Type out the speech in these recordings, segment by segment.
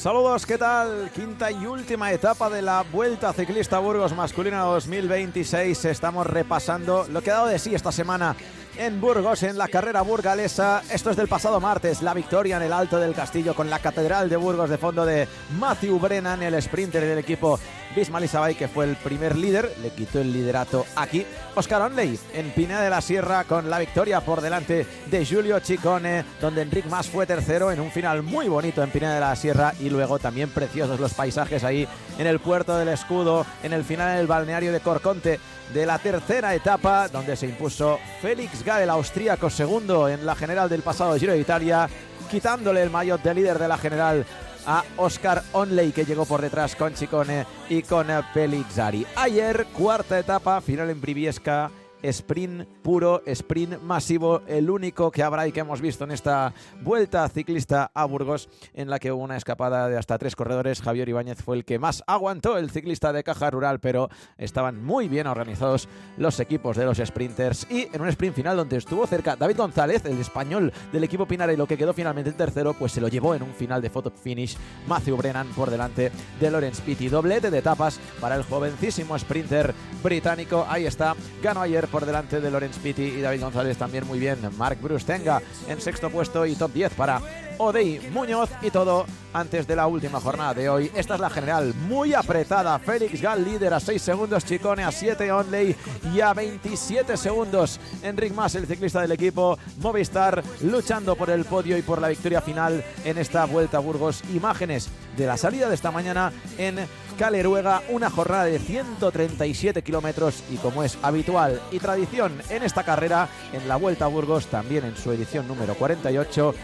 Saludos, ¿qué tal? Quinta y última etapa de la Vuelta Ciclista Burgos Masculina 2026. Estamos repasando lo que ha dado de sí esta semana en Burgos, en la carrera burgalesa. Esto es del pasado martes, la victoria en el Alto del Castillo con la Catedral de Burgos de fondo de Matthew Brennan, el sprinter del equipo Visma Lease, que fue el primer líder, le quitó el liderato aquí. Oscar Onley en Pineda de la Sierra con la victoria por delante de Giulio Ciccone, donde Enric Mas fue tercero en un final muy bonito en Pineda de la Sierra, y luego también preciosos los paisajes ahí en el Puerto del Escudo, en el final del balneario de Corconte de la tercera etapa, donde se impuso Felix Gall, el austríaco, segundo en la general del pasado Giro de Italia, quitándole el maillot de líder de la general a Oscar Onley, que llegó por detrás con Ciccone y con Pellizzari. Ayer, cuarta etapa, final en Briviesca, sprint puro, sprint masivo, el único que habrá y que hemos visto en esta Vuelta Ciclista a Burgos, en la que hubo una escapada de hasta 3 corredores. Javier Ibáñez fue el que más aguantó, el ciclista de Caja Rural, pero estaban muy bien organizados los equipos de los sprinters, y en un sprint final donde estuvo cerca David González, el español del equipo Pinarello, que quedó finalmente en tercero, pues se lo llevó en un final de photo finish Matthew Brennan por delante de Laurens Pitty. Doblete de etapas para el jovencísimo sprinter británico. Ahí está, ganó ayer por delante de Laurens Pitty, y David González también muy bien. Marc Brustenga en sexto puesto, y top 10 para Odey Muñoz, y todo antes de la última jornada de hoy. Esta es la general muy apretada. Felix Gall líder a 6 segundos, Ciccone a 7, Onley, y a 27 segundos Enric Mas, el ciclista del equipo Movistar, luchando por el podio y por la victoria final en esta Vuelta a Burgos. Imágenes de la salida de esta mañana en Caleruega, una jornada de 137 kilómetros, y como es habitual y tradición en esta carrera, en la Vuelta a Burgos, también en su edición número 48,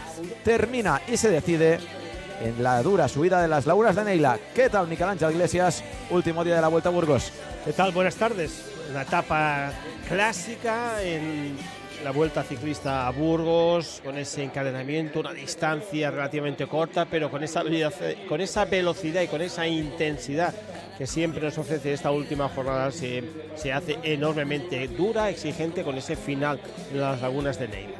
termina y se decide en la dura subida de las Lagunas de Neila. ¿Qué tal, Miguel Ángel Iglesias? Último día de la Vuelta a Burgos. ¿Qué tal? Buenas tardes. Una etapa clásica en la Vuelta Ciclista a Burgos, con ese encadenamiento, una distancia relativamente corta, pero con esa velocidad y con esa intensidad que siempre nos ofrece esta última jornada. Se hace enormemente dura, exigente, con ese final de las Lagunas de Neila.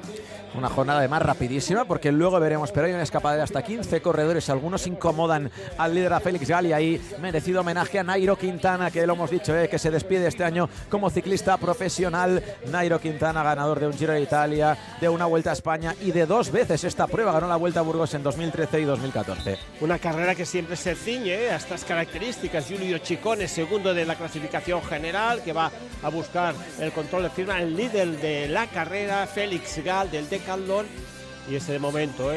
Una jornada además rapidísima, porque luego veremos, pero hay una escapada de hasta 15 corredores. Algunos incomodan al líder, a Felix Gall, y ahí merecido homenaje a Nairo Quintana, que lo hemos dicho, que se despide este año como ciclista profesional. Nairo Quintana, ganador de un Giro de Italia, de una Vuelta a España, y de 2 veces esta prueba. Ganó la Vuelta a Burgos en 2013 y 2014. Una carrera que siempre se ciñe a estas características. Giulio Ciccone, segundo de la clasificación general, que va a buscar el control de firma. El líder de la carrera, Felix Gall, del Decathlon, y ese momento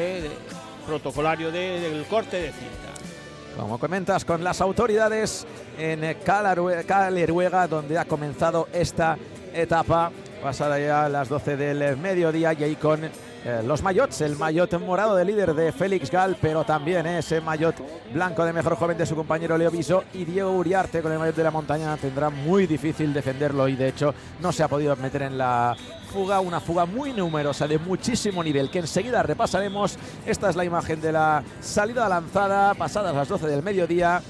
protocolario del corte de cinta. Como comentas, con las autoridades en Caleruega, donde ha comenzado esta etapa, pasada ya a las 12 del mediodía, y ahí con los maillots, el maillot morado de líder de Felix Gall, pero también ese maillot blanco de mejor joven de su compañero Leo Viso, y Diego Uriarte con el maillot de la montaña tendrá muy difícil defenderlo, y de hecho no se ha podido meter en la fuga, una fuga muy numerosa de muchísimo nivel, que enseguida repasaremos. Esta es la imagen de la salida lanzada pasadas las 12 del mediodía,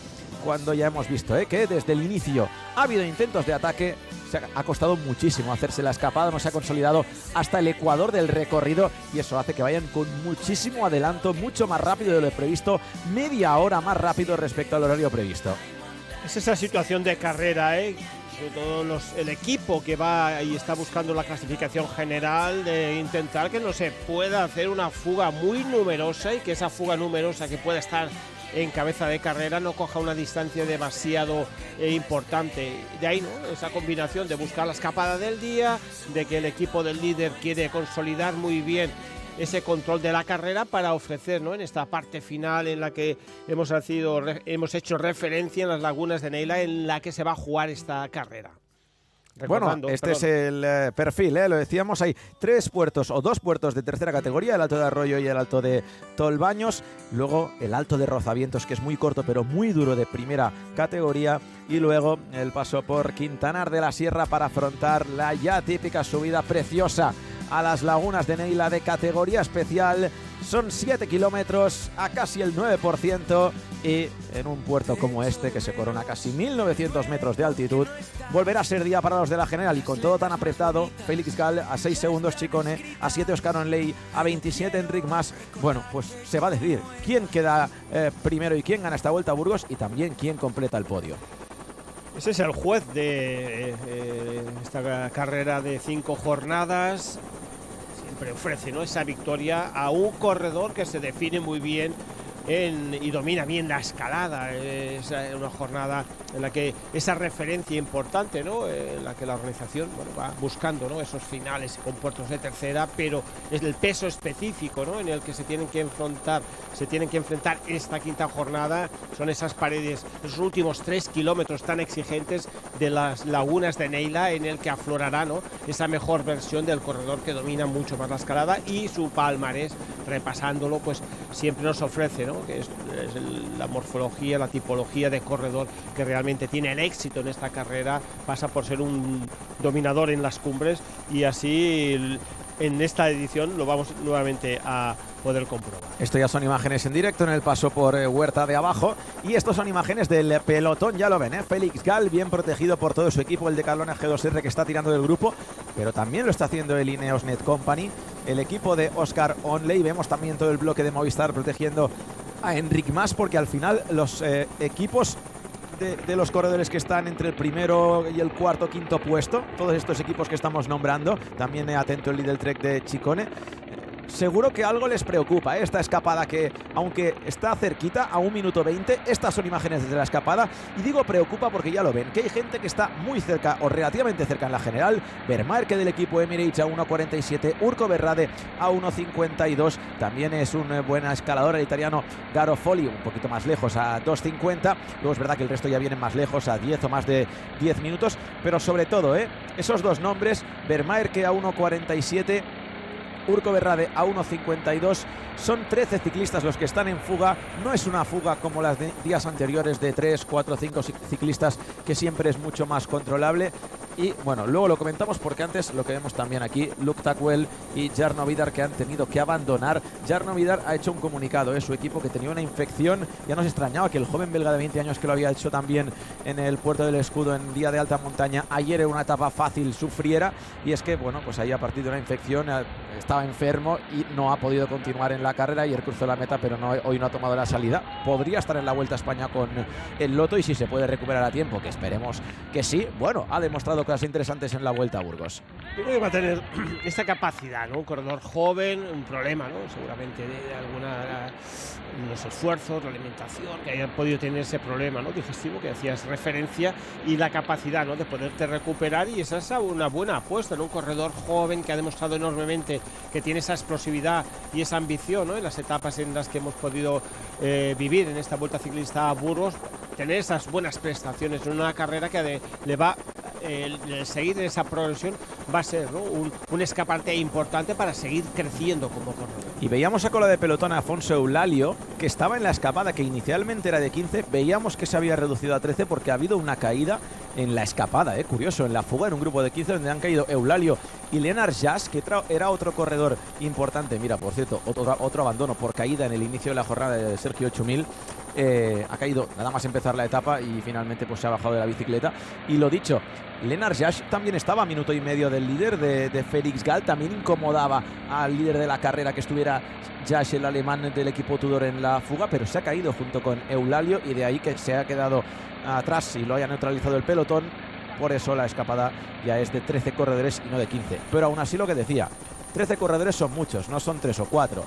cuando ya hemos visto que desde el inicio ha habido intentos de ataque. Se ha costado muchísimo hacerse la escapada, no se ha consolidado hasta el ecuador del recorrido, y eso hace que vayan con muchísimo adelanto, mucho más rápido de lo previsto, media hora más rápido respecto al horario previsto. Es esa situación de carrera, sobre todo el equipo que va y está buscando la clasificación general, de intentar que no se pueda hacer una fuga muy numerosa, y que esa fuga numerosa que pueda estar en cabeza de carrera no coja una distancia demasiado importante. De ahí, ¿no?, esa combinación de buscar la escapada del día, de que el equipo del líder quiere consolidar muy bien ese control de la carrera para ofrecer, ¿no?, en esta parte final en la que hemos hecho referencia, en las Lagunas de Neila, en la que se va a jugar esta carrera. Bueno, este es el perfil, lo decíamos, hay 3 puertos o 2 puertos de tercera categoría, el Alto de Arroyo y el Alto de Tolbaños, luego el Alto de Rozavientos, que es muy corto pero muy duro, de primera categoría, y luego el paso por Quintanar de la Sierra para afrontar la ya típica subida preciosa a las Lagunas de Neila de categoría especial, Son 7 kilómetros a casi el 9% y en un puerto como este, que se corona casi 1900 metros de altitud, volverá a ser día para los de la general, y con todo tan apretado, Felix Gall a 6 segundos Ciccone, a 7 Oscar Onley, a 27 Enric Mas. Bueno, pues se va a decidir quién queda primero y quién gana esta Vuelta a Burgos, y también quién completa el podio. Ese es el juez de esta carrera de 5 jornadas. Siempre ofrece, ¿no?, esa victoria a un corredor que se define muy bien y domina bien la escalada. Es una jornada en la que esa referencia importante, ¿no?, en la que la organización, bueno, va buscando, ¿no?, esos finales con puertos de tercera, pero es el peso específico, ¿no?, en el que se tienen que enfrentar esta quinta jornada. Son esas paredes, esos últimos 3 kilómetros tan exigentes de las lagunas de Neila, en el que aflorará, ¿no?, esa mejor versión del corredor que domina mucho más la escalada, y su palmarés, repasándolo, pues siempre nos ofrece, ¿no?, que es la morfología, la tipología de corredor que realmente tiene el éxito en esta carrera. Pasa por ser un dominador en las cumbres, y así en esta edición lo vamos nuevamente a poder comprobar. Esto ya son imágenes en directo en el paso por Huerta de Abajo, y estos son imágenes del pelotón, ya lo ven, Felix Gall bien protegido por todo su equipo, el de Carlona G2R, que está tirando del grupo, pero también lo está haciendo el Ineos Net Company, el equipo de Oscar Onley. Vemos también todo el bloque de Movistar protegiendo a Enric Mas, porque al final los equipos de los corredores que están entre el primero y el cuarto, quinto puesto, todos estos equipos que estamos nombrando, también atento el Lidl Trek de Ciccone, seguro que algo les preocupa, esta escapada, que aunque está cerquita, a 1 minuto 20, estas son imágenes desde la escapada, y digo preocupa porque ya lo ven, que hay gente que está muy cerca o relativamente cerca en la general. Vermaer, que del equipo Emirates, a 1.47, Urco Berrade a 1.52, también es un buen escalador el italiano Garofoli, un poquito más lejos, a 2.50, luego es verdad que el resto ya vienen más lejos, a 10 o más de 10 minutos, pero sobre todo, esos dos nombres, Vermaer, que a 1.47, Urco Berrade a 1.52, son 13 ciclistas los que están en fuga. No es una fuga como las de días anteriores de 3, 4, 5 ciclistas, que siempre es mucho más controlable. Y bueno, luego lo comentamos, porque antes lo que vemos también aquí, Luke Tackwell y Jarno Vidar, que han tenido que abandonar. Jarno Vidar ha hecho un comunicado, su equipo, que tenía una infección. Ya nos extrañaba que el joven belga de 20 años, que lo había hecho también en el Puerto del Escudo en día de alta montaña, ayer en una etapa fácil, sufriera, y es que, bueno, pues ahí, a partir de una infección, estaba enfermo y no ha podido continuar en la carrera. Ayer cruzó la meta, pero hoy no ha tomado la salida. Podría estar en la Vuelta a España con el Lotto, y si se puede recuperar a tiempo, que esperemos que sí, bueno, ha demostrado cosas interesantes en la Vuelta a Burgos. Yo creo que va a tener esta capacidad, ¿no? Un corredor joven, un problema, ¿no?, seguramente de alguna, los esfuerzos, la alimentación, que hayan podido tener ese problema, ¿no?, digestivo, que hacías referencia, y la capacidad, ¿no?, de poderte recuperar, y esa es una buena apuesta, ¿no? Un corredor joven que ha demostrado enormemente que tiene esa explosividad y esa ambición, ¿no?, en las etapas en las que hemos podido vivir en esta Vuelta Ciclista a Burgos, tener esas buenas prestaciones en una carrera que le va, el seguir en esa progresión va a ser, ¿no?, un escaparate importante para seguir creciendo como corredor. Y veíamos a cola de pelotón a Afonso Eulalia, que estaba en la escapada, que inicialmente era de 15, veíamos que se había reducido a 13 porque ha habido una caída en la escapada, curioso, en la fuga, en un grupo de 15 donde han caído Eulalia y Lennart Jas, que era otro corredor importante. Mira, por cierto, otro abandono por caída en el inicio de la jornada de Sergio 8000. Ha caído nada más empezar la etapa y finalmente pues se ha bajado de la bicicleta. Y lo dicho, Lennart Jas también estaba a minuto y medio del líder de Felix Gall, también incomodaba al líder de la carrera que estuviera Jas, el alemán del equipo Tudor, en la fuga, pero se ha caído junto con Eulalia, y de ahí que se ha quedado atrás y lo haya neutralizado el pelotón. Por eso la escapada ya es de 13 corredores y no de 15, pero aún así, lo que decía, 13 corredores son muchos, no son 3 o 4.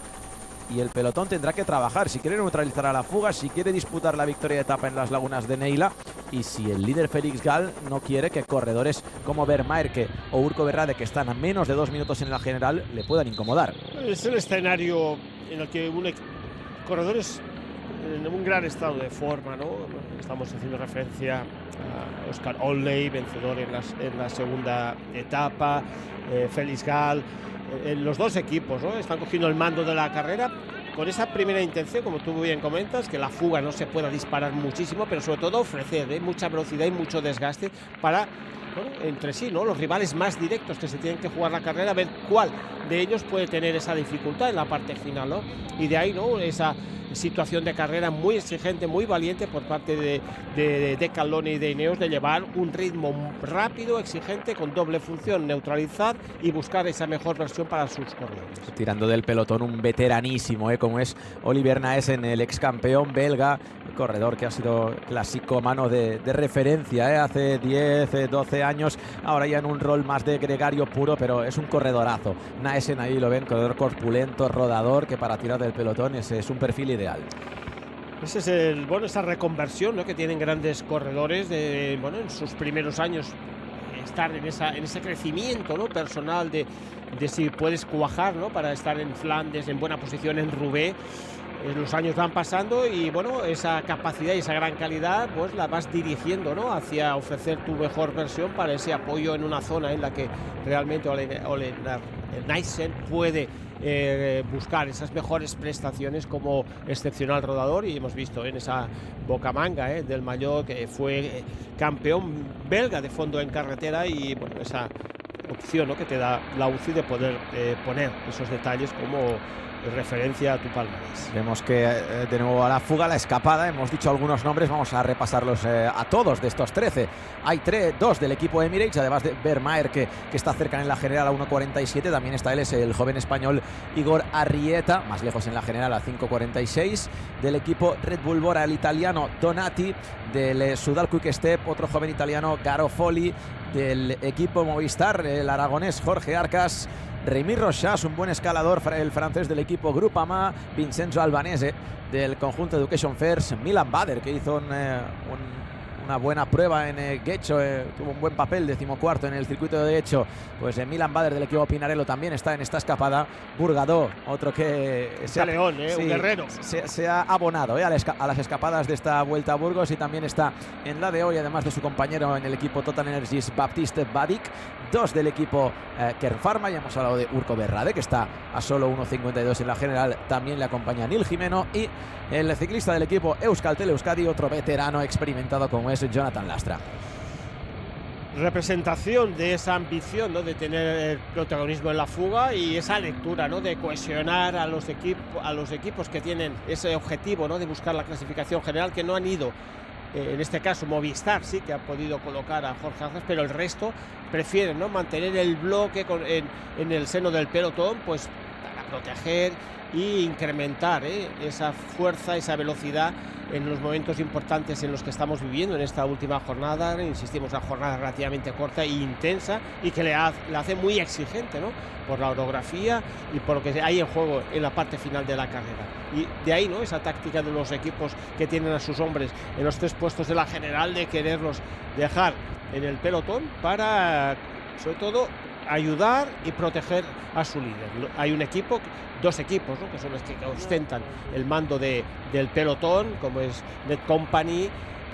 Y el pelotón tendrá que trabajar si quiere neutralizar a la fuga, si quiere disputar la victoria de etapa en las lagunas de Neila, y si el líder Felix Gall no quiere que corredores como Vermaer o Urco Berrade, que están a menos de 2 minutos en la general, le puedan incomodar. Es el escenario en el que corredores en un gran estado de forma, ¿no? Estamos haciendo referencia a Oscar Onley, vencedor en la segunda etapa, Felix Gall. Los dos equipos, ¿no?, están cogiendo el mando de la carrera con esa primera intención, como tú bien comentas, que la fuga no se pueda disparar muchísimo, pero sobre todo ofrecer mucha velocidad y mucho desgaste para bueno, entre sí, ¿no? Los rivales más directos que se tienen que jugar la carrera, a ver cuál de ellos puede tener esa dificultad en la parte final, ¿no? Y de ahí, ¿no? Esa situación de carrera muy exigente, muy valiente por parte de Decathlon y de Ineos, de llevar un ritmo rápido, exigente, con doble función, neutralizar y buscar esa mejor versión para sus corredores. Tirando del pelotón un veteranísimo, como es Oliver Naesen, el ex campeón belga, corredor que ha sido clasicómano de referencia, hace 10, 12 años, ahora ya en un rol más de gregario puro, pero es un corredorazo. Naesen, ahí lo ven, corredor corpulento, rodador, que para tirar del pelotón es un perfil ideal. Ese es esa reconversión, ¿no?, que tienen grandes corredores en sus primeros años, estar en ese crecimiento, ¿no?, personal de si puedes cuajar, ¿no?, para estar en Flandes, en buena posición en Roubaix. Los años van pasando y esa capacidad y esa gran calidad pues la vas dirigiendo, ¿no?, hacia ofrecer tu mejor versión para ese apoyo en una zona en la que realmente Ole Naesen puede buscar esas mejores prestaciones como excepcional rodador, y hemos visto en esa Bocamanga del Maillot, que fue campeón belga de fondo en carretera, y esa opción, ¿no?, que te da la UCI de poder poner esos detalles como referencia a tu palmarés. Vemos que de nuevo a la fuga, la escapada, hemos dicho algunos nombres, vamos a repasarlos a todos de estos 13. Hay 2 del equipo Emirates, además de Vermaer, que está cerca en la general a 1.47, también está él, es el joven español Igor Arrieta, más lejos en la general a 5.46, del equipo Red Bull Bora el italiano Donati, del Soudal Quick Step otro joven italiano Garofoli, del equipo Movistar el aragonés Jorge Arcas, Rémi Rochas, un buen escalador, el francés del equipo Groupama, Vincenzo Albanese del conjunto Education First, Milan Bader, que hizo una buena prueba en Guecho, tuvo un buen papel, 14º en el circuito de Guecho. Pues Milan Bader del equipo Pinarello también está en esta escapada. Burgadó, otro que León, un guerrero, se ha abonado a las escapadas de esta Vuelta a Burgos, y también está en la de hoy, además de su compañero en el equipo Total Energies, Baptiste Badik. 2 del equipo Kern Pharma, ya hemos hablado de Urko Berrade, que está a solo 1.52 en la general, también le acompaña Nil Jimeno, y el ciclista del equipo Euskaltel Euskadi, otro veterano experimentado como es Jonathan Lastra. Representación de esa ambición, ¿no?, de tener protagonismo en la fuga, y esa lectura, ¿no?, de cohesionar a los equipos que tienen ese objetivo, ¿no?, de buscar la clasificación general, que no han ido. En este caso Movistar sí que ha podido colocar a Jorge Arcas, pero el resto prefieren, ¿no?, mantener el bloque en el seno del pelotón, pues para proteger e incrementar esa fuerza, esa velocidad en los momentos importantes en los que estamos viviendo en esta última jornada. Insistimos, una jornada relativamente corta e intensa, y que la hace muy exigente, ¿no?, por la orografía y por lo que hay en juego en la parte final de la carrera. Y de ahí, ¿no?, esa táctica de los equipos que tienen a sus hombres en los 3 puestos de la general, de quererlos dejar en el pelotón para, sobre todo, ayudar y proteger a su líder. Hay 2 equipos, ¿no?, que son los que ostentan el mando del pelotón, como es Netcompany,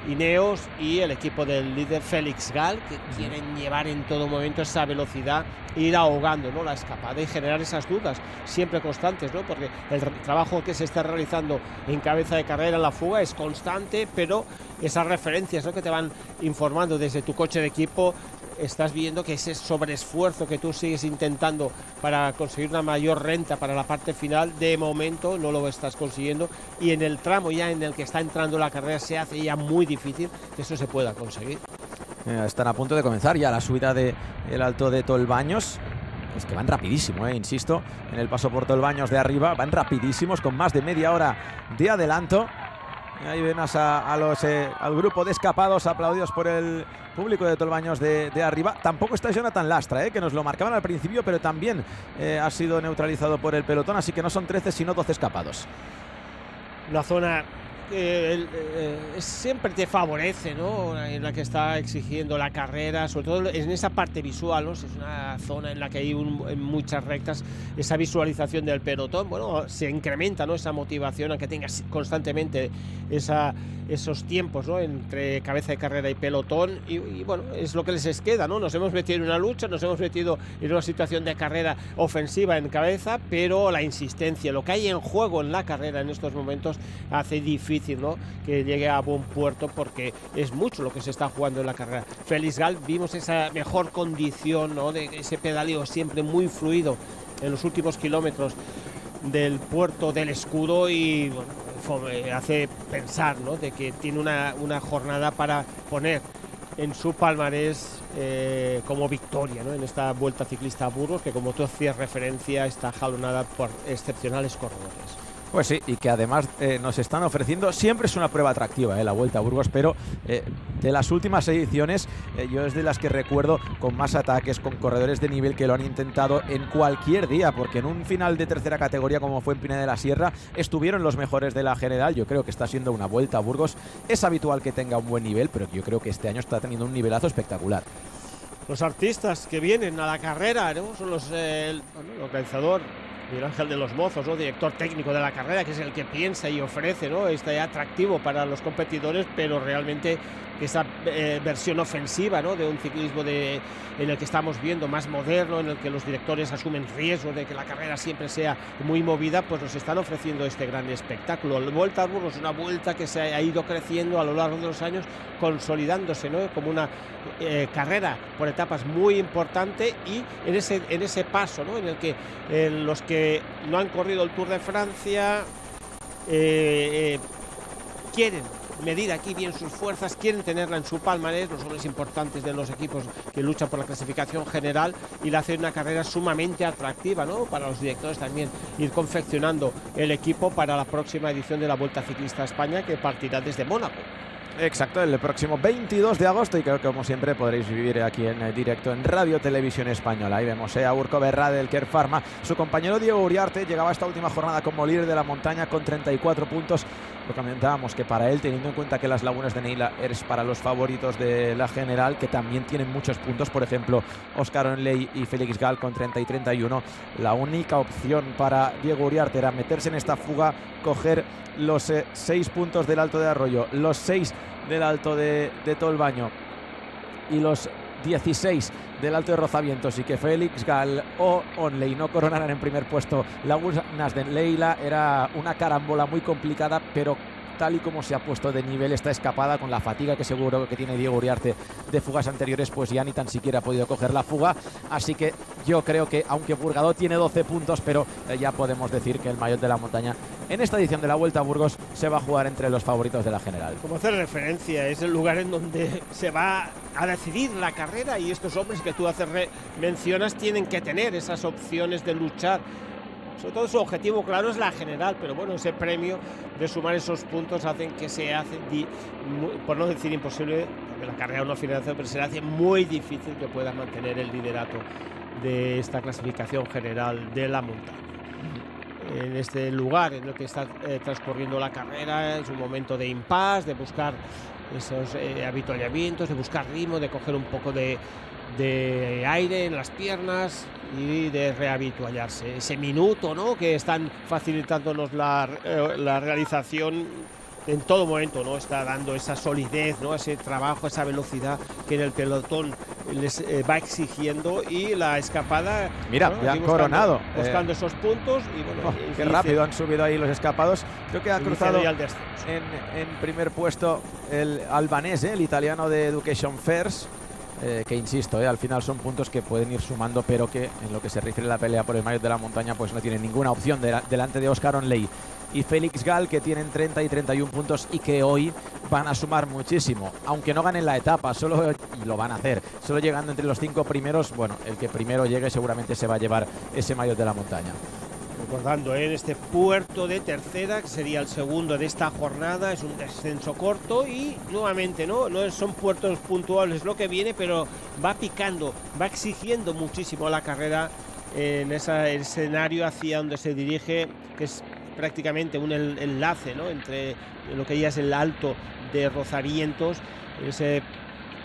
Ineos, y el equipo del líder Félix Gall, que quieren llevar en todo momento esa velocidad, ir ahogando, ¿no?, la escapada, y generar esas dudas siempre constantes, ¿no?, porque el trabajo que se está realizando en cabeza de carrera en la fuga es constante, pero esas referencias, ¿no?, que te van informando desde tu coche de equipo, estás viendo que ese sobreesfuerzo que tú sigues intentando para conseguir una mayor renta para la parte final, de momento no lo estás consiguiendo, y en el tramo ya en el que está entrando la carrera se hace ya muy difícil que eso se pueda conseguir. Están a punto de comenzar ya la subida del Alto de Tolbaños. Es que van rapidísimo, insisto, en el paso por Tolbaños de arriba, van rapidísimos, con más de media hora de adelanto. Y ahí ven al grupo de escapados, aplaudidos por el público de Tolbaños de arriba. Tampoco está Jonathan Lastra, que nos lo marcaban al principio, pero también ha sido neutralizado por el pelotón, así que no son 13 sino 12 escapados. Una zona siempre te favorece, ¿no?, en la que está exigiendo la carrera, sobre todo en esa parte visual, ¿no? Es una zona en la que hay en muchas rectas esa visualización del pelotón. Bueno, se incrementa, ¿no?, esa motivación a que tengas constantemente esos tiempos, ¿no?, entre cabeza de carrera y pelotón, y bueno, es lo que les queda, ¿no? Nos hemos metido en una lucha, nos hemos metido en una situación de carrera ofensiva en cabeza, pero la insistencia, lo que hay en juego en la carrera en estos momentos, hace difícil difícil, ¿no?, que llegue a buen puerto, porque es mucho lo que se está jugando en la carrera. Félix Gal, vimos esa mejor condición, ¿no?, de ese pedaleo siempre muy fluido en los últimos kilómetros del puerto del Escudo, y bueno, hace pensar, ¿no?, de que tiene una jornada para poner en su palmarés como victoria, ¿no?, en esta Vuelta Ciclista a Burgos, que, como tú hacías referencia, está jalonada por excepcionales corredores. Pues sí, y que además nos están ofreciendo, siempre es una prueba atractiva, la Vuelta a Burgos, pero de las últimas ediciones, yo es de las que recuerdo con más ataques, con corredores de nivel que lo han intentado en cualquier día, porque en un final de tercera categoría como fue en Pineda de la Sierra, estuvieron los mejores de la general. Yo creo que está siendo una Vuelta a Burgos. Es habitual que tenga un buen nivel, pero yo creo que este año está teniendo un nivelazo espectacular. Los artistas que vienen a la carrera, ¿no?, son el organizador Miguel Ángel de los Mozos, ¿no?, director técnico de la carrera, que es el que piensa y ofrece, ¿no?, este atractivo para los competidores, pero realmente esa versión ofensiva, ¿no?, de un ciclismo en el que estamos viendo más moderno, en el que los directores asumen riesgos de que la carrera siempre sea muy movida, pues nos están ofreciendo este gran espectáculo. La Vuelta a Burgos es una vuelta que se ha ido creciendo a lo largo de los años, consolidándose, ¿no?, como una carrera por etapas muy importante, y en ese paso, ¿no?, en el que los que no han corrido el Tour de Francia quieren medir aquí bien sus fuerzas, quieren tenerla en su palmarés, los hombres importantes de los equipos que luchan por la clasificación general, y le hacen una carrera sumamente atractiva, ¿no?, para los directores también ir confeccionando el equipo para la próxima edición de la Vuelta Ciclista a España, que partirá desde Mónaco. Exacto, el próximo 22 de agosto, y creo que, como siempre, podréis vivir aquí en directo en Radio Televisión Española. Ahí vemos a Urco Berra del Kern Pharma. Su compañero Diego Uriarte llegaba a esta última jornada como líder de la montaña con 34 puntos. Lo comentábamos, que para él, teniendo en cuenta que las Lagunas de Neila es para los favoritos de la general, que también tienen muchos puntos, por ejemplo, Óscar Onley y Félix Gal con 30 y 31, la única opción para Diego Uriarte era meterse en esta fuga, coger los 6 puntos del Alto de Arroyo, los 6 del Alto de Tolbaño y los 16 del Alto de Rozavientos, y que Félix Gal o Onley no coronaran en primer puesto Lagunas de Neila. Era una carambola muy complicada, pero tal y como se ha puesto de nivel esta escapada, con la fatiga que seguro que tiene Diego Uriarte de fugas anteriores, pues ya ni tan siquiera ha podido coger la fuga. Así que yo creo que, aunque Burgado tiene 12 puntos, pero ya podemos decir que el maillot de la montaña en esta edición de la Vuelta a Burgos se va a jugar entre los favoritos de la general. Como hacer referencia, es el lugar en donde se va a decidir la carrera, y estos hombres que tú mencionas tienen que tener esas opciones de luchar. Sobre todo su objetivo claro es la general, pero bueno, ese premio de sumar esos puntos hacen que se hace, por no decir imposible, porque la carrera no financia, pero se le hace muy difícil que pueda mantener el liderato de esta clasificación general de la montaña. En este lugar en el que está transcurriendo la carrera, es un momento de impasse, de buscar esos avituallamientos, de buscar ritmo, de coger un poco de aire en las piernas y de rehabituallarse. Ese minuto, ¿no?, que están facilitándonos la realización en todo momento, ¿no?, está dando esa solidez, ¿no?, ese trabajo, esa velocidad que en el pelotón les va exigiendo, y la escapada, mira, ¿no?, ya han coronado buscando esos puntos, y bueno, qué rápido han subido ahí los escapados. Creo que ha cruzado en primer puesto el albanés, el italiano de Education First, que insisto, al final son puntos que pueden ir sumando, pero que en lo que se refiere a la pelea por el maillot de la montaña, pues no tienen ninguna opción delante de Óscar Onley y Félix Gal, que tienen 30 y 31 puntos y que hoy van a sumar muchísimo, aunque no ganen la etapa, y lo van a hacer, solo llegando entre los 5 primeros. Bueno, el que primero llegue seguramente se va a llevar ese maillot de la montaña. Recordando, en este puerto de tercera, que sería el segundo de esta jornada, es un descenso corto, y nuevamente no son puertos puntuables lo que viene, pero va picando, va exigiendo muchísimo la carrera en ese escenario hacia donde se dirige, que es prácticamente un enlace, ¿no?, entre lo que ya es el Alto de Rozavientos, ese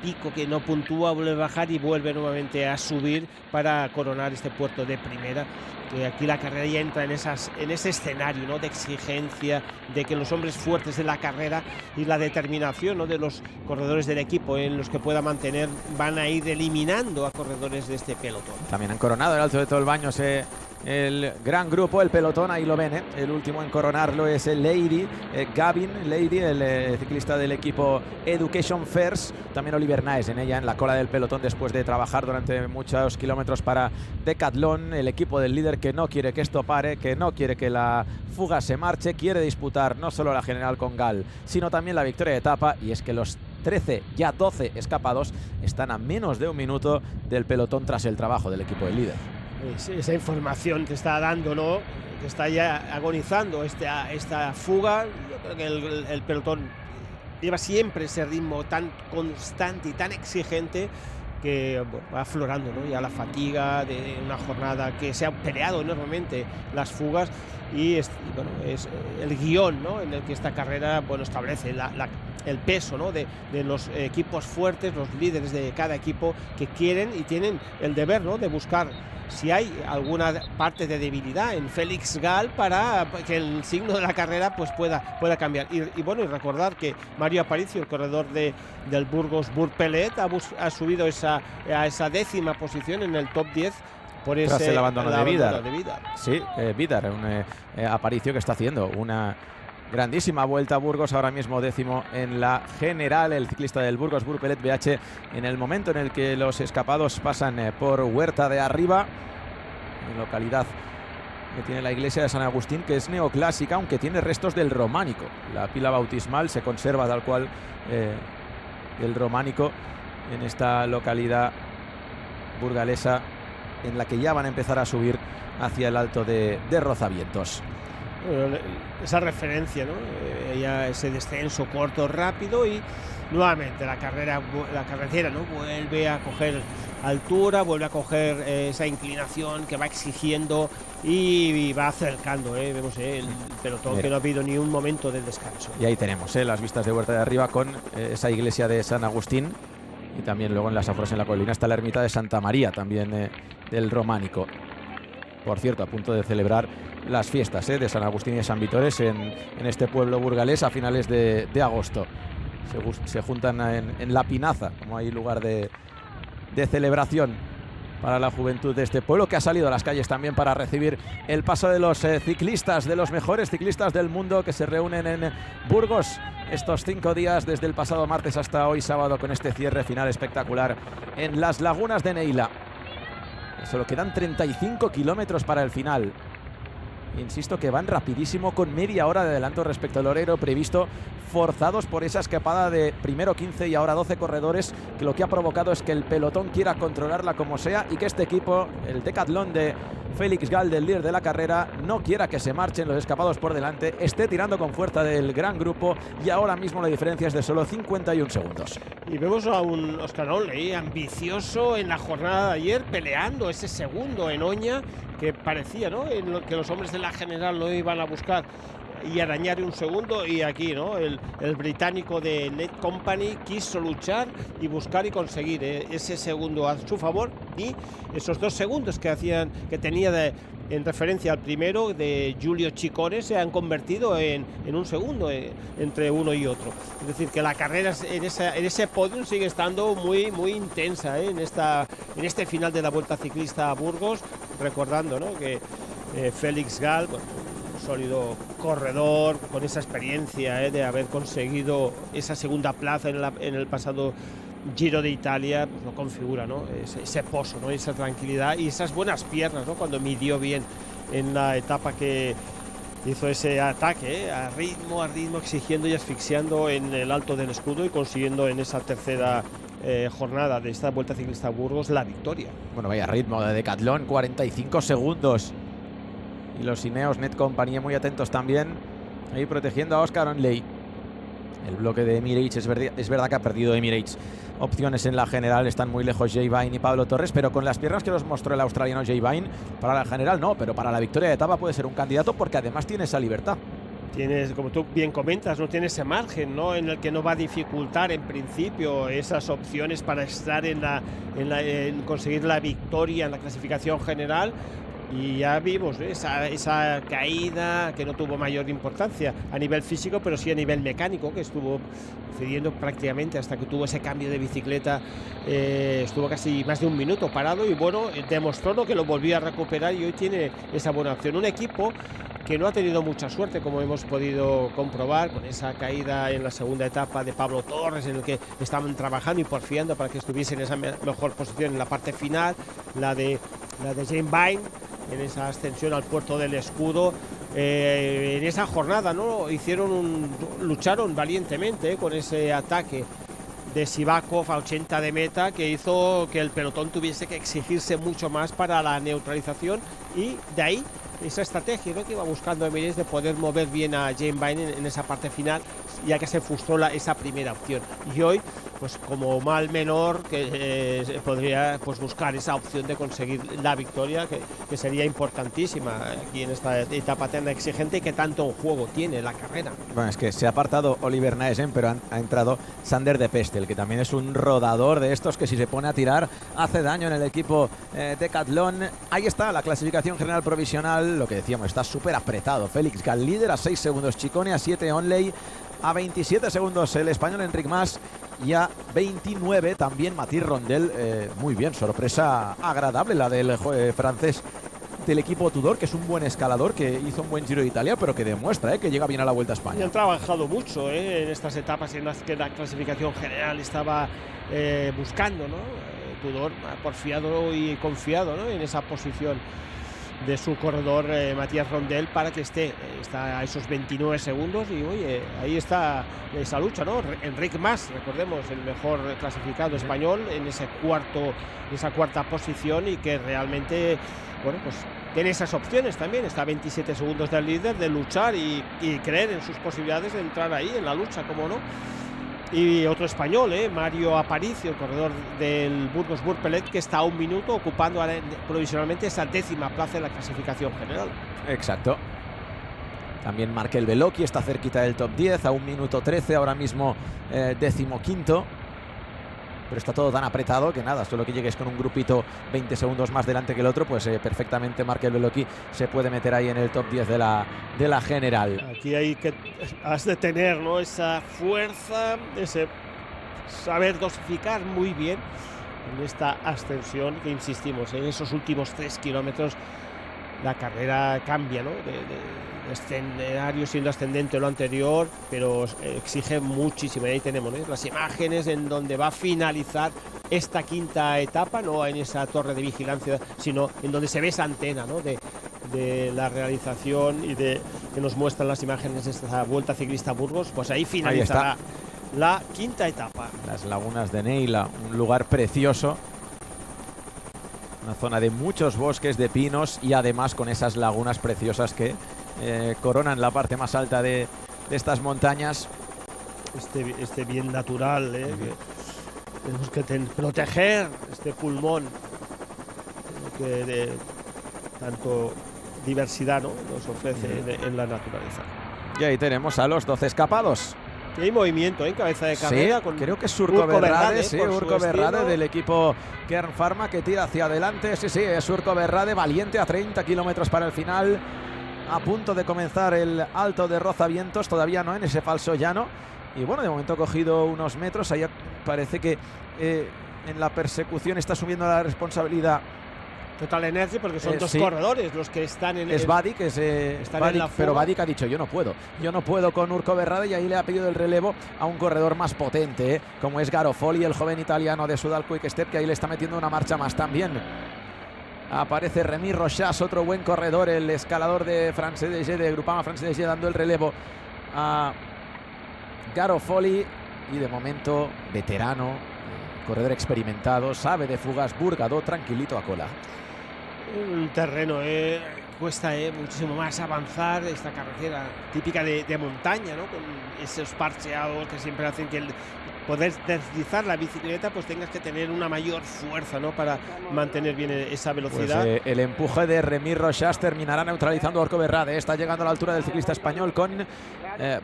pico que no puntúa, vuelve a bajar y vuelve nuevamente a subir para coronar este puerto de primera. Que aquí la carrera ya entra en ese escenario, ¿no?, de exigencia, de que los hombres fuertes de la carrera y la determinación, ¿no?, de los corredores del equipo en los que pueda mantener, van a ir eliminando a corredores de este pelotón. También han coronado el Alto de Tolbaños el gran grupo, el pelotón, ahí lo ven, ¿eh? El último en coronarlo es el Lady, Gavin Lady, el ciclista del equipo Education First. También Oliver Naes en ella, en la cola del pelotón, después de trabajar durante muchos kilómetros para Decathlon. El equipo del líder que no quiere que esto pare, que no quiere que la fuga se marche, quiere disputar no solo la general con Gal, sino también la victoria de etapa. Y es que los 13, ya 12 escapados están a menos de un minuto del pelotón tras el trabajo del equipo del líder. Esa información te está dando, ¿no? Que está ya agonizando esta fuga. Yo creo que el pelotón lleva siempre ese ritmo tan constante y tan exigente que va aflorando, ¿no? Ya la fatiga de una jornada que se han peleado enormemente las fugas y es el guión, ¿no? En el que esta carrera establece el peso, ¿no? de los equipos fuertes, los líderes de cada equipo que quieren y tienen el deber, ¿no? De buscar si hay alguna parte de debilidad en Félix Gal para que el signo de la carrera pues pueda cambiar. Y recordar que Mario Aparicio, el corredor del Burgos Burpelet, ha subido a esa 10ª posición en el top 10 por tras el abandono de Vidar. Sí, Vidar, un Aparicio que está haciendo una grandísima vuelta a Burgos, ahora mismo 10º en la general, el ciclista del Burgos Burpelet BH, en el momento en el que los escapados pasan por Huerta de Arriba, en localidad que tiene la iglesia de San Agustín, que es neoclásica, aunque tiene restos del románico. La pila bautismal se conserva tal cual del románico en esta localidad burgalesa, en la que ya van a empezar a subir hacia el alto de Rozavientos. Esa referencia, ¿no? Ya ese descenso corto, rápido, y nuevamente la carretera, ¿no? Vuelve a coger altura, vuelve a coger esa inclinación que va exigiendo y va acercando, vemos el pelotón que no ha habido ni un momento de descanso. Y ahí tenemos las vistas de Huerta de Arriba con esa iglesia de San Agustín, y también luego en las afueras, en la colina, está la ermita de Santa María, también del románico. Por cierto, a punto de celebrar las fiestas de San Agustín y de San Vitores en este pueblo burgalés a finales de agosto. Se juntan en La Pinaza, como hay lugar de celebración para la juventud de este pueblo, que ha salido a las calles también para recibir el paso de los ciclistas, de los mejores ciclistas del mundo, que se reúnen en Burgos estos 5 días, desde el pasado martes hasta hoy sábado, con este cierre final espectacular en las lagunas de Neila. Solo quedan 35 kilómetros para el final. Insisto que van rapidísimo, con media hora de adelanto respecto al horario previsto, forzados por esa escapada de primero 15 y ahora 12 corredores, que lo que ha provocado es que el pelotón quiera controlarla como sea y que este equipo, el Decathlon de Félix Gal, del líder de la carrera, no quiera que se marchen los escapados por delante, esté tirando con fuerza del gran grupo, y ahora mismo la diferencia es de solo 51 segundos. Y vemos a un Óscar Onley ambicioso en la jornada de ayer, peleando ese segundo en Oña, que parecía, ¿no?, que los hombres de la general lo iban a buscar y arañar un segundo, y aquí, ¿no?, el británico de Net Company quiso luchar y buscar y conseguir ese segundo a su favor, y esos 2 segundos que tenía en referencia al primero de Giulio Ciccone se han convertido en un segundo entre uno y otro. Es decir, que la carrera en ese podio sigue estando muy, muy intensa en este final de la Vuelta Ciclista a Burgos, recordando, ¿no?, que Félix Gal, un sólido corredor con esa experiencia de haber conseguido esa segunda plaza en el pasado Giro de Italia, pues lo configura, ¿no?, ese pozo, ¿no?, esa tranquilidad y esas buenas piernas, ¿no?, cuando midió bien en la etapa que hizo ese ataque a ritmo, exigiendo y asfixiando en el alto del escudo, y consiguiendo en esa tercera jornada de esta Vuelta Ciclista a Burgos la victoria. Bueno, vaya ritmo de Decathlon, 45 segundos. Y los Ineos Net Company muy atentos también, ahí protegiendo a Óscar Onley. El bloque de Emirates, es verdad que ha perdido Emirates opciones en la general, están muy lejos Jay Vine y Pablo Torres, pero con las piernas que nos mostró el australiano Jay Vine, para la general no, pero para la victoria de etapa puede ser un candidato, porque además tiene esa libertad. Tienes, como tú bien comentas, no tiene ese margen, ¿no?, en el que no va a dificultar en principio esas opciones para estar en conseguir la victoria en la clasificación general. Y ya vimos esa caída que no tuvo mayor importancia a nivel físico, pero sí a nivel mecánico, que estuvo cediendo prácticamente hasta que tuvo ese cambio de bicicleta. Estuvo casi más de un minuto parado y bueno, demostró lo que lo volvió a recuperar y hoy tiene esa buena opción. Un equipo que no ha tenido mucha suerte, como hemos podido comprobar, con esa caída en la segunda etapa de Pablo Torres, en el que estaban trabajando y porfiando para que estuviese en esa mejor posición en la parte final, la de Jane Vine, en esa ascensión al puerto del Escudo. En esa jornada, ¿no? Lucharon valientemente con ese ataque de Sivakov a 80 de meta, que hizo que el pelotón tuviese que exigirse mucho más para la neutralización, y de ahí esa estrategia, ¿no?, que iba buscando Emirates de poder mover bien a Jane Vine en esa parte final, ya que se frustró esa primera opción. Y hoy, pues como mal menor, que podría pues buscar esa opción de conseguir la victoria, que sería importantísima aquí en esta etapa tan exigente y que tanto juego tiene la carrera. Bueno, es que se ha apartado Oliver Naesen, pero ha entrado Sander de Pestel, que también es un rodador de estos que si se pone a tirar hace daño en el equipo Decathlon. Ahí está la clasificación general provisional. Lo que decíamos, está súper apretado. Félix Gal líder a 6 segundos, Ciccone a 7, Onley a 27 segundos, el español Enric Mas, y a 29 también Mathilde Rondel. Muy bien, sorpresa agradable la del francés del equipo Tudor, que es un buen escalador, que hizo un buen Giro de Italia, pero que demuestra que llega bien a la Vuelta a España. Y han trabajado mucho en estas etapas en las que la clasificación general estaba buscando, ¿no? Tudor ha porfiado y confiado, ¿no?, en esa posición de su corredor Mathilde Rondel para que está a esos 29 segundos y oye, ahí está esa lucha, ¿no? Enric Mas, recordemos, el mejor clasificado español en esa cuarta posición, y que realmente, bueno, pues tiene esas opciones también, está a 27 segundos del líder, de luchar y creer en sus posibilidades de entrar ahí en la lucha, como no. Y otro español, Mario Aparicio, el corredor del Burgos Burpelet, que está a un minuto ocupando provisionalmente esa 10ª plaza en la clasificación general. Exacto. También Markel Bellocchi está cerquita del top 10, a 1 minuto 13, ahora mismo 15º. Pero está todo tan apretado que nada, solo que llegues con un grupito 20 segundos más delante que el otro, pues perfectamente Markel Bellocchi se puede meter ahí en el top 10 de la general. Aquí has de tener, ¿no?, esa fuerza, ese saber dosificar muy bien en esta ascensión, que insistimos, en esos últimos 3 kilómetros la carrera cambia, ¿no?, de escenario siendo ascendente lo anterior, pero exige muchísimo. Y ahí tenemos las imágenes en donde va a finalizar esta 5ª etapa, no en esa torre de vigilancia, sino en donde se ve esa antena, ¿no?, de la realización y que nos muestran las imágenes de esta Vuelta Ciclista a Burgos. Pues ahí finalizará la 5ª etapa. Las lagunas de Neila, un lugar precioso, una zona de muchos bosques de pinos y además con esas lagunas preciosas que coronan la parte más alta de estas montañas. Este bien natural, que tenemos que proteger este pulmón que de tanto diversidad, ¿no?, nos ofrece en la naturaleza. Y ahí tenemos a los 12 escapados. Y hay movimiento en cabeza de carrera. Sí, creo que es Urko Berrade, Urko Berrade del equipo Kern Pharma, que tira hacia adelante. Sí, es Urko Berrade, valiente, a 30 kilómetros para el final, a punto de comenzar el Alto de Rozavientos, todavía no en ese falso llano. Y bueno, de momento ha cogido unos metros, ahí parece que en la persecución está asumiendo la responsabilidad Total Energy, porque son dos corredores los que están en es Vadik, pero Vadik ha dicho yo no puedo con Urko Berrade, y ahí le ha pedido el relevo a un corredor más potente, como es Garofoli, el joven italiano de Soudal Quick Step, que ahí le está metiendo una marcha más también. Aparece Remy Rochas, otro buen corredor, el escalador de France DG, de Groupama France DG, dando el relevo a Garofoli, y de momento veterano, corredor experimentado, sabe de fugas, Burgado tranquilito a cola. Un terreno cuesta muchísimo más avanzar, esta carretera típica de montaña, ¿no?, con esos parcheados que siempre hacen que poder deslizar la bicicleta pues tengas que tener una mayor fuerza, ¿no?, para mantener bien esa velocidad. Pues, el empuje de Remy Rochas terminará neutralizando a Urko Berrade. Está llegando a la altura del ciclista español con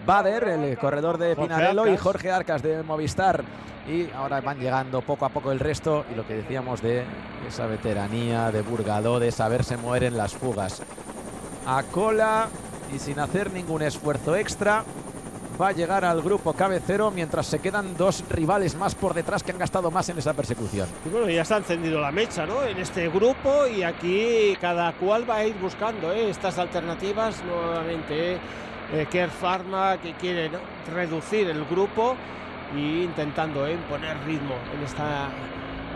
Bader, el corredor de Pinarello, y Jorge Arcas de Movistar y ahora van llegando poco a poco el resto, y lo que decíamos de esa veteranía de Burgaló, de saberse mover en las fugas. A cola y sin hacer ningún esfuerzo extra va a llegar al grupo cabecero, mientras se quedan dos rivales más por detrás que han gastado más en esa persecución. Y bueno, ya se ha encendido la mecha, ¿no?, en este grupo, y aquí cada cual va a ir buscando estas alternativas nuevamente. Kern Pharma, que quiere, ¿no?, reducir el grupo e intentando poner ritmo en esta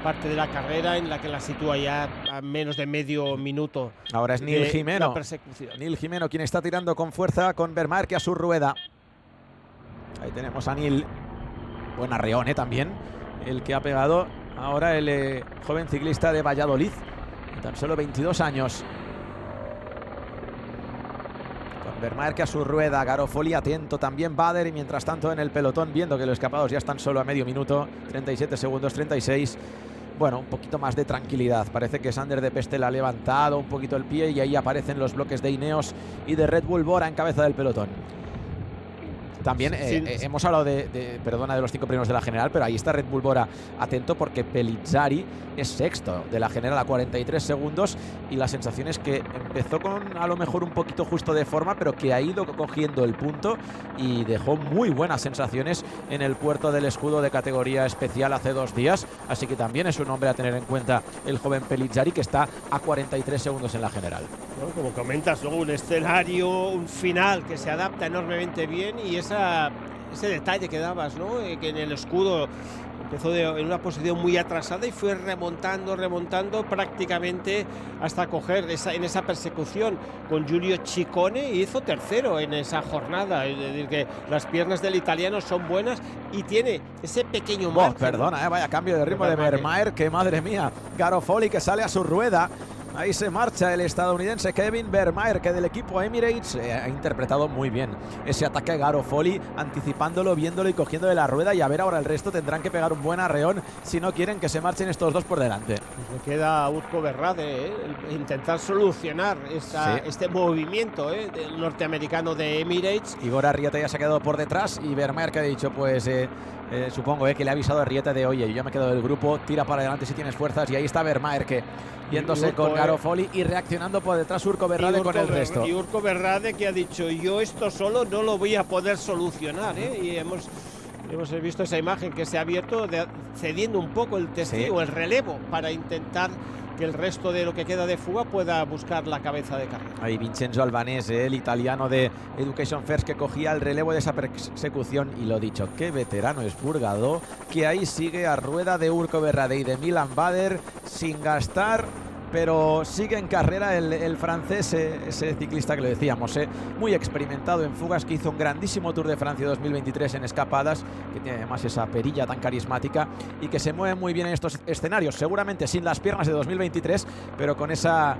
parte de la carrera, en la que la sitúa ya a menos de medio minuto. Ahora es Nil Jimeno. La persecución. Nil Jimeno quien está tirando con fuerza, con Vermaerke a su rueda. Ahí tenemos a Nil. Buen arreón también el que ha pegado ahora el joven ciclista de Valladolid, de tan solo 22 años. Con Vermaerke a su rueda, Garofoli atento, también Bader, y mientras tanto en el pelotón, viendo que los escapados ya están solo a medio minuto, 37 segundos, 36. Bueno, un poquito más de tranquilidad. Parece que Sander de Pestel ha levantado un poquito el pie, y ahí aparecen los bloques de Ineos y de Red Bull Bora en cabeza del pelotón. También hemos hablado de los 5 primeros de la general, pero ahí está Red Bull Bora atento, porque Pellizzari es sexto de la general a 43 segundos, y la sensación es que empezó con a lo mejor un poquito justo de forma, pero que ha ido cogiendo el punto y dejó muy buenas sensaciones en el puerto del Escudo de categoría especial hace 2 días, así que también es un hombre a tener en cuenta el joven Pellizzari, que está a 43 segundos en la general. Bueno, como comentas, luego un escenario, un final que se adapta enormemente bien, y ese detalle que dabas, ¿no?, que en el Escudo empezó en una posición muy atrasada y fue remontando prácticamente hasta coger en esa persecución con Giulio Ciccone, y hizo tercero en esa jornada. Es decir, que las piernas del italiano son buenas y tiene ese pequeño margen. Perdona, vaya cambio de ritmo de Vermaerke, madre mía. Garofoli que sale a su rueda. Ahí se marcha el estadounidense Kevin Vermaerke del equipo Emirates. Ha interpretado muy bien ese ataque a Garofoli, anticipándolo, viéndolo y cogiendo de la rueda. Y a ver, ahora el resto tendrán que pegar un buen arreón si no quieren que se marchen estos dos por delante. Le queda a Urco Berrade intentar solucionar este movimiento del norteamericano de Emirates. Igor Arrieta ya se ha quedado por detrás, y Vermaerke ha dicho, pues supongo que le ha avisado a Arrieta de: oye, yo ya me he quedado del grupo, tira para adelante si tienes fuerzas. Y ahí está Vermaerke viéndose con Garofoli y reaccionando por detrás Urco Berrade con el resto. Y Urco Berrade, que ha dicho: yo esto solo no lo voy a poder solucionar, y hemos visto esa imagen que se ha abierto cediendo un poco el testigo, el relevo, para intentar que el resto de lo que queda de fuga pueda buscar la cabeza de carrera. Ahí Vincenzo Albanese, el italiano de Education First, que cogía el relevo de esa persecución. Y lo dicho, qué veterano es Burgaló, que ahí sigue a rueda de Urco Berrade y de Milan Bader, sin gastar, pero sigue en carrera el francés, ese ciclista que lo decíamos, muy experimentado en fugas, que hizo un grandísimo Tour de Francia 2023 en escapadas, que tiene además esa perilla tan carismática y que se mueve muy bien en estos escenarios, seguramente sin las piernas de 2023, pero con esa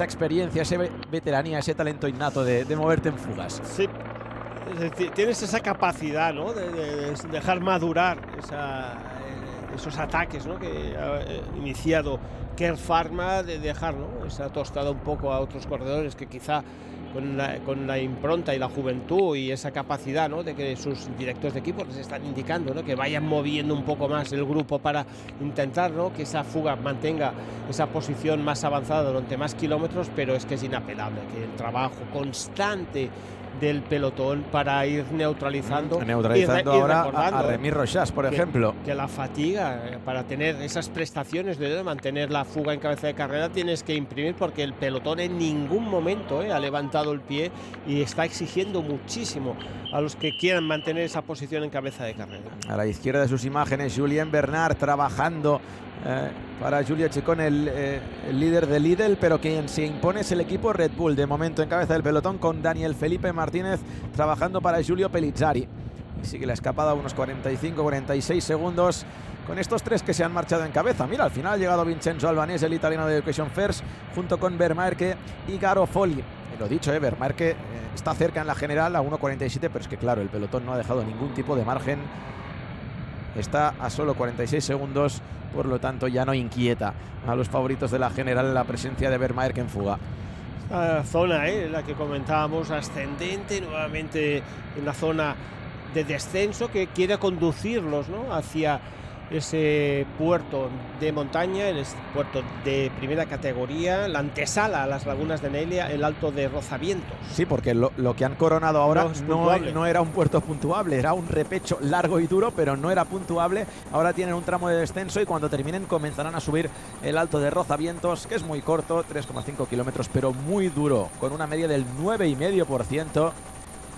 experiencia, esa veteranía, ese talento innato de moverte en fugas. Sí, es decir, tienes esa capacidad, ¿no?, de dejar madurar esos ataques, ¿no?, que ha iniciado Kern Pharma, de dejar, ¿no?, esa tostada un poco a otros corredores que quizá con la impronta y la juventud y esa capacidad, ¿no?, de que sus directores de equipo les están indicando, ¿no?, que vayan moviendo un poco más el grupo para intentar, ¿no?, que esa fuga mantenga esa posición más avanzada durante más kilómetros. Pero es que es inapelable que el trabajo constante del pelotón para ir neutralizando ahora a Remy Rochas, por ejemplo. Que la fatiga, para tener esas prestaciones de mantener la fuga en cabeza de carrera, tienes que imprimir, porque el pelotón en ningún momento ha levantado el pie y está exigiendo muchísimo a los que quieran mantener esa posición en cabeza de carrera. A la izquierda de sus imágenes, Julien Bernard trabajando para Giulio Ciccone, el líder de Lidl, pero quien se impone es el equipo Red Bull, de momento en cabeza del pelotón, con Daniel Felipe Martínez trabajando para Giulio Pellizzari. Y sigue la escapada a unos 45-46 segundos con estos tres que se han marchado en cabeza. Mira, al final ha llegado Vincenzo Albanese, el italiano de Education First, junto con Vermaerke y Garofoli. Lo dicho, Vermaerke está cerca en la general a 1.47, pero es que claro, el pelotón no ha dejado ningún tipo de margen. Está a solo 46 segundos, por lo tanto ya no inquieta a los favoritos de la general la presencia de Vermaerke en fuga. La zona, la que comentábamos, ascendente, nuevamente en la zona de descenso, que quiere conducirlos, ¿no?, hacia ese puerto de montaña, el puerto de primera categoría, la antesala a las lagunas de Nelia, el Alto de Rozavientos. Sí, porque lo que han coronado ahora no no era un puerto puntuable, era un repecho largo y duro, pero no era puntuable. Ahora tienen un tramo de descenso y cuando terminen comenzarán a subir el Alto de Rozavientos, que es muy corto, 3,5 kilómetros, pero muy duro, con una media del 9,5%.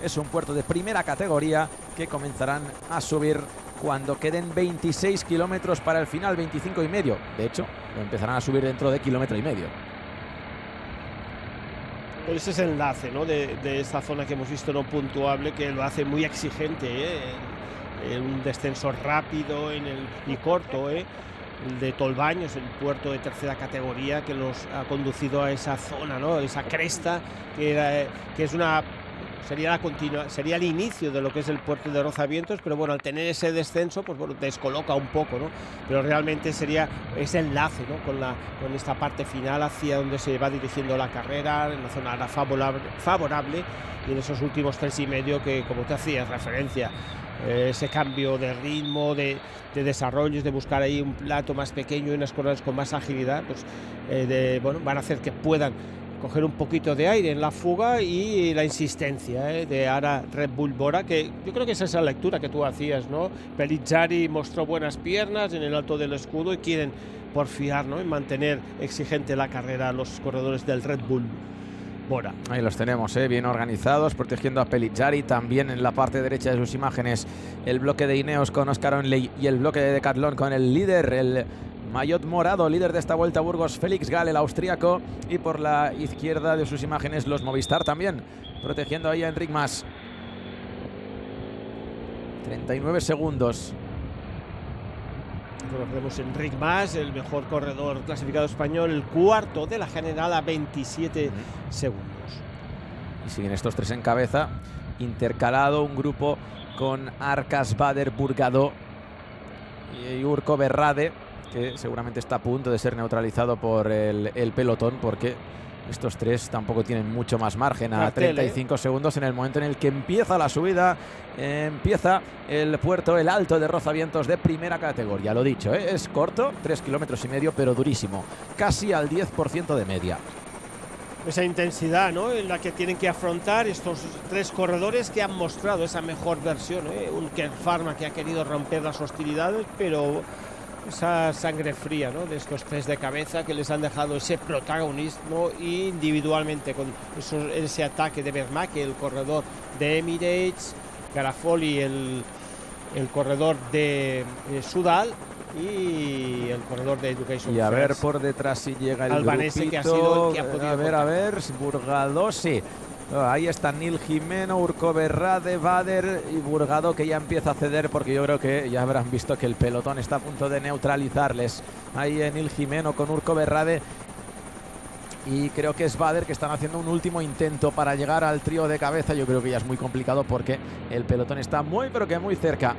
Es un puerto de primera categoría que comenzarán a subir cuando queden 26 kilómetros para el final, 25,5. De hecho, lo empezarán a subir dentro de 1,5 kilómetros. Pero ese es el enlace, ¿no?, de esta zona que hemos visto no puntuable, que lo hace muy exigente, un descenso rápido y corto, el de Tolbaños, el puerto de tercera categoría que los ha conducido a esa zona, ¿no?, esa cresta que es una... Sería el inicio de lo que es el puerto de Rozavientos, pero bueno, al tener ese descenso, pues bueno, descoloca un poco, ¿no? Pero realmente sería ese enlace, ¿no?, con esta parte final hacia donde se va dirigiendo la carrera, en la zona favorable, y en esos últimos 3,5 que, como te hacías referencia, ese cambio de ritmo, de desarrollos, de buscar ahí un plato más pequeño y unas cosas con más agilidad, pues van a hacer que puedan coger un poquito de aire en la fuga y la insistencia de ahora Red Bull Bora, que yo creo que es esa lectura que tú hacías, ¿no? Pellizzari mostró buenas piernas en el Alto del Escudo y quieren porfiar, ¿no?, en mantener exigente la carrera a los corredores del Red Bull Bora. Ahí los tenemos, bien organizados, protegiendo a Pellizzari. También en la parte derecha de sus imágenes el bloque de Ineos con Oscar Onley y el bloque de Decathlon con el líder, el maillot morado, líder de esta Vuelta a Burgos, Félix Gall, el austríaco, y por la izquierda de sus imágenes los Movistar también, protegiendo ahí a Enric Mas. 39 segundos. Recordemos, Enric Mas, el mejor corredor clasificado español, el cuarto de la general a 27 segundos. Y siguen estos tres en cabeza, intercalado un grupo con Arcas, Bader, Burgado y Urco Berrade, que seguramente está a punto de ser neutralizado por el pelotón, porque estos tres tampoco tienen mucho más margen, a 35 segundos en el momento en el que empieza la subida, empieza el puerto, el Alto de Rozavientos de primera categoría. Lo dicho, es corto, 3,5 kilómetros, pero durísimo, casi al 10% de media. Esa intensidad, ¿no?, en la que tienen que afrontar estos tres corredores que han mostrado esa mejor versión, un Kern Pharma que ha querido romper las hostilidades, pero esa sangre fría, ¿no?, de estos tres de cabeza que les han dejado ese protagonismo individualmente con ese ataque de Bernacke, el corredor de Emirates, Garafoli, el corredor de Sudal, y el corredor de Education y a First. ver por detrás si llega el albanese, grupito, que ha sido el que ha podido a ver, Burgado, sí. Ahí está Nil Jimeno, Urco Berrade, Bader y Burgado, que ya empieza a ceder, porque yo creo que ya habrán visto que el pelotón está a punto de neutralizarles. Ahí en Nil Jimeno con Urco Berrade, y creo que es Bader, que están haciendo un último intento para llegar al trío de cabeza. Yo creo que ya es muy complicado porque el pelotón está muy, pero que muy cerca.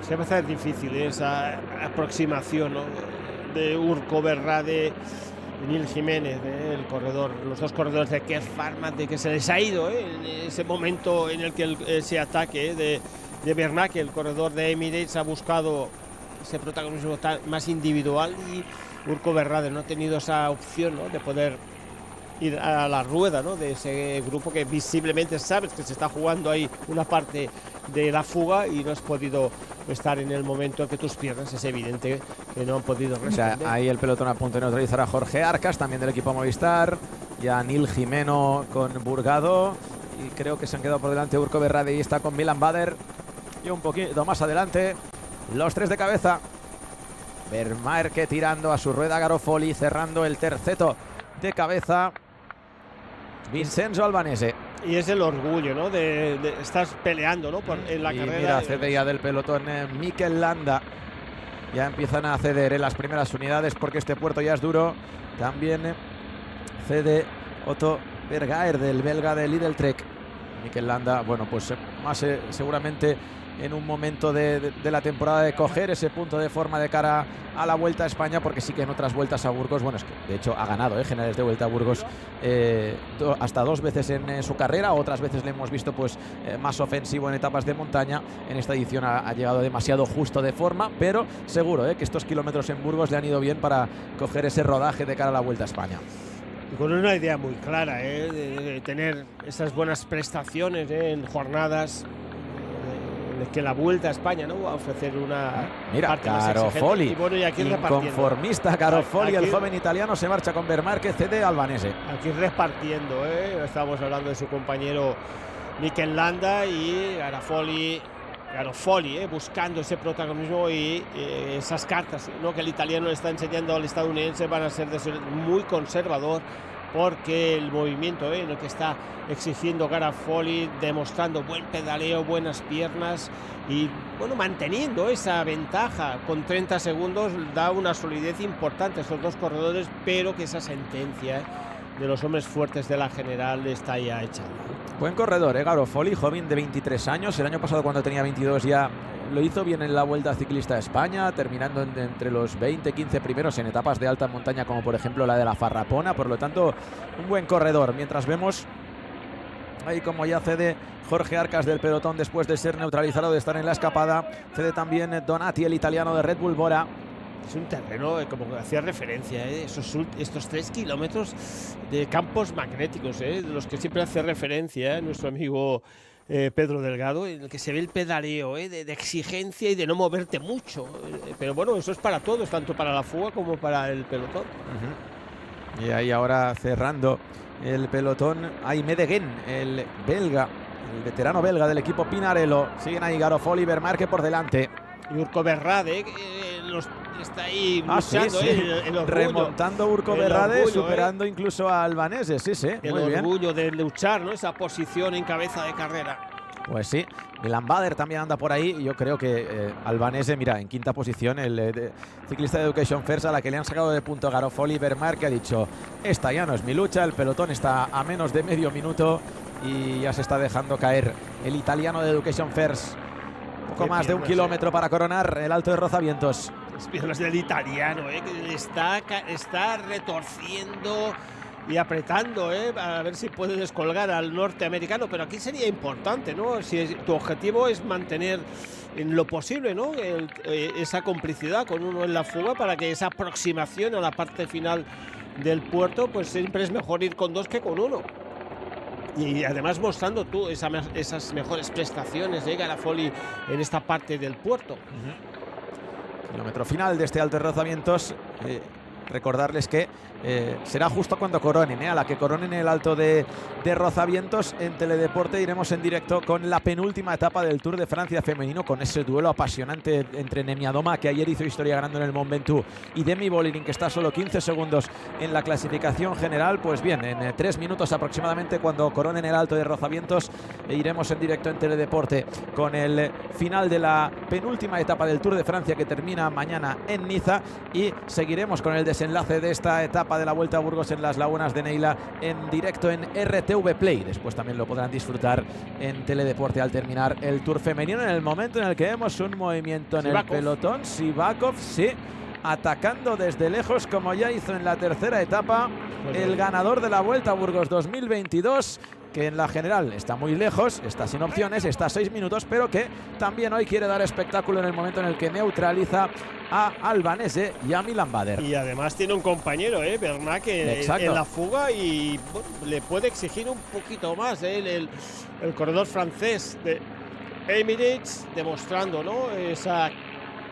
Se va a hacer difícil esa aproximación, ¿no?, de Urco Berrade y Nil Jiménez, el corredor, los dos corredores de Kern Pharma, de que se les ha ido en ese momento en el que ese ataque de Bernacke, el corredor de Emirates, ha buscado ese protagonismo más individual, y Urco Berrade no ha tenido esa opción, ¿no?, de poder ir a la rueda, ¿no?, de ese grupo que visiblemente sabes que se está jugando ahí una parte de la fuga y no has podido estar en el momento en que tus piernas, es evidente que no han podido responder. O sea, ahí el pelotón a punto de neutralizar a Jorge Arcas, también del equipo Movistar, y a Nil Jimeno con Burgado, y creo que se han quedado por delante Urco Berrade y está con Milan Bader, y un poquito más adelante los tres de cabeza. Bernacke tirando a su rueda, Garofoli cerrando el terceto de cabeza, Vincenzo Albanese. Y es el orgullo, ¿no?, de estar peleando, ¿no?, en la carrera. Mira, cede ya del pelotón Mikel Landa. Ya empiezan a ceder en las primeras unidades porque este puerto ya es duro. También cede Otto Bergaer, del belga de Lidl Trek. Mikel Landa, bueno, pues más seguramente en un momento de la temporada de coger ese punto de forma de cara a la Vuelta a España, porque sí que en otras vueltas a Burgos, bueno, es que de hecho ha ganado generales de Vuelta a Burgos hasta 2 veces en su carrera, otras veces le hemos visto pues más ofensivo en etapas de montaña. En esta edición ha llegado demasiado justo de forma, pero seguro que estos kilómetros en Burgos le han ido bien para coger ese rodaje de cara a la Vuelta a España. Y con una idea muy clara, de tener esas buenas prestaciones en jornadas que la Vuelta a España, ¿no?, va a ofrecer una mira, Garofoli, y bueno, y aquí inconformista Garofoli, el joven italiano, se marcha con Vermarque, cede Albanese. Aquí repartiendo, estamos hablando de su compañero Mikel Landa y Garofoli, buscando ese protagonismo y esas cartas, ¿no?, que el italiano le está enseñando al estadounidense van a ser de ser muy conservador, porque el movimiento en el que está exigiendo Garofoli, demostrando buen pedaleo, buenas piernas y bueno, manteniendo esa ventaja con 30 segundos, da una solidez importante a estos dos corredores, pero que esa sentencia de los hombres fuertes de la general está ya echada. Buen corredor, Garofoli, joven de 23 años. El año pasado, cuando tenía 22, ya lo hizo bien en la Vuelta Ciclista a España, terminando entre los 20-15 primeros en etapas de alta montaña, como por ejemplo la de la Farrapona. Por lo tanto, un buen corredor. Mientras vemos ahí como ya cede Jorge Arcas del pelotón después de ser neutralizado, de estar en la escapada. Cede también Donati, el italiano de Red Bull Bora. Es un terreno, como hacía referencia, estos 3 kilómetros de campos magnéticos, de los que siempre hace referencia nuestro amigo Pedro Delgado, en el que se ve el pedaleo, de exigencia y de no moverte mucho. Pero bueno, eso es para todos, tanto para la fuga como para el pelotón. Y ahí ahora cerrando el pelotón, Aimé Degen, el belga, el veterano belga del equipo Pinarello. Siguen ahí Garofoli y Vermarque por delante. Y Urco Berrade, está ahí luchando, el orgullo, remontando Urco Berrade, superando incluso a Albanese, sí, el muy orgullo bien. de luchar, ¿no?, esa posición en cabeza de carrera. Pues sí, Milan Bader también anda por ahí. Yo creo que Albanese, mira, en quinta posición, el ciclista de Education First, a la que le han sacado de punto Garofoli, Vermarque, ha dicho: esta ya no es mi lucha, el pelotón está a menos de medio minuto y ya se está dejando caer el italiano de Education First. Poco más de 1 kilómetro para coronar el Alto de Rozavientos. Las piernas del italiano, que está retorciendo y apretando, a ver si puede descolgar al norteamericano. Pero aquí sería importante, ¿no?, si tu objetivo es mantener en lo posible, ¿no?, esa complicidad con uno en la fuga, para que esa aproximación a la parte final del puerto, pues siempre es mejor ir con 2 que con 1. Y además mostrando tú esas mejores prestaciones de Garofoli en esta parte del puerto. Kilómetro final de este Alto de Rozavientos. Recordarles que será justo cuando coronen, a la que coronen el Alto de Rozavientos. En Teledeporte iremos en directo con la penúltima etapa del Tour de Francia femenino, con ese duelo apasionante entre Nemiadoma, que ayer hizo historia ganando en el Mont Ventoux, y Demi Bollerin, que está a solo 15 segundos en la clasificación general. Pues bien, en 3 minutos aproximadamente, cuando coronen el Alto de Rozavientos, iremos en directo en Teledeporte con el final de la penúltima etapa del Tour de Francia, que termina mañana en Niza, y seguiremos con el desenlace de esta etapa de la Vuelta a Burgos en las Lagunas de Neila en directo en RTV Play. Después también lo podrán disfrutar en Teledeporte al terminar el Tour femenino, en el momento en el que vemos un movimiento en el pelotón. Sivakov, sí, atacando desde lejos, como ya hizo en la tercera etapa el ganador de la Vuelta a Burgos 2022, que en la general está muy lejos, está sin opciones, está a 6 minutos, pero que también hoy quiere dar espectáculo en el momento en el que neutraliza a Albanese y a Milan Bader. Y además tiene un compañero, Vermarque, en la fuga, y bueno, le puede exigir un poquito más, el corredor francés de Emirates, demostrando, ¿no?, esa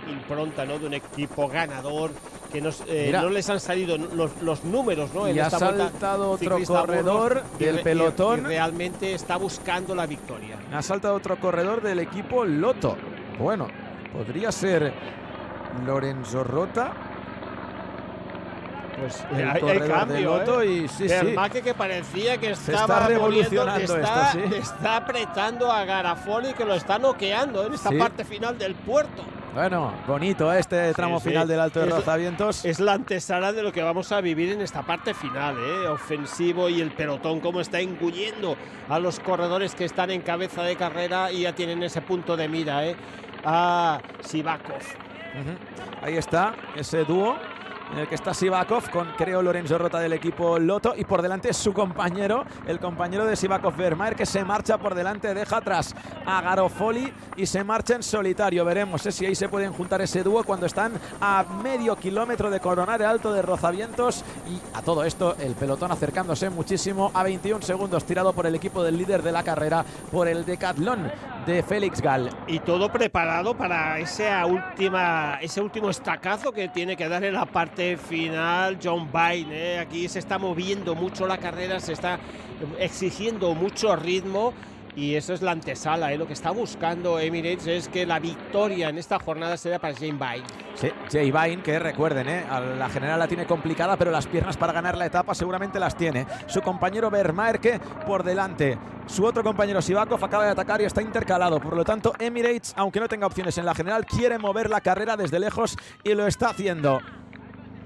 impronta, ¿no?, de un equipo ganador, que no les han salido los números, ¿no?, en y esta ha saltado otro corredor del pelotón. Y realmente está buscando la victoria. Ha saltado otro corredor del equipo Lotto. Bueno, podría ser Lorenzo Rota. Pues el corredor de Lotto, y sí, Vermarque, que parecía que se está revolucionando, está apretando a Garofoli, que lo está noqueando en esta parte final del puerto. Bueno, bonito este tramo final del Alto de Rozavientos. Es la antesala de lo que vamos a vivir en esta parte final, ofensivo, y el pelotón cómo está engullendo a los corredores que están en cabeza de carrera y ya tienen ese punto de mira, a Sivakov. Ahí está ese dúo en el que está Sivakov con, creo, Lorenzo Rota del equipo Lotto, y por delante su compañero, el compañero de Sivakov, Vermaer, que se marcha por delante, deja atrás a Garofoli y se marcha en solitario. Veremos si ahí se pueden juntar ese dúo cuando están a medio kilómetro de coronar el Alto de Rozavientos. Y a todo esto el pelotón acercándose muchísimo a 21 segundos, tirado por el equipo del líder de la carrera, por el Decathlon de Félix Gall. Y todo preparado para ese último estacazo que tiene que dar en la parte final John Vine. Aquí se está moviendo mucho la carrera, se está exigiendo mucho ritmo, y eso es la antesala. Lo que está buscando Emirates es que la victoria en esta jornada sea para Jay Vine. Sí, Jay Vine, que recuerden, a la general la tiene complicada, pero las piernas para ganar la etapa seguramente las tiene. Su compañero Vermaer, que por delante. Su otro compañero Sivakov acaba de atacar y está intercalado. Por lo tanto, Emirates, aunque no tenga opciones en la general, quiere mover la carrera desde lejos y lo está haciendo.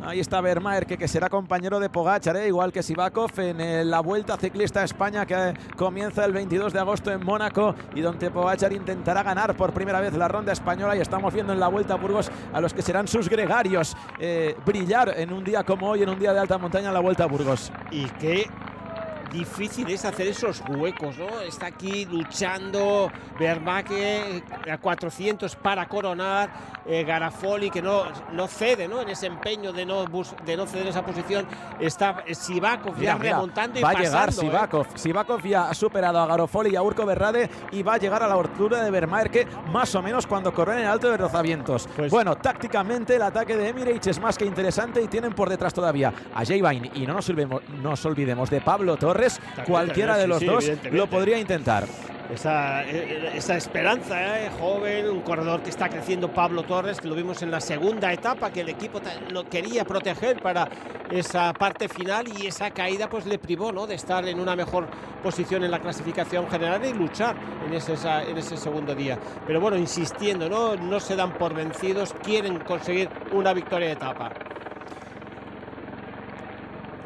Ahí está Vermaer, que será compañero de Pogačar, igual que Sivakov, en la Vuelta Ciclista a España, que comienza el 22 de agosto en Mónaco, y donde Pogačar intentará ganar por primera vez la ronda española. Y estamos viendo en la Vuelta a Burgos a los que serán sus gregarios brillar en un día como hoy, en un día de alta montaña, en la Vuelta a Burgos. Y qué difícil es hacer esos huecos, ¿no? Está aquí luchando Vermaer a 400 para coronar, Garofoli, que no cede, ¿no? En ese empeño de no ceder esa posición. Está Sivakov ya remontando y pasando. Va a llegar Sivakov. Sivakov ya ha superado a Garofoli y a Urco Berrade y va a llegar a la altura de Vermaer, que más o menos cuando corren en el Alto de Rozavientos. Pues bueno, tácticamente el ataque de Emirates es más que interesante, y tienen por detrás todavía a Jay Vine, y no nos olvidemos de Pablo Torres. Cualquiera de los dos lo podría intentar. Esa esperanza, joven, un corredor que está creciendo, Pablo Torres, que lo vimos en la segunda etapa, que el equipo lo quería proteger para esa parte final, y esa caída pues le privó, ¿no?, de estar en una mejor posición en la clasificación general y luchar en ese segundo día. Pero bueno, insistiendo, no se dan por vencidos, quieren conseguir una victoria de etapa.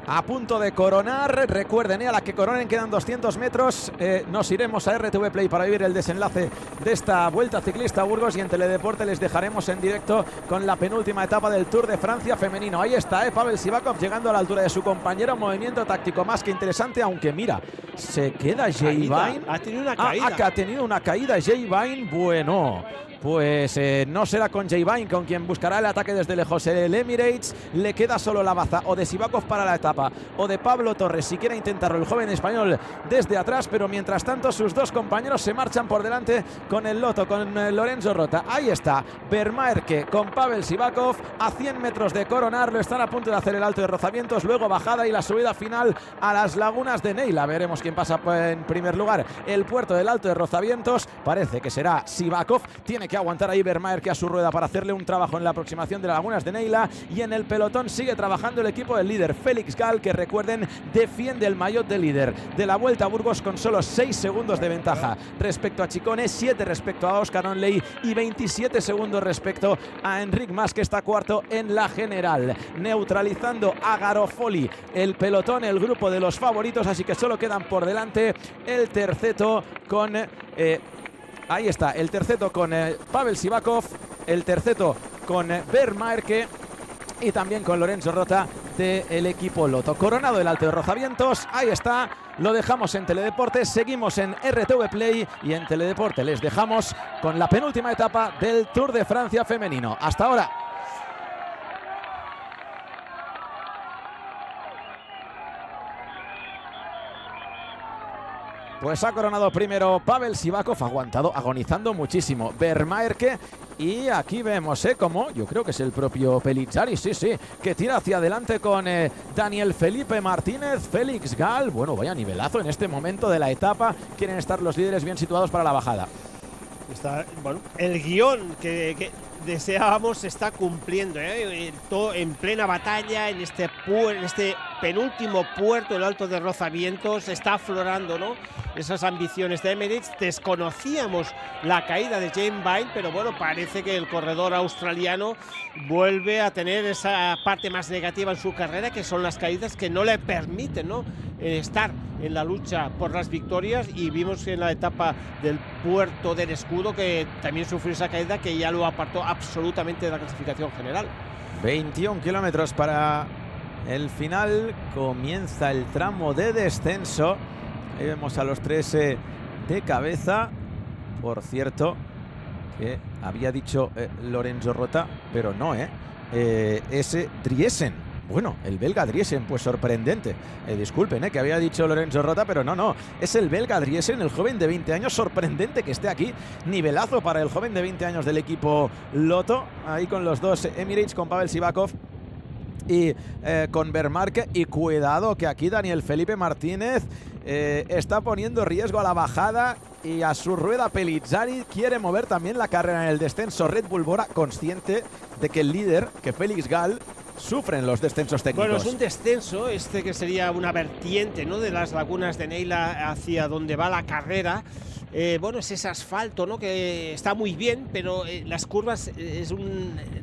A punto de coronar, recuerden, a la que coronen quedan 200 metros. Nos iremos a RTV Play para vivir el desenlace de esta Vuelta Ciclista a Burgos, y en Teledeporte les dejaremos en directo con la penúltima etapa del Tour de Francia femenino. Ahí está, Pavel Sivakov llegando a la altura de su compañero, movimiento táctico más que interesante, aunque mira, se queda Jay Vine. Ha tenido una caída. Ha tenido una caída Jay Vine, bueno. Pues no será con Jay Vine con quien buscará el ataque desde lejos. El Emirates le queda solo la baza o de Sivakov para la etapa, o de Pablo Torres si quiere intentarlo el joven español desde atrás, pero mientras tanto sus dos compañeros se marchan por delante con el Lotto, con Lorenzo Rota. Ahí está Vermaer, que con Pavel Sivakov a 100 metros de coronarlo, están a punto de hacer el Alto de Rozavientos, luego bajada y la subida final a las lagunas de Neila. Veremos quién pasa en primer lugar el puerto del Alto de Rozavientos. Parece que será Sivakov. Tiene que aguantar ahí Vermaer, que a su rueda, para hacerle un trabajo en la aproximación de las lagunas de Neila. Y en el pelotón sigue trabajando el equipo del líder Félix Gall, que recuerden, defiende el maillot de líder de la Vuelta a Burgos con solo 6 segundos de ventaja respecto a Chicone, 7 respecto a Oscar Onley y 27 segundos respecto a Enric Mas, que está cuarto en la general, neutralizando a Garofoli el pelotón, el grupo de los favoritos. Así que solo quedan por delante el terceto con ahí está, el terceto con Pavel Sivakov, el terceto con Vermaer, y también con Lorenzo Rota del equipo Lotto. Coronado el Alto de Rozavientos, ahí está, lo dejamos en Teledeporte, seguimos en RTV Play, y en Teledeporte les dejamos con la penúltima etapa del Tour de Francia femenino. Hasta ahora. Pues ha coronado primero Pavel Sivakov, aguantado, agonizando muchísimo Vermaer, y aquí vemos como yo creo que es el propio Pellizzari, sí, que tira hacia adelante con Daniel Felipe Martínez, Félix Gall. Bueno, vaya nivelazo en este momento de la etapa. Quieren estar los líderes bien situados para la bajada. Bueno, el guión que deseábamos se está cumpliendo, todo en plena batalla en este penúltimo puerto del Alto de Rozavientos. Está aflorando, ¿no?, esas ambiciones de Emirates. Desconocíamos la caída de James Vine, pero bueno, parece que el corredor australiano vuelve a tener esa parte más negativa en su carrera, que son las caídas que no le permiten, ¿no?, estar en la lucha por las victorias. Y vimos en la etapa del Puerto del Escudo que también sufrió esa caída que ya lo apartó absolutamente de la clasificación general. 21 kilómetros para el final, comienza el tramo de descenso. Ahí vemos a los tres de cabeza. Por cierto, que había dicho Lorenzo Rota, pero no, es Driesen. Bueno, el belga Driesen, pues sorprendente. Disculpen, que había dicho Lorenzo Rota, pero no. Es el belga Driesen, el joven de 20 años. Sorprendente que esté aquí. Nivelazo para el joven de 20 años del equipo Lotto. Ahí con los dos Emirates, con Pavel Sivakov y con Vermarque. Y cuidado que aquí Daniel Felipe Martínez está poniendo riesgo a la bajada y a su rueda Pellizzari. Quiere mover también la carrera en el descenso Red Bull Bora, consciente de que el líder, que Félix Gall, sufren los descensos técnicos. Bueno, es un descenso, que sería una vertiente, ¿no?, de las lagunas de Neila hacia donde va la carrera. Bueno, es ese asfalto, ¿no?, que está muy bien, pero las curvas,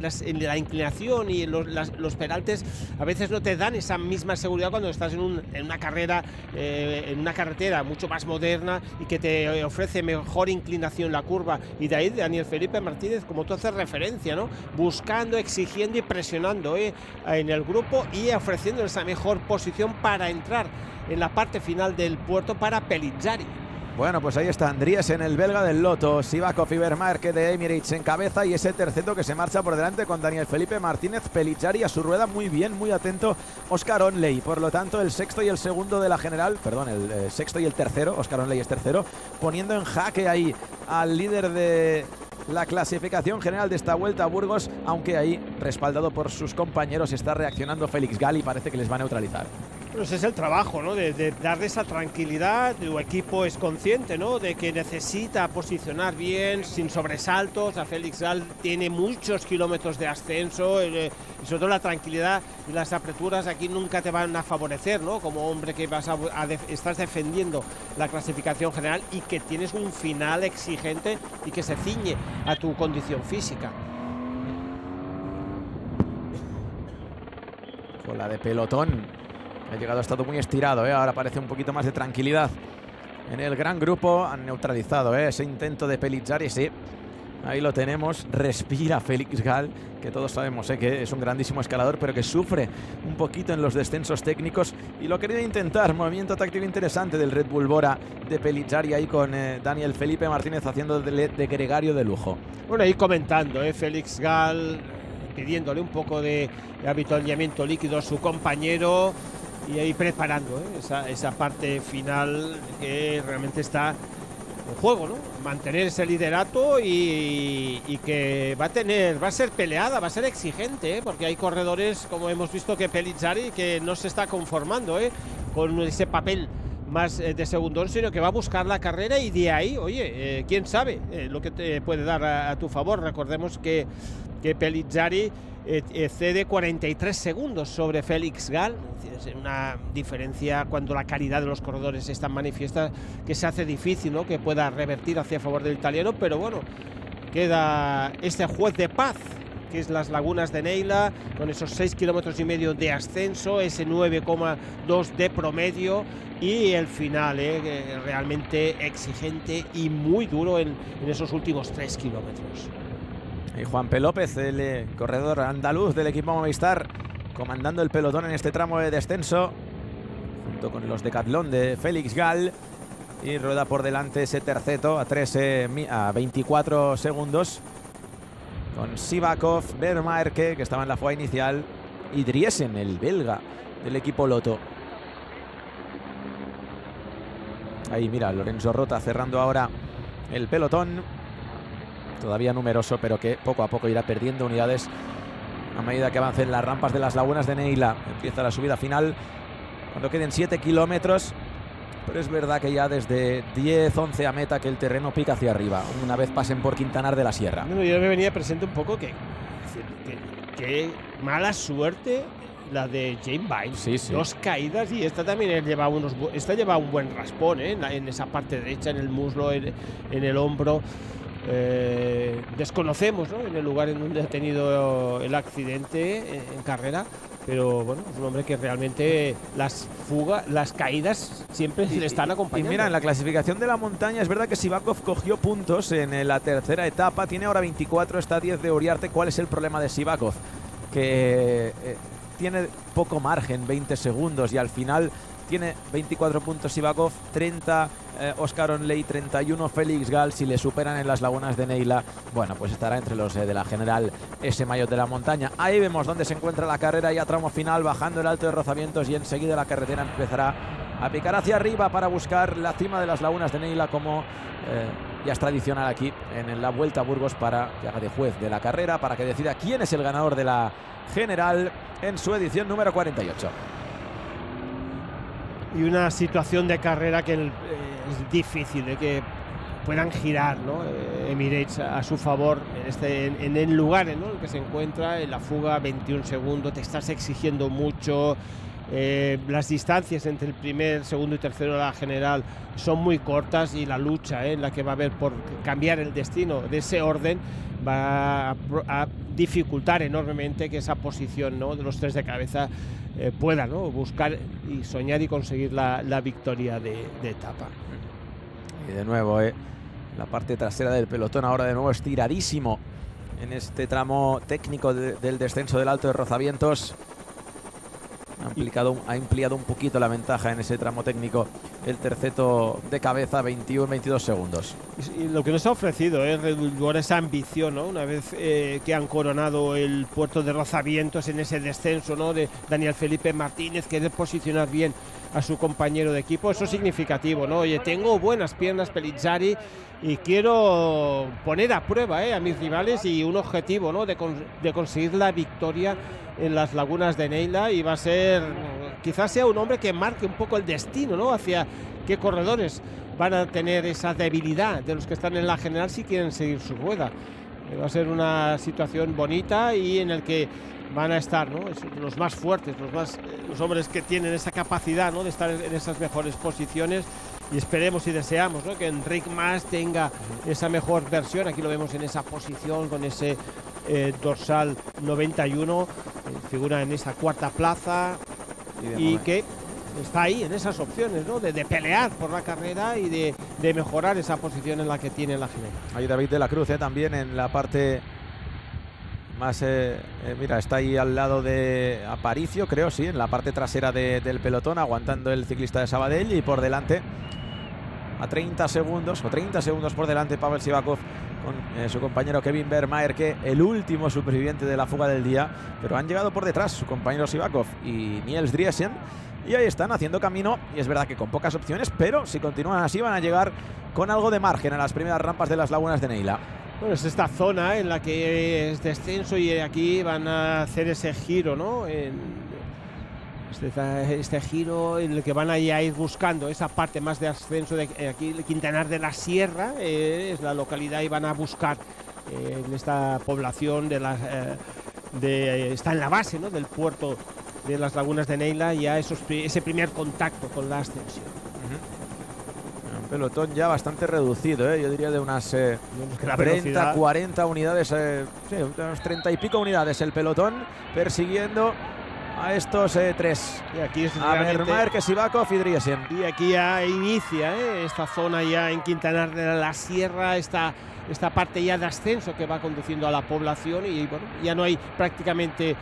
la inclinación y los peraltes a veces no te dan esa misma seguridad cuando estás en una carrera, en una carretera mucho más moderna y que te ofrece mejor inclinación la curva. Y de ahí Daniel Felipe Martínez, como tú haces referencia, ¿no?, buscando, exigiendo y presionando en el grupo y ofreciendo esa mejor posición para entrar en la parte final del puerto para Pellizzari. Bueno, pues ahí está Andriesen, el belga del Lotto, Sivakov y Vermarque de Emirates en cabeza, y ese tercero que se marcha por delante con Daniel Felipe Martínez. Pellizzari a su rueda, muy bien, muy atento Oscar Onley. Por lo tanto, el sexto y el segundo de la general, perdón, el sexto y el tercero, Oscar Onley es tercero, poniendo en jaque ahí al líder de la clasificación general de esta Vuelta a Burgos, aunque ahí, respaldado por sus compañeros, está reaccionando Félix Gall y parece que les va a neutralizar. Pues es el trabajo, ¿no?, de darle esa tranquilidad. Tu equipo es consciente, ¿no?, de que necesita posicionar bien, sin sobresaltos. A Félix Gall tiene muchos kilómetros de ascenso, y sobre todo la tranquilidad y las apreturas aquí nunca te van a favorecer, ¿no?, como hombre que estás defendiendo la clasificación general y que tienes un final exigente y que se ciñe a tu condición física. Con la de pelotón. Ha llegado, ha estado muy estirado, ahora parece un poquito más de tranquilidad en el gran grupo. Han neutralizado ese intento de Pellizzari, sí. Ahí lo tenemos, respira Félix Gall, que todos sabemos que es un grandísimo escalador, pero que sufre un poquito en los descensos técnicos. Y lo quería intentar, movimiento táctico interesante del Red Bull Bora de Pellizzari ahí con Daniel Felipe Martínez haciendo de gregario de lujo. Bueno, ahí comentando, Félix Gall, pidiéndole un poco de avituallamiento líquido a su compañero. Y ahí preparando esa parte final que realmente está en juego, ¿no? Mantener ese liderato y que va a ser peleada, va a ser exigente, porque hay corredores, como hemos visto que Pellizzari, que no se está conformando con ese papel más de segundón, sino que va a buscar la carrera y de ahí, oye, quién sabe lo que te puede dar a tu favor. Recordemos que Pellizzari cede 43 segundos sobre Félix Gall. Es una diferencia cuando la calidad de los corredores es tan manifiesta que se hace difícil, ¿no?, que pueda revertir hacia favor del italiano. Pero bueno, queda este juez de paz, que es las lagunas de Neila, con esos 6,5 kilómetros de ascenso, ese 9,2 de promedio, y el final realmente exigente y muy duro en esos últimos 3 kilómetros. Y Juanpe López, el corredor andaluz del equipo Movistar, comandando el pelotón en este tramo de descenso, junto con los Decathlon de Félix Gall, y rueda por delante ese terceto a 24 segundos, con Sivakov, Vermarque, que estaba en la fuga inicial, y Driesen, el belga del equipo Lotto. Ahí mira, Lorenzo Rota cerrando ahora el pelotón, todavía numeroso, pero que poco a poco irá perdiendo unidades a medida que avancen las rampas de las lagunas de Neila. Empieza la subida final cuando queden 7 kilómetros, pero es verdad que ya desde 10-11 a meta que el terreno pica hacia arriba, una vez pasen por Quintanar de la Sierra. Bueno, yo me venía presente un poco que mala suerte la de Jane Vine. Sí, sí. 2 caídas y esta también lleva un buen raspón, en esa parte derecha, en el muslo, en el hombro. Desconocemos, ¿no?, en el lugar en donde ha tenido el accidente en carrera, pero bueno, es un hombre que realmente las caídas siempre le están acompañando. Y mira, en la clasificación de la montaña es verdad que Sivakov cogió puntos en la tercera etapa, tiene ahora 24, está a 10 de Uriarte. ¿Cuál es el problema de Sivakov? Que tiene poco margen, 20 segundos, y al final tiene 24 puntos Sivakov, 30 Óscar Onley, 31 Félix Gall. Si le superan en las lagunas de Neila, bueno, pues estará entre los de la general ese Maillot de la montaña. Ahí vemos dónde se encuentra la carrera, ya tramo final, bajando el Alto de Rozamientos, y enseguida la carretera empezará a picar hacia arriba para buscar la cima de las lagunas de Neila, como ya es tradicional aquí en la Vuelta a Burgos, para que haga de juez de la carrera, para que decida quién es el ganador de la general en su edición número 48. Y una situación de carrera que es difícil de que puedan girar, ¿no?, Emirates a su favor en el lugar, ¿no?, en el que se encuentra, en la fuga. 21 segundos, te estás exigiendo mucho. Las distancias entre el primer, segundo y tercero de la general son muy cortas, y la lucha en la que va a haber por cambiar el destino de ese orden va a dificultar enormemente que esa posición, ¿no?, de los 3 de cabeza pueda, ¿no?, buscar y soñar y conseguir la victoria de etapa. Y de nuevo, la parte trasera del pelotón ahora de nuevo estiradísimo en este tramo técnico del descenso del Alto de Rozavientos. Ha ampliado un poquito la ventaja en ese tramo técnico el terceto de cabeza, 21-22 segundos. Y lo que nos ha ofrecido es redoblar esa ambición, ¿no?, una vez que han coronado el puerto de Rozavientos en ese descenso, ¿no?, de Daniel Felipe Martínez, que debe posicionar bien a su compañero de equipo. Eso es significativo, ¿no? Oye, tengo buenas piernas, Pellizzari, y quiero poner a prueba a mis rivales, y un objetivo, ¿no?, de conseguir la victoria en las lagunas de Neila, y va a ser, quizás sea un hombre que marque un poco el destino, ¿no?, hacia qué corredores van a tener esa debilidad de los que están en la general si quieren seguir su rueda. Va a ser una situación bonita, y en el que van a estar, ¿no?, los más fuertes, los hombres que tienen esa capacidad, ¿no?, de estar en esas mejores posiciones. Y esperemos y deseamos, ¿no?, que Enric Mas tenga esa mejor versión. Aquí lo vemos en esa posición con ese dorsal 91, figura en esa cuarta plaza, y que está ahí en esas opciones, ¿no?, de pelear por la carrera y de mejorar esa posición en la que tiene la general. Ahí David de la Cruz también en la parte más, mira, está ahí al lado de Aparicio, creo, sí, en la parte trasera del pelotón, aguantando el ciclista de Sabadell, y por delante, a 30 segundos por delante, Pavel Sivakov con su compañero Kevin Vermaer, que el último superviviente de la fuga del día, pero han llegado por detrás su compañero Sivakov y Niels Driesen, y ahí están haciendo camino, y es verdad que con pocas opciones, pero si continúan así van a llegar con algo de margen a las primeras rampas de las lagunas de Neila. Bueno, es esta zona en la que es descenso, y aquí van a hacer ese giro, ¿no?, este giro en el que van a ir buscando esa parte más de ascenso de aquí, Quintanar de la Sierra, es la localidad, y van a buscar en esta población está en la base, ¿no?, del puerto de las lagunas de Neila, ya ese primer contacto con la ascensión. Un pelotón ya bastante reducido, yo diría de unas 30, 40 unidades, sí, unos 30 y pico unidades el pelotón persiguiendo a estos 3. Y aquí es a Vermaer, Sivakov y Driesen. Y aquí ya inicia esta zona ya en Quintanar de la Sierra, esta parte ya de ascenso que va conduciendo a la población, y bueno, ya no hay prácticamente,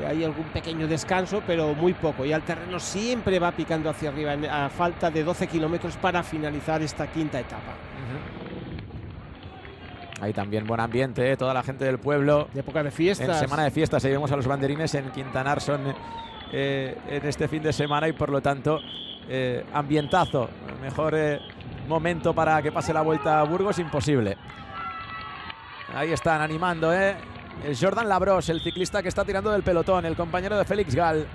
hay algún pequeño descanso, pero muy poco. Y el terreno siempre va picando hacia arriba, a falta de 12 kilómetros para finalizar esta quinta etapa. Hay también buen ambiente, toda la gente del pueblo. De época de fiestas. En semana de fiestas, ahí vemos a los banderines en Quintanar, son en este fin de semana, y por lo tanto, ambientazo. Mejor momento para que pase la Vuelta a Burgos, imposible. Ahí están animando, el Jordan Labros, el ciclista que está tirando del pelotón, el compañero de Félix Gall.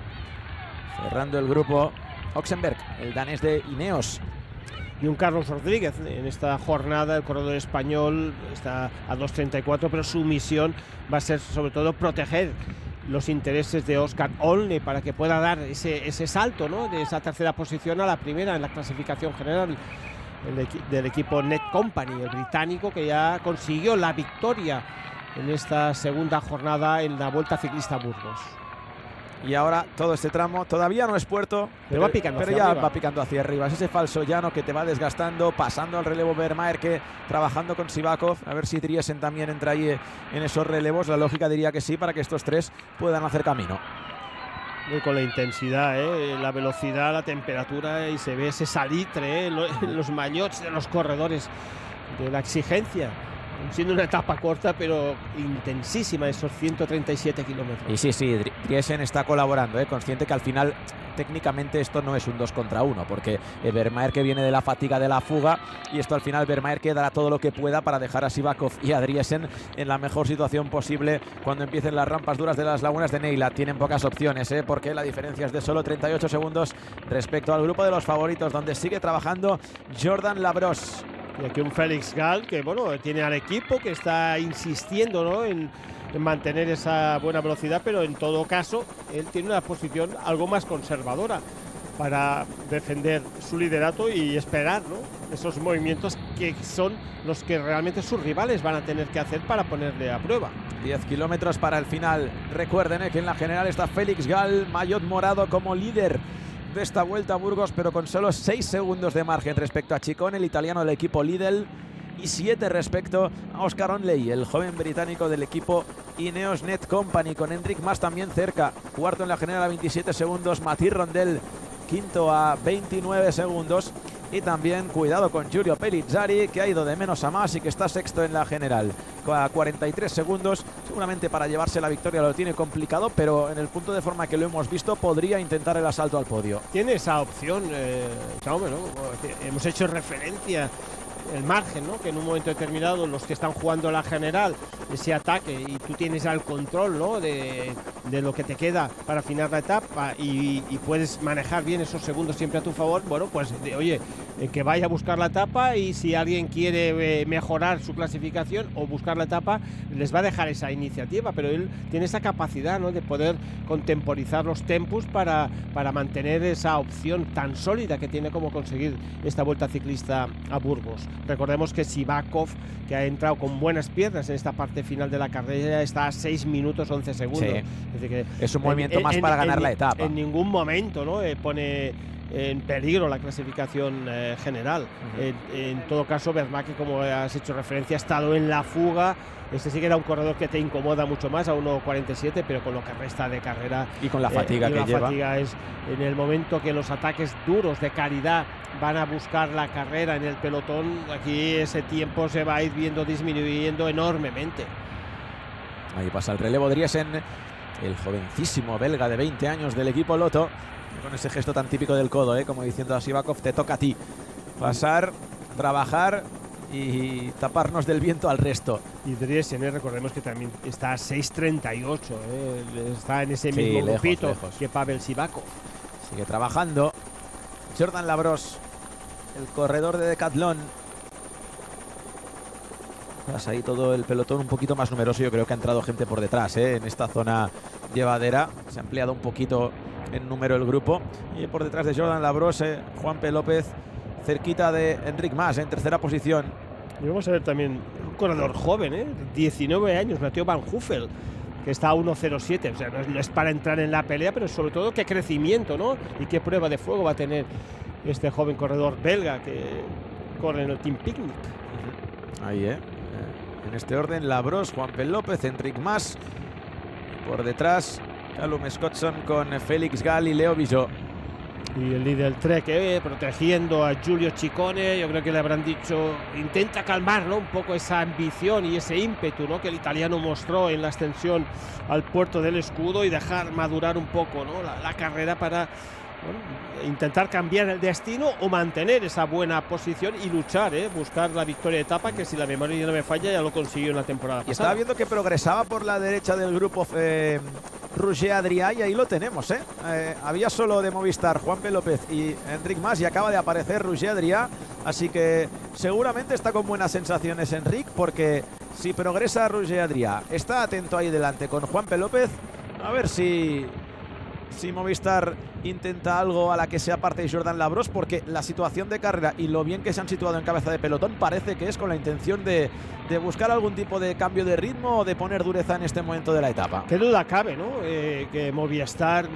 Cerrando el grupo, Oxenberg, el danés de Ineos. Y un Carlos Rodríguez en esta jornada, el corredor español está a 2:34, pero su misión va a ser sobre todo proteger los intereses de Oscar Olney para que pueda dar ese salto, ¿no?, de esa tercera posición a la primera en la clasificación general del equipo Net Company, el británico, que ya consiguió la victoria en esta segunda jornada en la Vuelta Ciclista a Burgos. Y ahora todo este tramo todavía no es puerto, pero va picando, pero ya arriba. Va picando hacia arriba. Es ese falso llano que te va desgastando, pasando al relevo Vermaer, que trabajando con Sivakov, a ver si Driesen también entra ahí en esos relevos. La lógica diría que sí, para que estos tres puedan hacer camino. Y con la intensidad, la velocidad, la temperatura, y se ve ese salitre en los maillots de los corredores, de la exigencia. Siendo una etapa corta, pero intensísima, esos 137 kilómetros. Y sí, Driesen está colaborando, consciente que al final técnicamente esto no es un 2 contra 1, porque Vermaer, que viene de la fatiga de la fuga, y esto al final Vermaer que dará todo lo que pueda para dejar a Sivakov y a Driesen en la mejor situación posible cuando empiecen las rampas duras de las lagunas de Neila. Tienen pocas opciones, porque la diferencia es de solo 38 segundos respecto al grupo de los favoritos, donde sigue trabajando Jordan Labros. Y aquí un Félix Gall que, bueno, tiene al equipo, que está insistiendo, ¿no?, en mantener esa buena velocidad, pero en todo caso él tiene una posición algo más conservadora para defender su liderato y esperar, ¿no?, esos movimientos que son los que realmente sus rivales van a tener que hacer para ponerle a prueba. 10 kilómetros para el final. Recuerden que en la general está Félix Gall, maillot morado, como líder de esta Vuelta a Burgos, pero con solo 6 segundos de margen respecto a Chicone, el italiano del equipo Lidl, y 7 respecto a Oscar Olney, el joven británico del equipo Ineos Net Company, con Enric Mas también cerca. Cuarto en la general a 27 segundos, Mathilde Rondel, quinto a 29 segundos. Y también cuidado con Giulio Pellizzari, que ha ido de menos a más y que está sexto en la general a 43 segundos. Seguramente para llevarse la victoria lo tiene complicado, pero en el punto de forma que lo hemos visto podría intentar el asalto al podio. Tiene esa opción, Jaume, ¿no? Hemos hecho referencia el margen, ¿no?, que en un momento determinado los que están jugando la general, ese ataque, y tú tienes el control, ¿no?, de lo que te queda para final la etapa, y puedes manejar bien esos segundos siempre a tu favor. Bueno, pues que vaya a buscar la etapa, y si alguien quiere mejorar su clasificación o buscar la etapa, les va a dejar esa iniciativa, pero él tiene esa capacidad, ¿no?, de poder contemporizar los tempos para mantener esa opción tan sólida que tiene como conseguir esta Vuelta Ciclista a Burgos. Recordemos que Sivakov, que ha entrado con buenas piernas en esta parte final de la carrera, está a 6 minutos 11 segundos. Sí. Es decir, que es un movimiento más para ganar la etapa. En ningún momento, ¿no?, pone en peligro la clasificación general. En todo caso, Vermaer, como has hecho referencia, ha estado en la fuga. Este sí que era un corredor que te incomoda mucho más, a 1.47, pero con lo que resta de carrera y con la fatiga que lleva. La fatiga es en el momento que los ataques duros de Caridad van a buscar la carrera en el pelotón. Aquí ese tiempo se va a ir viendo disminuyendo enormemente. Ahí pasa el relevo Driesen, el jovencísimo belga de 20 años del equipo Lotto, con ese gesto tan típico del codo, como diciendo a Sivakov: te toca a ti pasar, trabajar y taparnos del viento al resto. Y Driesen, recordemos que también está a 6.38, está en ese mismo grupito lejos. Que Pavel Sivakov. Sigue trabajando Jordan Labros, el corredor de Decathlon. Pasa ahí todo el pelotón un poquito más numeroso. Yo creo que ha entrado gente por detrás, en esta zona llevadera. Se ha ampliado un poquito en número el grupo. Y por detrás de Jordan Labros, Juanpe López, cerquita de Enric Mas, en tercera posición. Y vamos a ver también un corredor joven, 19 años, Mathieu Van Huffel, que está a 1.07. O sea, no es para entrar en la pelea, pero sobre todo qué crecimiento, ¿no?, y qué prueba de fuego va a tener este joven corredor belga que corre en el Team Picnic. Ahí, en este orden, Labros, Juanpe López, Enric Mas. Por detrás, Callum Scottson con Félix Gall y Leo Bijot. Y el líder Trek, protegiendo a Giulio Ciccone. Yo creo que le habrán dicho, intenta calmar, ¿no?, un poco esa ambición y ese ímpetu, ¿no?, que el italiano mostró en la ascensión al puerto del escudo, y dejar madurar un poco, ¿no?, la carrera para intentar cambiar el destino o mantener esa buena posición y luchar, buscar la victoria de etapa, que si la memoria no me falla ya lo consiguió en la temporada pasada. Y estaba viendo que progresaba por la derecha del grupo Roger Adrià, y ahí lo tenemos, había solo de Movistar Juanpe López y Enric Mas, y acaba de aparecer Roger Adrià, así que seguramente está con buenas sensaciones Enric, porque si progresa Roger Adrià, está atento ahí delante con Juanpe López, A ver si Movistar intenta algo a la que sea parte de Jordan Labros, porque la situación de carrera y lo bien que se han situado en cabeza de pelotón parece que es con la intención de buscar algún tipo de cambio de ritmo o de poner dureza en este momento de la etapa. Qué duda cabe, ¿no? Que Movistar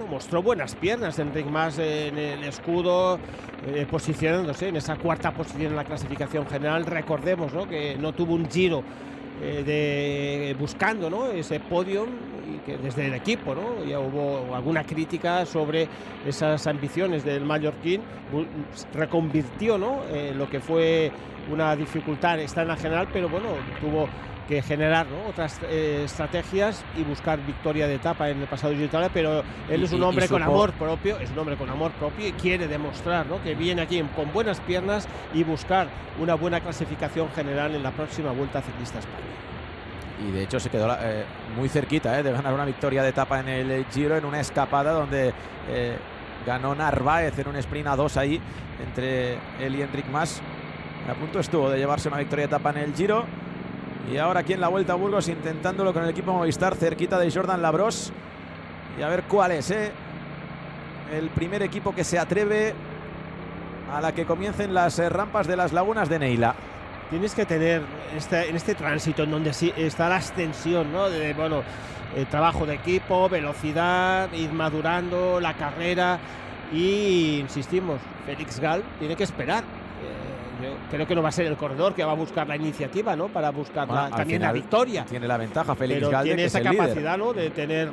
mostró buenas piernas. Enric Mas en el escudo, posicionándose en esa cuarta posición en la clasificación general. Recordemos, ¿no?, que no tuvo un Giro buscando, ¿no?, ese podium, y que desde el equipo, ¿no?, ya hubo alguna crítica sobre esas ambiciones del mallorquín. Reconvirtió, ¿no?, lo que fue una dificultad está en la general, pero bueno, tuvo que generar, ¿no?, otras estrategias y buscar victoria de etapa en el pasado Giro de Italia, pero él es un hombre con amor propio, y quiere demostrar, ¿no?, que viene aquí con buenas piernas y buscar una buena clasificación general en la próxima Vuelta Ciclista a España. Y de hecho se quedó muy cerquita de ganar una victoria de etapa en el Giro, en una escapada donde ganó Narváez en un sprint a 2 ahí entre él y Enric Mas. A punto estuvo de llevarse una victoria de etapa en el Giro. Y ahora aquí en la Vuelta a Burgos intentándolo con el equipo Movistar, cerquita de Jordan Labros. Y a ver cuál es el primer equipo que se atreve a la que comiencen las rampas de las lagunas de Neila. Tienes que tener en este tránsito en donde sí está la extensión, ¿no?, de trabajo de equipo, velocidad, ir madurando la carrera. Y insistimos, Félix Gall tiene que esperar. Yo creo que no va a ser el corredor que va a buscar la iniciativa, ¿no?, para buscar también la victoria. Tiene la ventaja Félix Gall, tiene esa capacidad, ¿no?, de tener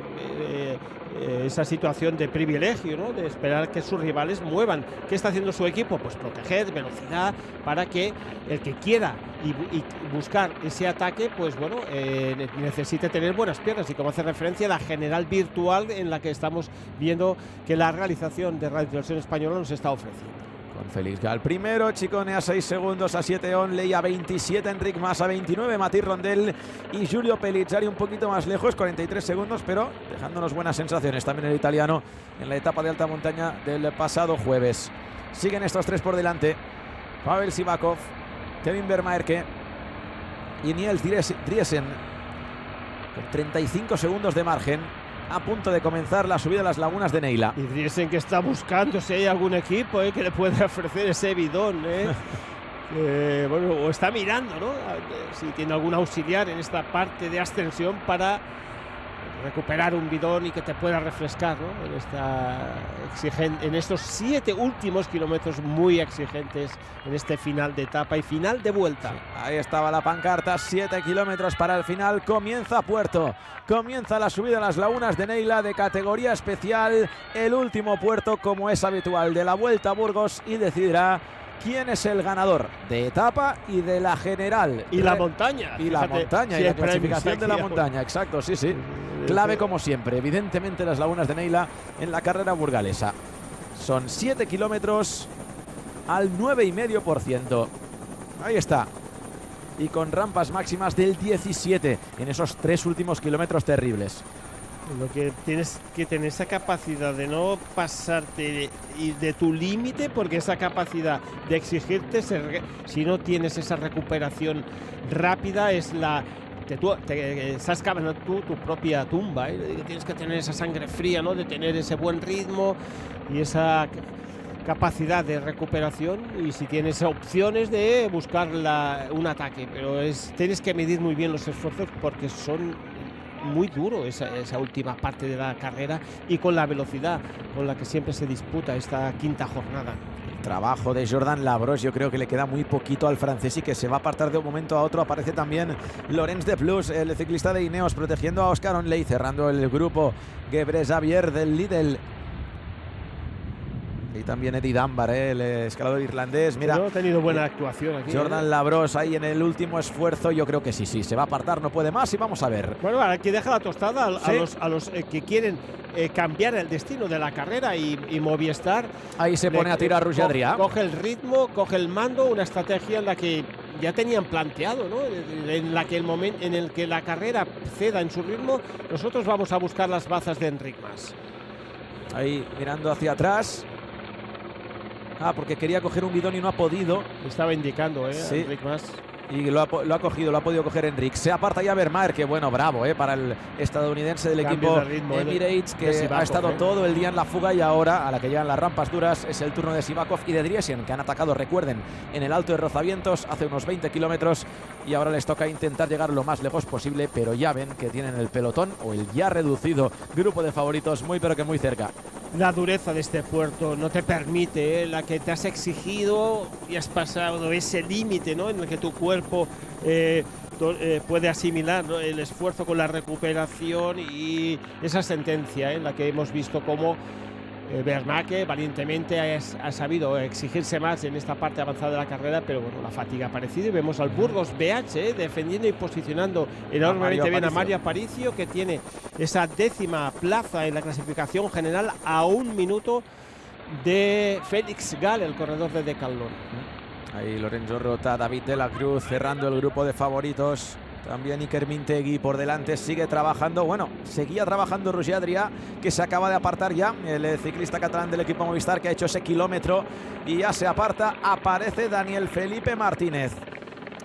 esa situación de privilegio, ¿no?, de esperar que sus rivales muevan. ¿Qué está haciendo su equipo? Pues proteger, velocidad, para que el que quiera y buscar ese ataque, pues bueno, necesite tener buenas piernas. Y como hace referencia a la general virtual en la que estamos viendo que la realización de Radio Televisión Española nos está ofreciendo. Con Félix Gall primero, Chicone a 6 segundos, a 7 Onley, a 27 Enric Mas, a 29 Mathieu Rondel y Giulio Pellizzari un poquito más lejos, 43 segundos, pero dejándonos buenas sensaciones también el italiano en la etapa de alta montaña del pasado jueves. Siguen estos tres por delante: Pavel Sivakov, Kevin Vermaerke y Niels Driesen, con 35 segundos de margen, a punto de comenzar la subida a las lagunas de Neila. Y Driesen, que está buscando si hay algún equipo que le pueda ofrecer ese bidón, o está mirando, ¿no?, si tiene algún auxiliar en esta parte de ascensión para recuperar un bidón y que te pueda refrescar, ¿no?, en estos 7 últimos kilómetros muy exigentes en este final de etapa y final de vuelta. Sí, ahí estaba la pancarta, 7 kilómetros para el final. Comienza Puerto, comienza la subida a las lagunas de Neila de categoría especial, el último puerto, como es habitual, de la Vuelta a Burgos, y decidirá quién es el ganador de etapa y de la general. Y la montaña. Y la montaña, y la clasificación de la montaña, exacto, sí. Clave como siempre, evidentemente, las lagunas de Neila en la carrera burgalesa. Son 7 kilómetros al 9,5%. Ahí está. Y con rampas máximas del 17 en esos 3 últimos kilómetros terribles. Lo que tienes que tener esa capacidad de no pasarte de tu límite, porque esa capacidad de exigirte, si no tienes esa recuperación rápida, es estás cavando tu propia tumba. Tienes que tener esa sangre fría, ¿no?, de tener ese buen ritmo y esa capacidad de recuperación, y si tienes opciones de buscar un ataque, pero tienes que medir muy bien los esfuerzos, porque son muy duro esa última parte de la carrera, y con la velocidad con la que siempre se disputa esta quinta jornada. El trabajo de Jordan Labros, yo creo que le queda muy poquito al francés y que se va a apartar de un momento a otro. Aparece también Laurens de Plus, el ciclista de Ineos, protegiendo a Oscar Onley, cerrando el grupo Gebre Xavier del Lidl. Y también Eddie Dunbar, el escalador irlandés. Mira, no ha tenido buena actuación aquí. Jordan Labros ahí en el último esfuerzo. Yo creo que sí, se va a apartar, no puede más, y vamos a ver. Bueno, aquí deja la tostada a los que quieren cambiar el destino de la carrera, y Movistar. Ahí se pone a tirar Roger Adrià. Coge el ritmo, coge el mando, una estrategia en la que ya tenían planteado, ¿no?, en la que el momento en el que la carrera ceda en su ritmo, nosotros vamos a buscar las bazas de Enric Mas. Ahí mirando hacia atrás. Porque quería coger un bidón y no ha podido. Estaba indicando, sí. Enric Mas. y lo ha podido coger Enric. Se aparta ya Vermaer, que bueno, bravo para el estadounidense del equipo Emirates, que Sivakov, ha estado todo el día en la fuga, y ahora, a la que llegan las rampas duras, es el turno de Sivakov y de Driesen, que han atacado, recuerden, en el Alto de Rozavientos hace unos 20 kilómetros, y ahora les toca intentar llegar lo más lejos posible, pero ya ven que tienen el pelotón, o el ya reducido grupo de favoritos, muy pero que muy cerca. La dureza de este puerto no te permite, la que te has exigido y has pasado ese límite, ¿no?, en el que tu cuerpo puede asimilar, ¿no?, el esfuerzo con la recuperación, y esa sentencia en la que hemos visto cómo Bernacke valientemente ha sabido exigirse más en esta parte avanzada de la carrera, pero bueno, la fatiga ha aparecido, y vemos al Burgos BH defendiendo y posicionando enormemente bien a Mario Aparicio, que tiene esa 10ª plaza en la clasificación general a 1 minuto de Félix Gall, el corredor de Decathlon. Ahí Lorenzo Rota, David de la Cruz cerrando el grupo de favoritos. También Iker Mintegui por delante, sigue trabajando. Bueno, seguía trabajando Roger Adrià, que se acaba de apartar ya, el ciclista catalán del equipo Movistar, que ha hecho ese kilómetro y ya se aparta. Aparece Daniel Felipe Martínez.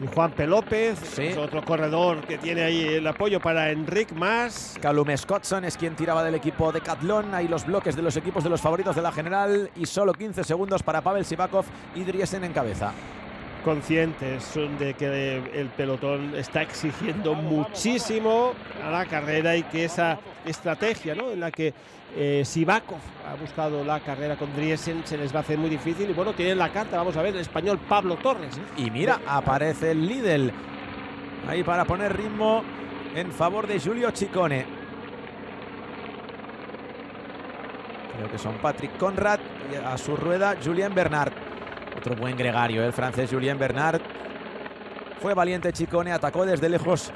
Y Juanpe López, sí, es otro corredor que tiene ahí el apoyo para Enric Mas. Callum Scottson es quien tiraba del equipo Decathlon. Ahí los bloques de los equipos de los favoritos de la general, y solo 15 segundos para Pavel Sivakov y Driesen en cabeza. Conscientes son de que el pelotón está exigiendo muchísimo a la carrera, y que esa estrategia, ¿no?, en la que Sivakov ha buscado la carrera con Driesen se les va a hacer muy difícil. Y bueno, tienen la carta, vamos a ver, el español Pablo Torres. Y mira, aparece el Lidl ahí para poner ritmo en favor de Giulio Ciccone. Creo que son Patrick Conrad y a su rueda Julien Bernard. Otro buen gregario, el francés Julien Bernard. Fue valiente Ciccone, atacó desde lejos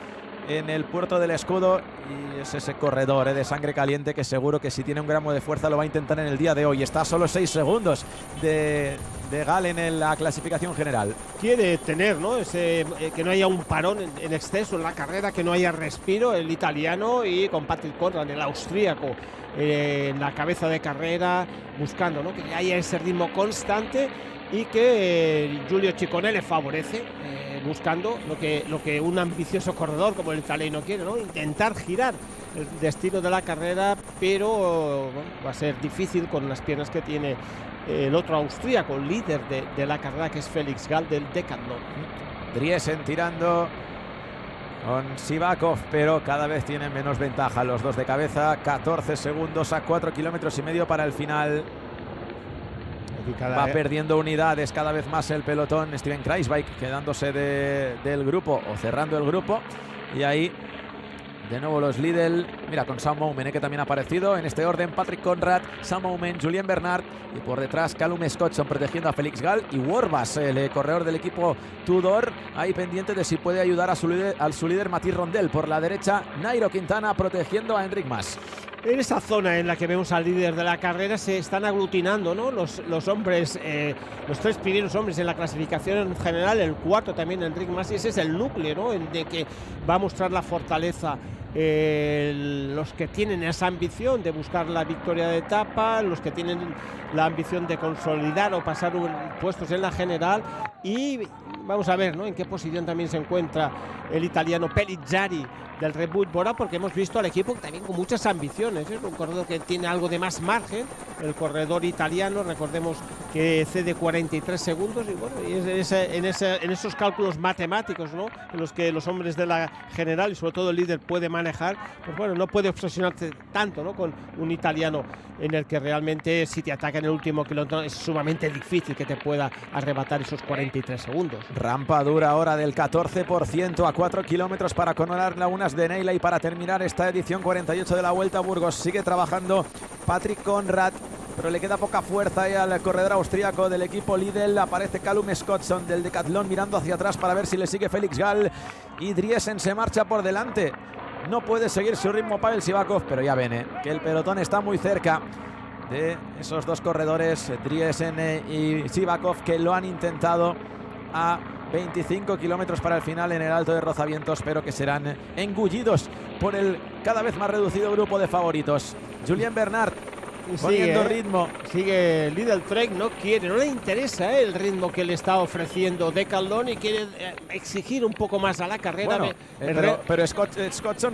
en el puerto del escudo, y es ese corredor de sangre caliente que seguro que si tiene un gramo de fuerza lo va a intentar en el día de hoy. Está a solo 6 segundos de Gall en la clasificación general. Quiere tener, ¿no?, que no haya un parón en exceso en la carrera, que no haya respiro, el italiano, y con Patrick Conrad, el austríaco, en la cabeza de carrera, buscando, ¿no?, que haya ese ritmo constante, y que Giulio Ciccone le favorece, buscando lo que un ambicioso corredor como el italiano quiere, ¿no?, intentar girar el destino de la carrera, pero bueno, va a ser difícil con las piernas que tiene el otro austríaco, líder de la carrera, que es Félix Gall del Decathlon. Driesen tirando con Sivakov, pero cada vez tienen menos ventaja los dos de cabeza. 14 segundos a 4,5 kilómetros para el final. Va perdiendo unidades cada vez más el pelotón. Steven Kruijswijk quedándose del grupo, o cerrando el grupo. Y ahí de nuevo los Lidl. Mira, con Sam Moumen, que también ha aparecido en este orden. Patrick Conrad, Sam Moumen, Julien Bernard, y por detrás Callum Scottson protegiendo a Félix Gall, y Warbas, el corredor del equipo Tudor, ahí pendiente de si puede ayudar a su líder Mathieu Rondel. Por la derecha Nairo Quintana protegiendo a Enric Mas. En esa zona en la que vemos al líder de la carrera se están aglutinando, ¿no?, los hombres, los 3 primeros hombres en la clasificación en general, el 4 también Enric Mas, y ese es el núcleo, ¿no?, de que va a mostrar la fortaleza. Los que tienen esa ambición de buscar la victoria de etapa, los que tienen la ambición de consolidar o pasar puestos en la general, y vamos a ver, ¿no?, en qué posición también se encuentra el italiano Pellizzari del Red Bull Bora, porque hemos visto al equipo también con muchas ambiciones, es un corredor que tiene algo de más margen, el corredor italiano, recordemos que cede 43 segundos, y bueno, y en esos cálculos matemáticos, ¿no?, en los que los hombres de la general y sobre todo el líder puede manejar, pues bueno, no puede obsesionarse tanto, ¿no?, con un italiano en el que realmente si te ataca en el último kilómetro es sumamente difícil que te pueda arrebatar esos 43 segundos. Rampa dura ahora del 14% a 4 kilómetros para coronar lagunas de Neila, y para terminar esta edición 48 de la Vuelta a Burgos sigue trabajando Patrick Conrad, pero le queda poca fuerza al corredor austríaco del equipo Lidl. Aparece Callum Scottson del Decathlon mirando hacia atrás para ver si le sigue Félix Gall, y Driesen se marcha por delante. No puede seguir su ritmo Pavel Sivakov, pero ya ven que el pelotón está muy cerca de esos dos corredores, Driesen y Sivakov, que lo han intentado a 25 kilómetros para el final en el Alto de Rozavientos, pero que serán engullidos por el cada vez más reducido grupo de favoritos. Julien Bernard poniendo ritmo. Sigue Lidl Trek, no le interesa el ritmo que le está ofreciendo Decathlon y quiere exigir un poco más a la carrera. Bueno, pero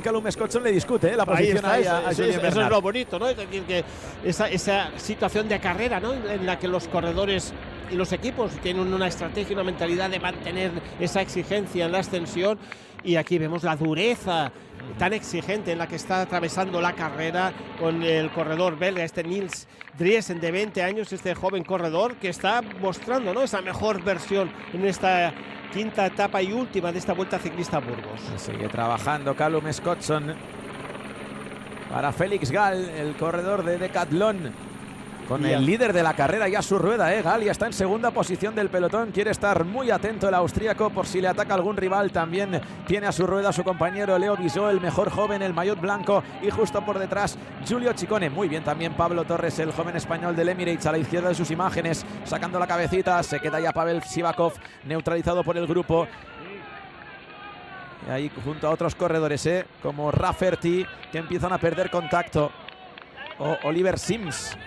Callum Scotson le discute la posición ahí a Julien Bernat. Eso es lo bonito, ¿no? Es decir, que esa situación de carrera, ¿no? En la que los corredores y los equipos tienen una estrategia, una mentalidad de mantener esa exigencia en la ascensión, y aquí vemos la dureza tan exigente en la que está atravesando la carrera con el corredor belga, Niels Driesen, de 20 años, este joven corredor que está mostrando, ¿no?, esa mejor versión en esta quinta etapa y última de esta Vuelta Ciclista a Burgos. Sigue trabajando Callum Scotson para Félix Gall, el corredor de Decathlon. Con el líder de la carrera ya a su rueda, Gall ya está en segunda posición del pelotón. Quiere estar muy atento el austríaco por si le ataca algún rival. También tiene a su rueda a su compañero Leo Bisó, el mejor joven, el maillot blanco. Y justo por detrás, Giulio Ciccone. Muy bien también Pablo Torres, el joven español del Emirates, a la izquierda de sus imágenes, sacando la cabecita. Se queda ya Pavel Sivakov, neutralizado por el grupo. Y ahí junto a otros corredores, como Rafferty, que empiezan a perder contacto. O Oliver Sims,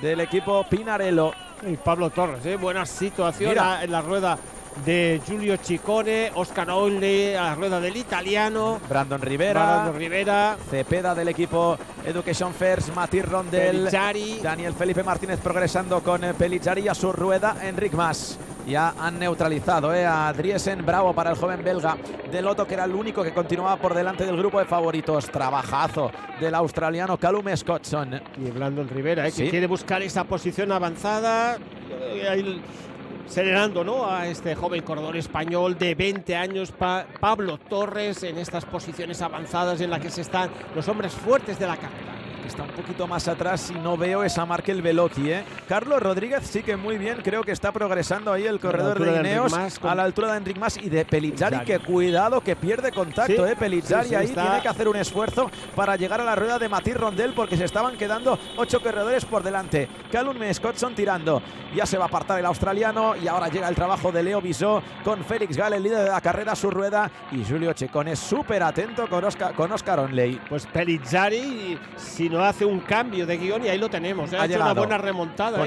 del equipo Pinarello. Y Pablo Torres, buena situación en la rueda de Giulio Ciccone, Oscar Olney a la rueda del italiano, Brandon Rivera, Cepeda del equipo Education First, Mathilde Rondel, Pellizzari, Daniel Felipe Martínez progresando con Pellizzari a su rueda, Enric Mas. Ya han neutralizado a Driesen. Bravo para el joven belga de Lotto, que era el único que continuaba por delante del grupo de favoritos. Trabajazo del australiano Callum Scotson. Y Brandon Rivera, que quiere buscar esa posición avanzada, acelerando, ¿no?, a este joven corredor español de 20 años, Pablo Torres, en estas posiciones avanzadas en las que se están los hombres fuertes de la carrera. Está un poquito más atrás y no veo esa marca el Veloki, Carlos Rodríguez sí que muy bien, creo que está progresando ahí el corredor de Ineos a la altura de Enric Mas y de Pellizzari, que cuidado que pierde contacto, Pellizzari ahí tiene que hacer un esfuerzo para llegar a la rueda de Mathilde Rondel, porque se estaban quedando 8 corredores por delante. Callum Scotson tirando, ya se va a apartar el australiano y ahora llega el trabajo de Leo Bisó con Félix Gall, el líder de la carrera, a su rueda, y Giulio Ciccone súper atento con Oscar Olney. Pues Pellizzari, si no hace un cambio de guión, y ahí lo tenemos, ha hecho una buena remontada,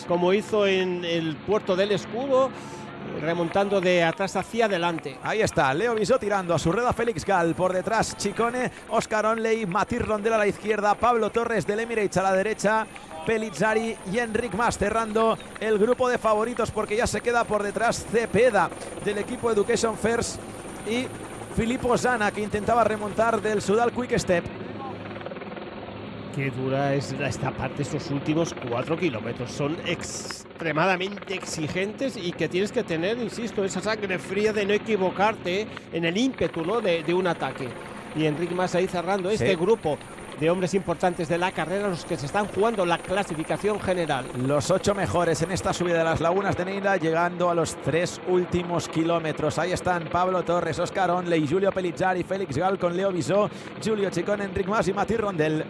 como hizo en el Puerto del Escudo, remontando de atrás hacia adelante. Ahí está, Leo Bisó tirando, a su rueda Félix Gall, por detrás Ciccone, Oscar Olney, Mathilde Rondel a la izquierda, Pablo Torres del Emirates a la derecha, Pellizzari y Enric Mas cerrando el grupo de favoritos, porque ya se queda por detrás Cepeda del equipo Education First y Filippo Zana, que intentaba remontar del Sudal Quick Step. Qué dura es esta parte, estos últimos 4 kilómetros. Son extremadamente exigentes y que tienes que tener, insisto, esa sangre fría de no equivocarte en el ímpetu, ¿no?, de un ataque. Y Enric Mas ahí cerrando este grupo de hombres importantes de la carrera, los que se están jugando la clasificación general. Los 8 mejores en esta subida de las Lagunas de Neila, llegando a los 3 últimos kilómetros. Ahí están Pablo Torres, Oscar Olney, Giulio Pellizzari, Félix Gall con Leo Bisó, Giulio Ciccone, Enric Mas y Mathilde Rondel.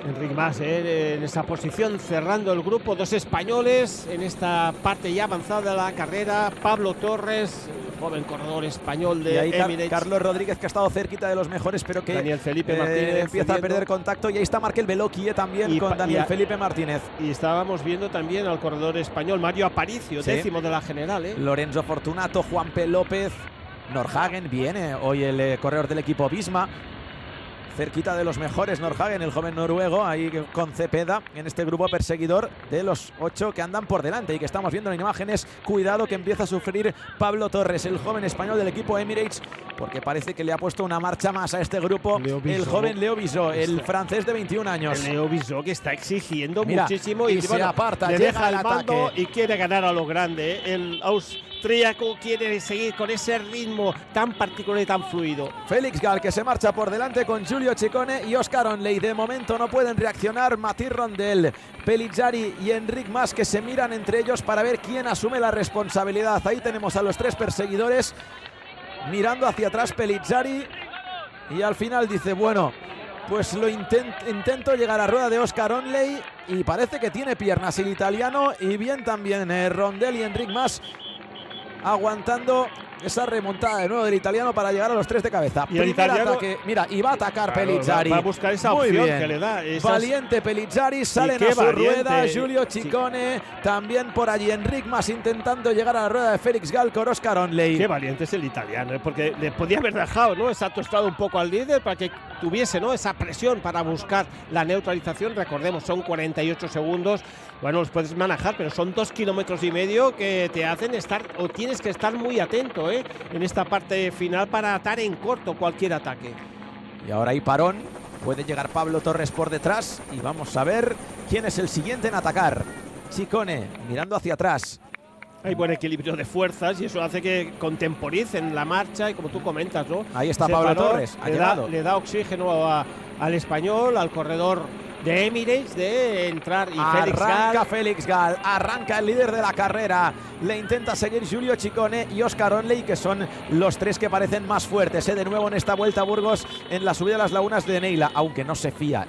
Enric Mas en esa posición cerrando el grupo, 2 españoles en esta parte ya avanzada de la carrera, Pablo Torres, joven corredor español de Emirates. Carlos Rodríguez, que ha estado cerquita de los mejores, pero que Daniel Felipe Martínez empieza a perder contacto, y ahí está Markel Veloki también con Daniel Felipe Martínez. Y estábamos viendo también al corredor español Mario Aparicio, décimo de la general. Lorenzo Fortunato, Juan P. López, Nordhagen, viene hoy el corredor del equipo Visma. Cerquita de los mejores Nordhagen, el joven noruego, ahí con Cepeda en este grupo perseguidor de los 8 que andan por delante y que estamos viendo en imágenes. Cuidado que empieza a sufrir Pablo Torres, el joven español del equipo Emirates, porque parece que le ha puesto una marcha más a este grupo el joven Leo Bisó, el francés de 21 años. Leo Bisó, que está exigiendo muchísimo y se aparta, le deja el mando ataque y quiere ganar a lo grande. El austríaco quiere seguir con ese ritmo tan particular y tan fluido. Félix Gall, que se marcha por delante con Giulio Ciccone y Oscar Olney. De momento no pueden reaccionar Mathilde Rondel, Pellizzari y Enric Mas, que se miran entre ellos para ver quién asume la responsabilidad. Ahí tenemos a los 3 perseguidores mirando hacia atrás. Pellizzari, y al final dice, bueno, pues lo intento llegar a rueda de Oscar Olney, y parece que tiene piernas el italiano, y bien también Rondel y Enric Mas aguantando esa remontada de nuevo del italiano para llegar a los 3 de cabeza. Y el italiano, ataque, mira, y va a atacar Pellizzari. Va a buscar esa opción que le da. Valiente Pellizzari, salen a su rueda. Giulio Ciccone, también por allí Enric Mas intentando llegar a la rueda de Félix Gall con Oscar Onley. Qué valiente es el italiano, porque le podía haber dejado, ¿no?, esa tostado un poco al líder para que tuviese, ¿no?, esa presión para buscar la neutralización. Recordemos, son 48 segundos. Bueno, los puedes manejar, pero son 2,5 kilómetros que te hacen estar, o tienes que estar muy atento, en esta parte final para atar en corto cualquier ataque. Y ahora hay parón. Puede llegar Pablo Torres por detrás y vamos a ver quién es el siguiente en atacar. Ciccone mirando hacia atrás. Hay buen equilibrio de fuerzas y eso hace que contemporicen la marcha y, como tú comentas, ¿no?, ahí está Pablo Torres, le da oxígeno al español, al corredor de Emirates, de entrar. Y arranca Félix Gall, arranca el líder de la carrera, le intenta seguir Giulio Ciccone y Oscar Onley, que son los 3 que parecen más fuertes, de nuevo en esta Vuelta a Burgos, en la subida a las lagunas de Neila, aunque no se fía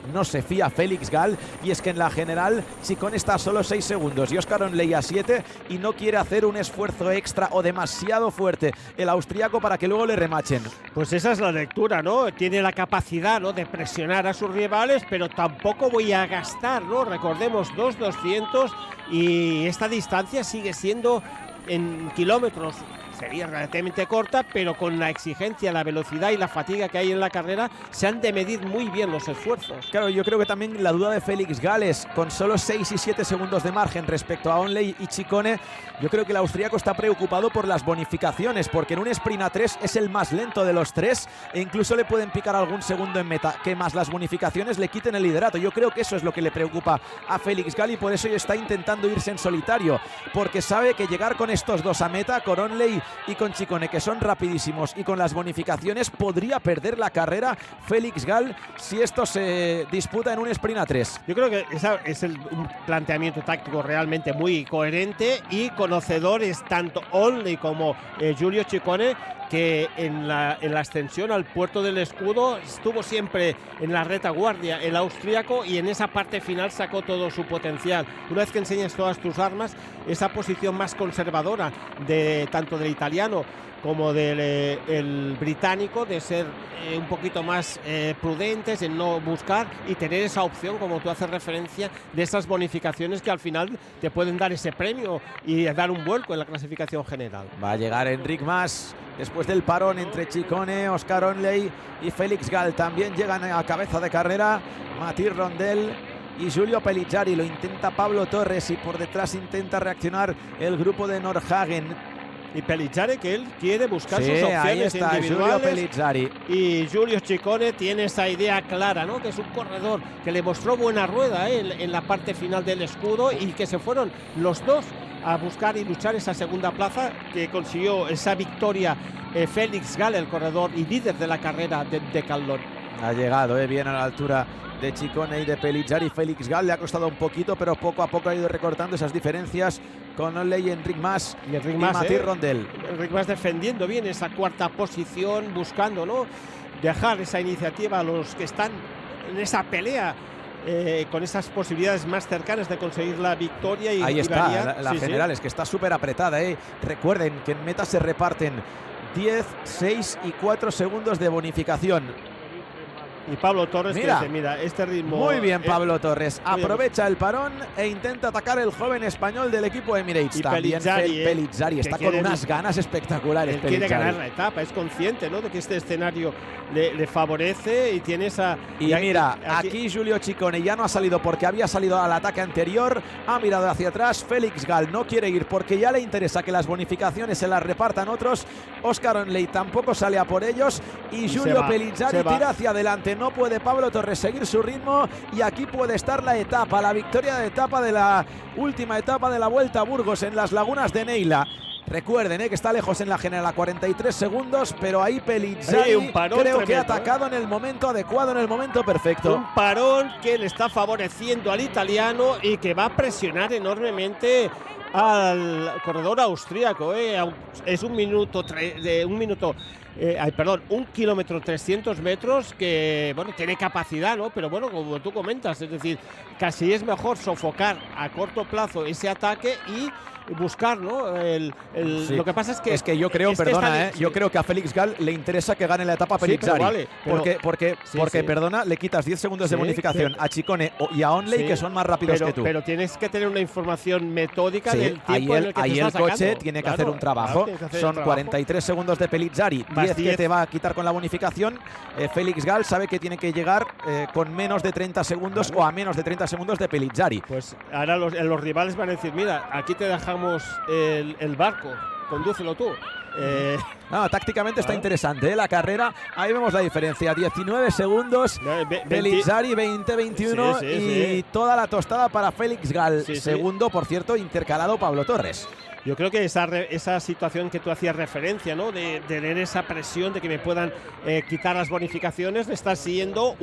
Félix Gall, y es que en la general Ciccone está a solo 6 segundos y Oscar Onley a 7, y no quiere hacer un esfuerzo extra o demasiado fuerte el austriaco para que luego le remachen. Pues esa es la lectura, ¿no? Tiene la capacidad, ¿no?, de presionar a sus rivales, pero tampoco voy a gastar, ¿no? Recordemos, 2,200, y esta distancia sigue siendo en kilómetros. Sería relativamente corta, pero con la exigencia, la velocidad y la fatiga que hay en la carrera, se han de medir muy bien los esfuerzos. Claro, yo creo que también la duda de Félix Gall es, con solo 6 y 7 segundos de margen respecto a Onley y Ciccone, yo creo que el austríaco está preocupado por las bonificaciones, porque en un sprint a 3 es el más lento de los 3 e incluso le pueden picar algún segundo en meta, que más las bonificaciones le quiten el liderato. Yo creo que eso es lo que le preocupa a Félix Gall y por eso está intentando irse en solitario, porque sabe que llegar con estos 2 a meta, con Onley y con Ciccone, que son rapidísimos, y con las bonificaciones, podría perder la carrera Félix Gall si esto se disputa en un sprint a 3. Yo creo que ese es un planteamiento táctico realmente muy coherente, y conocedores tanto Onley como Giulio Ciccone, que en la ascensión al puerto del escudo estuvo siempre en la retaguardia el austríaco, y en esa parte final sacó todo su potencial. Una vez que enseñas todas tus armas, esa posición más conservadora de tanto del italiano como del británico, de ser un poquito más prudentes en no buscar y tener esa opción, como tú haces referencia, de esas bonificaciones que al final te pueden dar ese premio y dar un vuelco en la clasificación general. Va a llegar Enric Mas después del parón entre Ciccone, Oscar Onley y Félix Gall. También llegan a cabeza de carrera Mathilde Rondel y Giulio Pellizzari. Lo intenta Pablo Torres y por detrás intenta reaccionar el grupo de Nordhagen. Y Pellizzari, que él quiere buscar sus opciones ahí está, individuales. Giulio Pellizzari. Y Giulio Ciccone tiene esa idea clara, ¿no?, que es un corredor que le mostró buena rueda en la parte final del escudo, y que se fueron los dos a buscar y luchar esa segunda plaza, que consiguió esa victoria Félix Gall, el corredor y líder de la carrera de Caldón. Ha llegado bien a la altura de Ciccone y de Pellizzari. Félix Gall le ha costado un poquito, pero poco a poco ha ido recortando esas diferencias con Onley y Enric Mas y Mathilde Rondel. Enric Mas defendiendo bien esa cuarta posición, buscando, ¿no?, dejar esa iniciativa a los que están en esa pelea, con esas posibilidades más cercanas de conseguir la victoria. Y ahí está, la general, es que está súper apretada. Recuerden que en meta se reparten 10, 6 y 4 segundos de bonificación. Y Pablo Torres, mira, este ritmo. Muy bien, Pablo Torres. Aprovecha el parón e intenta atacar el joven español del equipo Emirates. Y también Pellizzari está con unas ganas espectaculares. Él quiere ganar la etapa, es consciente, ¿no?, de que este escenario le favorece y tiene esa. Y mira, aquí Giulio Ciccone ya no ha salido porque había salido al ataque anterior, ha mirado hacia atrás. Félix Gall no quiere ir porque ya le interesa que las bonificaciones se las repartan otros. Oscar Onley tampoco sale a por ellos y Giulio Pellizzari tira hacia adelante. No puede Pablo Torres seguir su ritmo y aquí puede estar la etapa, la victoria de etapa de la última etapa de la Vuelta a Burgos en las lagunas de Neila. Recuerden que está lejos en la general a 43 segundos, pero ahí Pellizzari creo que ha atacado en el momento adecuado, en el momento perfecto. Un parón que le está favoreciendo al italiano y que va a presionar enormemente al corredor austríaco. Es un minuto 1 kilómetro 300 metros que, bueno, tiene capacidad, ¿no? Pero bueno, como tú comentas, es decir, casi es mejor sofocar a corto plazo ese ataque y buscar, ¿no? Sí. Lo que pasa es que yo creo, yo creo que a Félix Gall le interesa que gane la etapa Pellizzari. Vale, porque perdona, le quitas 10 segundos de bonificación a Ciccone y a Onley, que son más rápidos que tú. Pero tienes que tener una información metódica del tiempo en el que ahí te el estás coche sacando. tiene que hacer un trabajo. Son 43 segundos de Pellizzari, 10 que te va a quitar con la bonificación. Félix Gall sabe que tiene que llegar con menos de 30 segundos o a menos de 30 segundos de Pellizzari. Pues ahora los rivales van a decir, mira, aquí te dejamos el barco, condúcelo tú. Tácticamente está interesante, la carrera. Ahí vemos la diferencia, 19 segundos. Pellizzari 20-21 y toda la tostada para Félix Gall. Segundo, por cierto, intercalado Pablo Torres. Yo creo que esa situación que tú hacías referencia, ¿no? De tener esa presión de que me puedan quitar las bonificaciones, le está siguiendo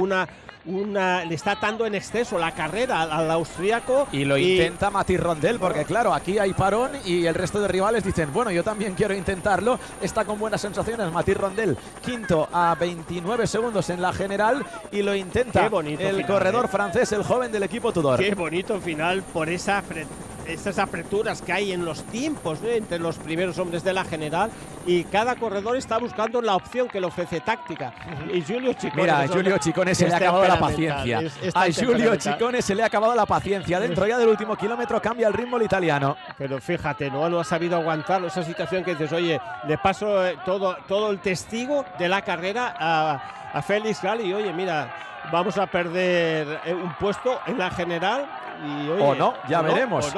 le está atando en exceso la carrera al austríaco. Y lo intenta Matiz Rondel, porque claro, aquí hay parón y el resto de rivales dicen, bueno, yo también quiero intentarlo. Está con buenas sensaciones Matiz Rondel, quinto a 29 segundos en la general, y lo intenta el corredor francés, el joven del equipo Tudor. Qué bonito final por esas aperturas que hay en los tiempos, ¿no? Entre los primeros hombres de la general, y cada corredor está buscando la opción que le ofrece táctica. Y Giulio Ciccone, mira, a Giulio Ciccone se le ha acabado la paciencia. A Giulio Ciccone se le ha acabado la paciencia. Dentro ya del último kilómetro cambia el ritmo el italiano. Pero fíjate, no ha sabido aguantarlo, esa situación que dices, oye, le paso todo el testigo de la carrera a Félix Gall, y oye, mira, vamos a perder un puesto en la general. Y, oye, o no, ya veremos.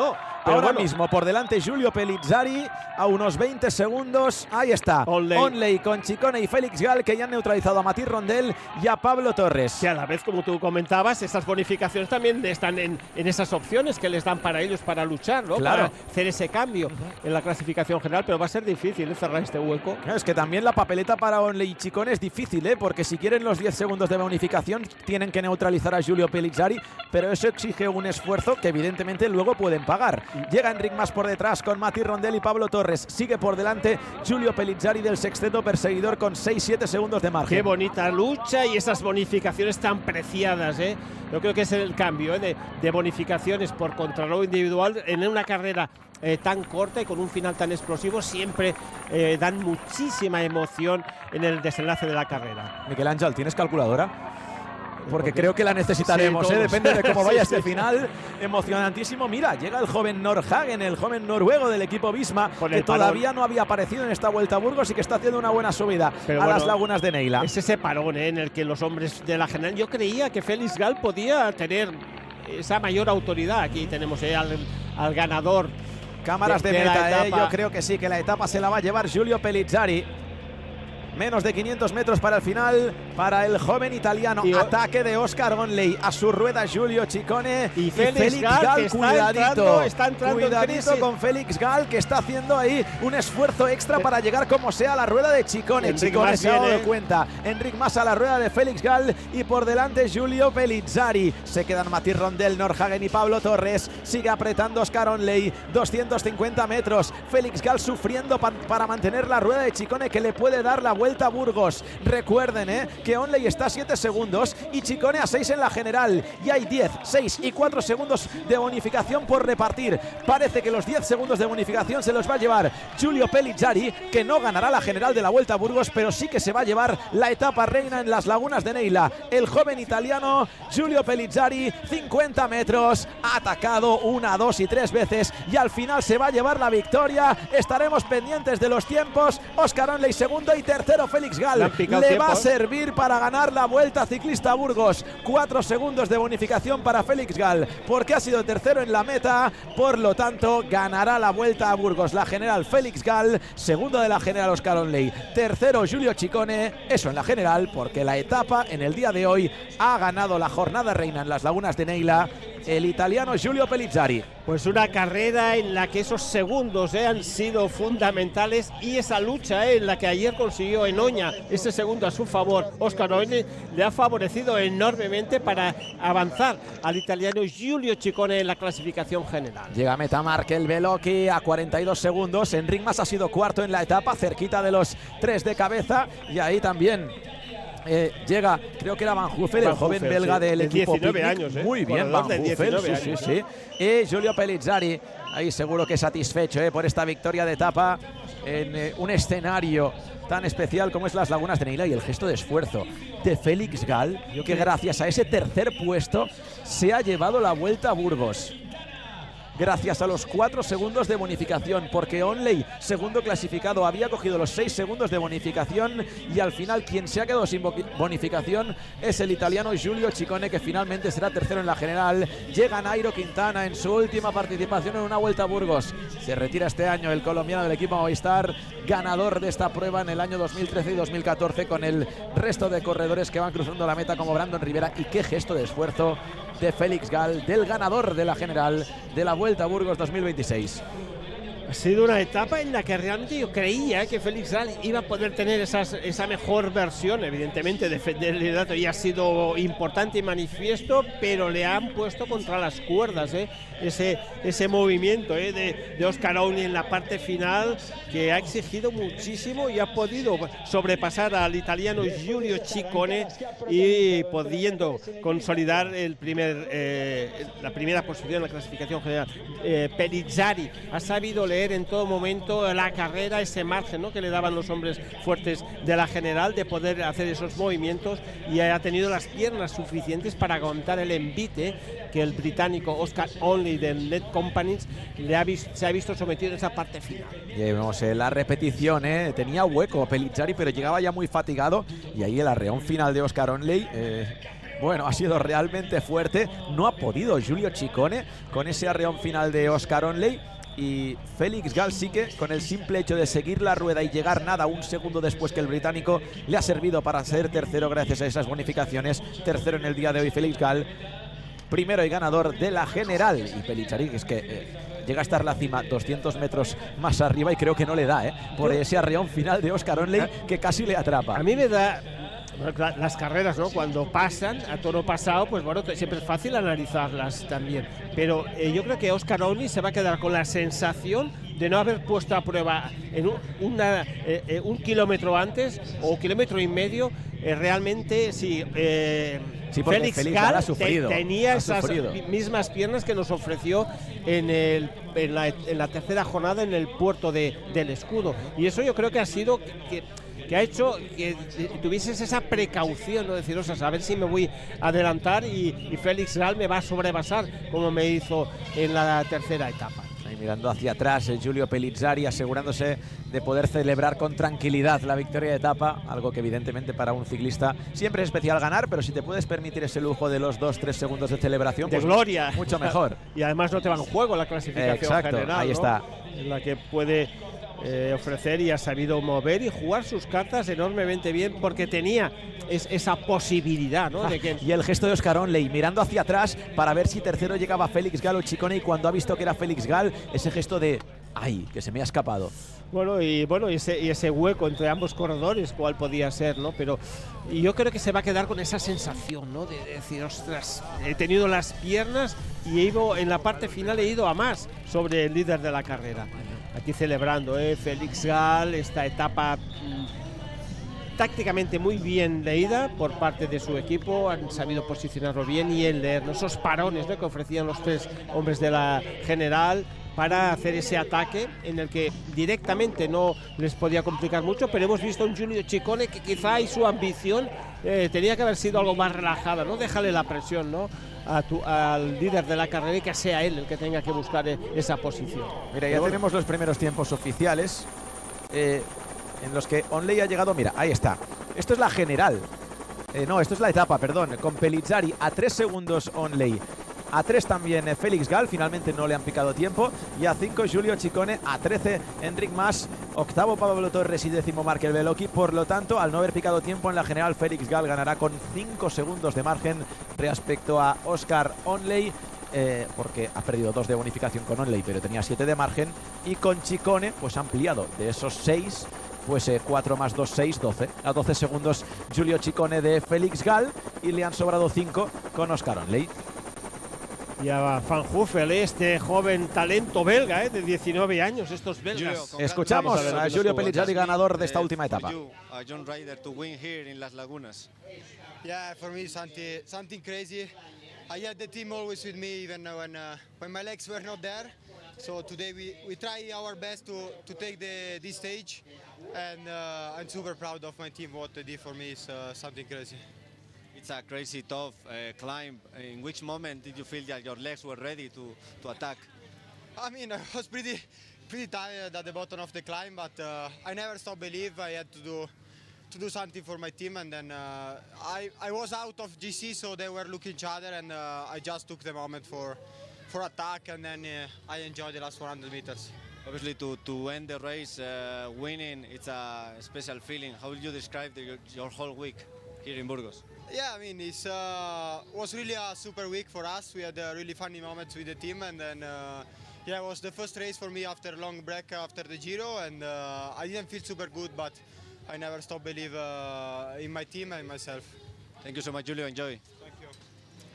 Pero ahora mismo por delante Giulio Pellizzari a unos 20 segundos. Ahí está Onley con Ciccone y Félix Gall, que ya han neutralizado a Matiz Rondel y a Pablo Torres. Que a la vez, como tú comentabas, esas bonificaciones también están en esas opciones que les dan para ellos para luchar, ¿no? Claro. Para hacer ese cambio en la clasificación general, pero va a ser difícil cerrar este hueco. Es que también la papeleta para Onley y Ciccone es difícil, porque si quieren los 10 segundos de bonificación tienen que neutralizar a Giulio Pellizzari, pero eso exige un esfuerzo que evidentemente luego pueden pagar. Llega Enric Mas por detrás con Matiz Rondel y Pablo Torres. Sigue por delante Giulio Pellizzari del sexteto perseguidor con 6-7 segundos de margen. Qué bonita lucha y esas bonificaciones tan preciadas, Yo creo que es el cambio de bonificaciones por contrarreloj individual en una carrera tan corta y con un final tan explosivo. Siempre dan muchísima emoción en el desenlace de la carrera. Miguel Ángel, ¿tienes calculadora? Porque creo que la necesitaremos, sí, depende de cómo vaya este final. Emocionantísimo. Mira, llega el joven Nordhagen, el joven noruego del equipo Visma, que todavía no había aparecido en esta Vuelta a Burgos y que está haciendo una buena subida a las lagunas de Neila. Es ese parón en el que los hombres de la general, yo creía que Félix Gall podía tener esa mayor autoridad. Aquí tenemos al ganador. Cámaras de meta, yo creo que sí, que la etapa se la va a llevar Giulio Pellizzari. Menos de 500 metros para el final para el joven italiano. Ataque de Oscar Onley a su rueda Giulio Ciccone y Félix Gall, cuidadito, está entrando cuidadito con Félix Gall, que está haciendo ahí un esfuerzo extra para llegar como sea a la rueda de Ciccone. Ciccone se ha dado cuenta. Enric Mas a la rueda de Félix Gall y por delante Giulio Pellizzari. Se quedan Matiz Rondel, Nordhagen y Pablo Torres. Sigue apretando Oscar Onley. 250 metros. Félix Gall sufriendo para mantener la rueda de Ciccone, que le puede dar la vuelta a Burgos. Recuerden que Onley está a 7 segundos y Ciccone a 6 en la general, y hay 10, 6 y 4 segundos de bonificación por repartir. Parece que los 10 segundos de bonificación se los va a llevar Giulio Pellizzari, que no ganará la general de la Vuelta a Burgos, pero sí que se va a llevar la etapa reina en las lagunas de Neila. El joven italiano Giulio Pellizzari, 50 metros, ha atacado 1, 2 y 3 veces y al final se va a llevar la victoria. Estaremos pendientes de los tiempos. Oscar Onley segundo y tercero Félix Gall. Le va a servir para ganar la Vuelta Ciclista a Burgos. 4 segundos de bonificación para Félix Gall, porque ha sido tercero en la meta. Por lo tanto, ganará la Vuelta a Burgos la general Félix Gall, segundo de la general Oscar Onley, tercero Giulio Ciccone. Eso en la general, porque la etapa en el día de hoy ha ganado la jornada reina en las lagunas de Neila el italiano Giulio Pellizzari. Pues una carrera en la que esos segundos han sido fundamentales, y esa lucha en la que ayer consiguió en Oña ese segundo a su favor Oscar Onley le ha favorecido enormemente para avanzar al italiano Giulio Ciccone en la clasificación general. Llega a meta Markel Bellocchi a 42 segundos. Enric Mas ha sido cuarto en la etapa, cerquita de los 3 de cabeza, y ahí también llega, creo que era Van Hoofer, el joven belga del equipo 19 Picnic. años, Muy bien, Van Hoofer, sí. Y Giulio Pellizzari, ahí seguro que satisfecho por esta victoria de etapa en un escenario tan especial como es las Lagunas de Neila, y el gesto de esfuerzo de Félix Gall, que gracias a ese tercer puesto se ha llevado la Vuelta a Burgos. Gracias a los 4 segundos de bonificación, porque Onley, segundo clasificado, había cogido los 6 segundos de bonificación, y al final quien se ha quedado sin bonificación es el italiano Giulio Ciccone, que finalmente será tercero en la general. Llega Nairo Quintana en su última participación en una Vuelta a Burgos. Se retira este año el colombiano del equipo Movistar, ganador de esta prueba en el año 2013 y 2014, con el resto de corredores que van cruzando la meta como Brandon Rivera. Y qué gesto de esfuerzo de Félix Gall, del ganador de la general de la Vuelta a Burgos 2026. Ha sido una etapa en la que realmente yo creía que Félix Gall iba a poder tener esa mejor versión. Evidentemente defender el liderato ya ha sido importante y manifiesto, pero le han puesto contra las cuerdas ese movimiento de Oscar Onley en la parte final, que ha exigido muchísimo y ha podido sobrepasar al italiano Giulio Ciccone, y pudiendo consolidar la primera posición en la clasificación general. Pellizzari ha sabido leer en todo momento la carrera, ese margen, ¿no?, que le daban los hombres fuertes de la general, de poder hacer esos movimientos, y ha tenido las piernas suficientes para aguantar el envite que el británico Oscar Onley del Net Companies se ha visto sometido en esa parte final. Y vemos la repetición, tenía hueco Pellizzari, pero llegaba ya muy fatigado, y ahí el arreón final de Oscar Onley bueno, ha sido realmente fuerte. No ha podido Giulio Ciccone con ese arreón final de Oscar Onley, y Félix Gall sí que, con el simple hecho de seguir la rueda y llegar un segundo después que el británico, le ha servido para ser tercero gracias a esas bonificaciones. Tercero en el día de hoy Félix Gall, primero y ganador de la general. Y Pellizzari, que es que llega a estar la cima 200 metros más arriba, y creo que no le da por ese arreón final de Oscar Onley, que casi le atrapa. A mí me da... Las carreras, ¿no?, cuando pasan a toro pasado, pues bueno, siempre es fácil analizarlas también, pero yo creo que Oscar Onley se va a quedar con la sensación de no haber puesto a prueba en un kilómetro antes o kilómetro y medio realmente sí. Félix Gall tenía esas mismas piernas que nos ofreció en la tercera jornada en el puerto del Escudo, y eso yo creo que ha sido que ha hecho que tuvieses esa precaución, no decir, a ver si me voy a adelantar y Félix Gall me va a sobrepasar, como me hizo en la tercera etapa. Ahí mirando hacia atrás Giulio Pellizzari, asegurándose de poder celebrar con tranquilidad la victoria de etapa, algo que evidentemente para un ciclista siempre es especial ganar, pero si te puedes permitir ese lujo de los 2-3 segundos de celebración, de pues gloria, mucho mejor. Y además no te va en juego la clasificación general, ahí está, en la que puede ofrecer, y ha sabido mover y jugar sus cartas enormemente bien, porque tenía esa posibilidad, ¿no? Y el gesto de Oscar Onley mirando hacia atrás para ver si tercero llegaba Félix Gall o Ciccone, y cuando ha visto que era Félix Gall, ese gesto de ¡ay!, que se me ha escapado. Y ese hueco entre ambos corredores, cuál podía ser, ¿no? Pero yo creo que se va a quedar con esa sensación, ¿no?, de decir, ostras, he tenido las piernas y en la parte final he ido a más sobre el líder de la carrera. Aquí celebrando Félix Gall esta etapa tácticamente muy bien leída por parte de su equipo, han sabido posicionarlo bien y en leer esos parones, ¿no?, que ofrecían los 3 hombres de la general para hacer ese ataque en el que directamente no les podía complicar mucho, pero hemos visto un Giulio Ciccone que quizá y su ambición tenía que haber sido algo más relajada, ¿no? Déjale la presión, ¿no?, al líder de la carrera, y que sea él el que tenga que buscar esa posición. Mira, ya tenemos los primeros tiempos oficiales en los que Onley ha llegado. Mira, ahí está. Esto es la general. No, esto es la etapa, perdón. Con Pellizzari a 3 segundos Onley. A 3 también Félix Gall, finalmente no le han picado tiempo. Y a 5 Giulio Ciccone, a 13 Enric Mas, octavo Pablo Torres y 10º Markel Bellocchi. Por lo tanto, al no haber picado tiempo en la general, Félix Gall ganará con 5 segundos de margen respecto a Oscar Onley. porque ha perdido 2 de bonificación con Onley, pero tenía 7 de margen, y con Ciccone pues ha ampliado de esos 6, pues 4 más 2, 6, 12. A 12 segundos Giulio Ciccone de Felix Gall, y le han sobrado 5 con Oscar Onley. Ya va Van Huffel, este joven talento belga, de 19 años, estos belgas. Escuchamos a Giulio Pellizzari, ganador de esta última etapa. John Ryder to win here in Las Lagunas. Yeah, for me something crazy. I had the team always with me even when my legs were not there. So today we try our best to take this stage, and I'm super proud of my team. What they did for me is something crazy. It's a crazy tough climb. In which moment did you feel that your legs were ready to attack? I mean, I was pretty tired at the bottom of the climb, but I never stopped believe. I had to do something for my team, and then I was out of GC, so they were looking each other, and I just took the moment for attack, and then I enjoyed the last 100 meters. Obviously, to end the race winning, it's a special feeling. How would you describe your whole week here in Burgos? Yeah, I mean, it was really a super week for us. We had really funny moments with the team, and then yeah, it was the first race for me after a long break after the Giro, and I didn't feel super good, but I never stopped believe in my team and myself. Thank you so much, Julio. Enjoy.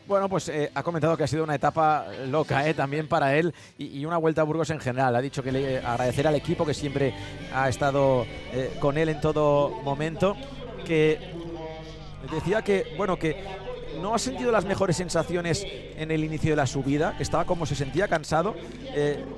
Bueno, pues ha comentado que ha sido una etapa loca también para él, y una vuelta a Burgos en general. Ha dicho que le agradecer al equipo que siempre ha estado con él en todo momento, que decía que, bueno, que no ha sentido las mejores sensaciones en el inicio de la subida, que estaba como se sentía cansado,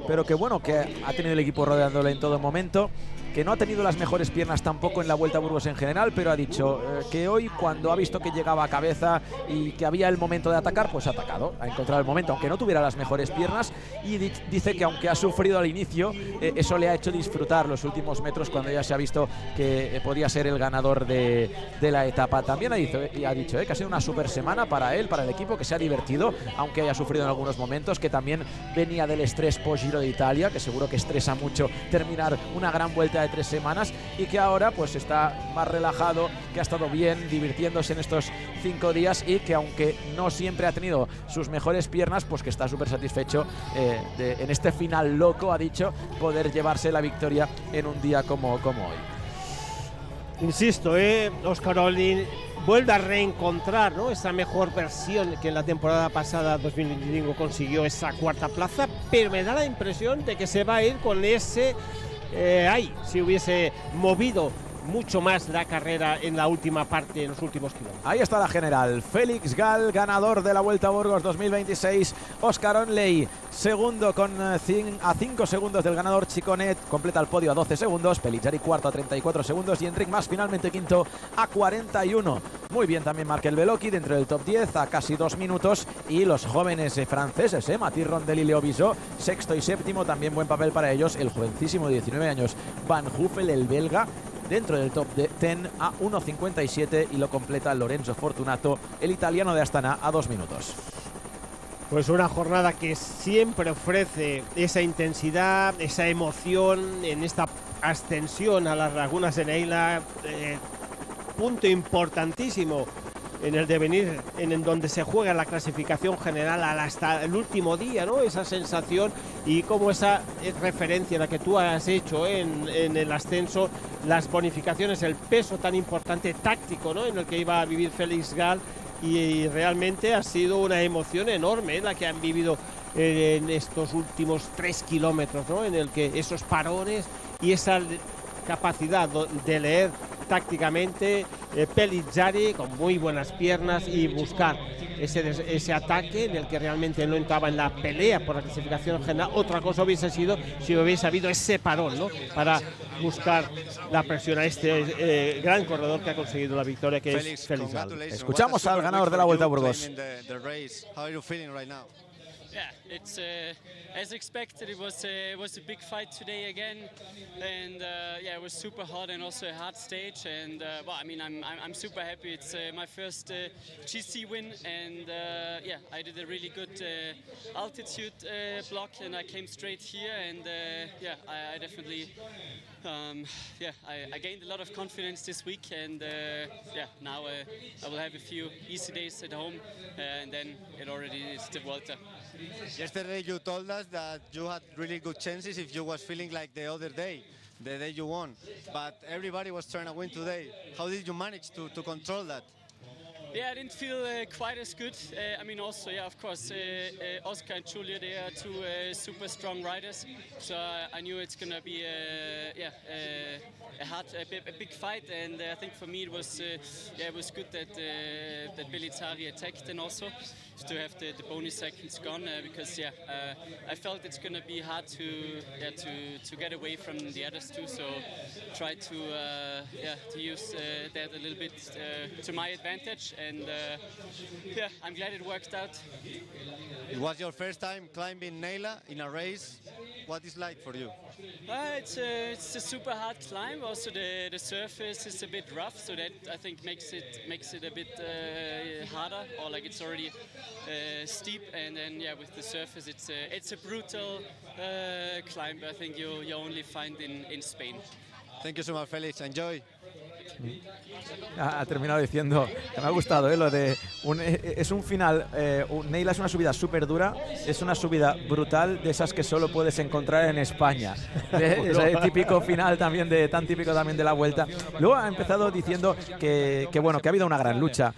pero que bueno, que ha tenido el equipo rodeándole en todo momento, que no ha tenido las mejores piernas tampoco en la Vuelta a Burgos en general, pero ha dicho que hoy, cuando ha visto que llegaba a cabeza y que había el momento de atacar, pues ha atacado, ha encontrado el momento, aunque no tuviera las mejores piernas, y dice que aunque ha sufrido al inicio, eso le ha hecho disfrutar los últimos metros, cuando ya se ha visto que podía ser el ganador de la etapa. También ha dicho que ha sido una super semana para él, para el equipo, que se ha divertido, aunque haya sufrido en algunos momentos, que también venía del estrés post Giro de Italia, que seguro que estresa mucho terminar una gran vuelta de 3 semanas, y que ahora pues está más relajado, que ha estado bien divirtiéndose en estos 5 días, y que aunque no siempre ha tenido sus mejores piernas, pues que está súper satisfecho en este final loco, ha dicho, poder llevarse la victoria en un día como hoy. Insisto, Oscar Onley vuelve a reencontrar, ¿no?, esa mejor versión que en la temporada pasada 2025 consiguió esa 4ª plaza, pero me da la impresión de que se va a ir con ese si hubiese movido mucho más la carrera en la última parte, en los últimos kilómetros. Ahí está la general. Felix Gall, ganador de la Vuelta a Burgos 2026. Oscar Onley, segundo a 5 segundos del ganador Ciccone, completa el podio a 12 segundos. Pellizzari cuarto a 34 segundos y Enric Mas finalmente quinto a 41. Muy bien también Markel Bellocchi dentro del top 10 a casi 2 minutos. Y los jóvenes franceses, Mathilde Rondelli y Leo Bisot, sexto y séptimo, también buen papel para ellos. El jovencísimo de 19 años Van Huffel, el belga, dentro del top 10 a 1.57, y lo completa Lorenzo Fortunato, el italiano de Astana, a 2 minutos. Pues una jornada que siempre ofrece esa intensidad, esa emoción en esta ascensión a las Lagunas de Neila, punto importantísimo en el devenir, en donde se juega la clasificación general hasta el último día, ¿no? Esa sensación, y como esa referencia la que tú has hecho en el ascenso, las bonificaciones, el peso tan importante táctico, ¿no?, en el que iba a vivir Felix Gall, y realmente ha sido una emoción enorme la que han vivido en estos últimos 3 kilómetros, ¿no?, en el que esos parones y esa capacidad de leer tácticamente Pellizzari con muy buenas piernas y buscar ese ataque en el que realmente no entraba en la pelea por la clasificación general. Otra cosa hubiese sido si hubiese habido ese parón, ¿no?, para buscar la presión a este gran corredor que ha conseguido la victoria, que es Felix Gall. Escuchamos al ganador de la Vuelta a Burgos. Yeah, it's as expected. It was a big fight today again, and yeah, it was super hot and also a hard stage. And well, I mean, I'm super happy. It's my first GC win, and yeah, I did a really good altitude block, and I came straight here, and yeah, I definitely. Yeah, I gained a lot of confidence this week, and yeah, now I will have a few easy days at home, and then it already is the Vuelta. Yesterday you told us that you had really good chances if you was feeling like the other day, the day you won. But everybody was trying to win today. How did you manage to control that? Yeah, I didn't feel quite as good. I mean, also, yeah, of course, Oscar and Julia, they are two super strong riders. So I knew it's gonna be a big fight. And I think for me it was good that Bellizzari attacked, and also to have the bonus seconds gone because I felt it's gonna be hard to get away from the others too. So try to use that a little bit to my advantage. And I'm glad it worked out. It was your first time climbing Neila in a race. What is it like for you? It's a super hard climb. Also, the surface is a bit rough, so that I think makes it a bit harder, or like it's already steep. And then with the surface, it's a brutal climb. I think you only find in Spain. Thank you so much, Felix. Enjoy. Ha terminado diciendo que me ha gustado lo de es un final. Neila es una subida súper dura, es una subida brutal, de esas que solo puedes encontrar en España. Es el típico final también tan típico también de la Vuelta. Luego ha empezado diciendo que ha habido una gran lucha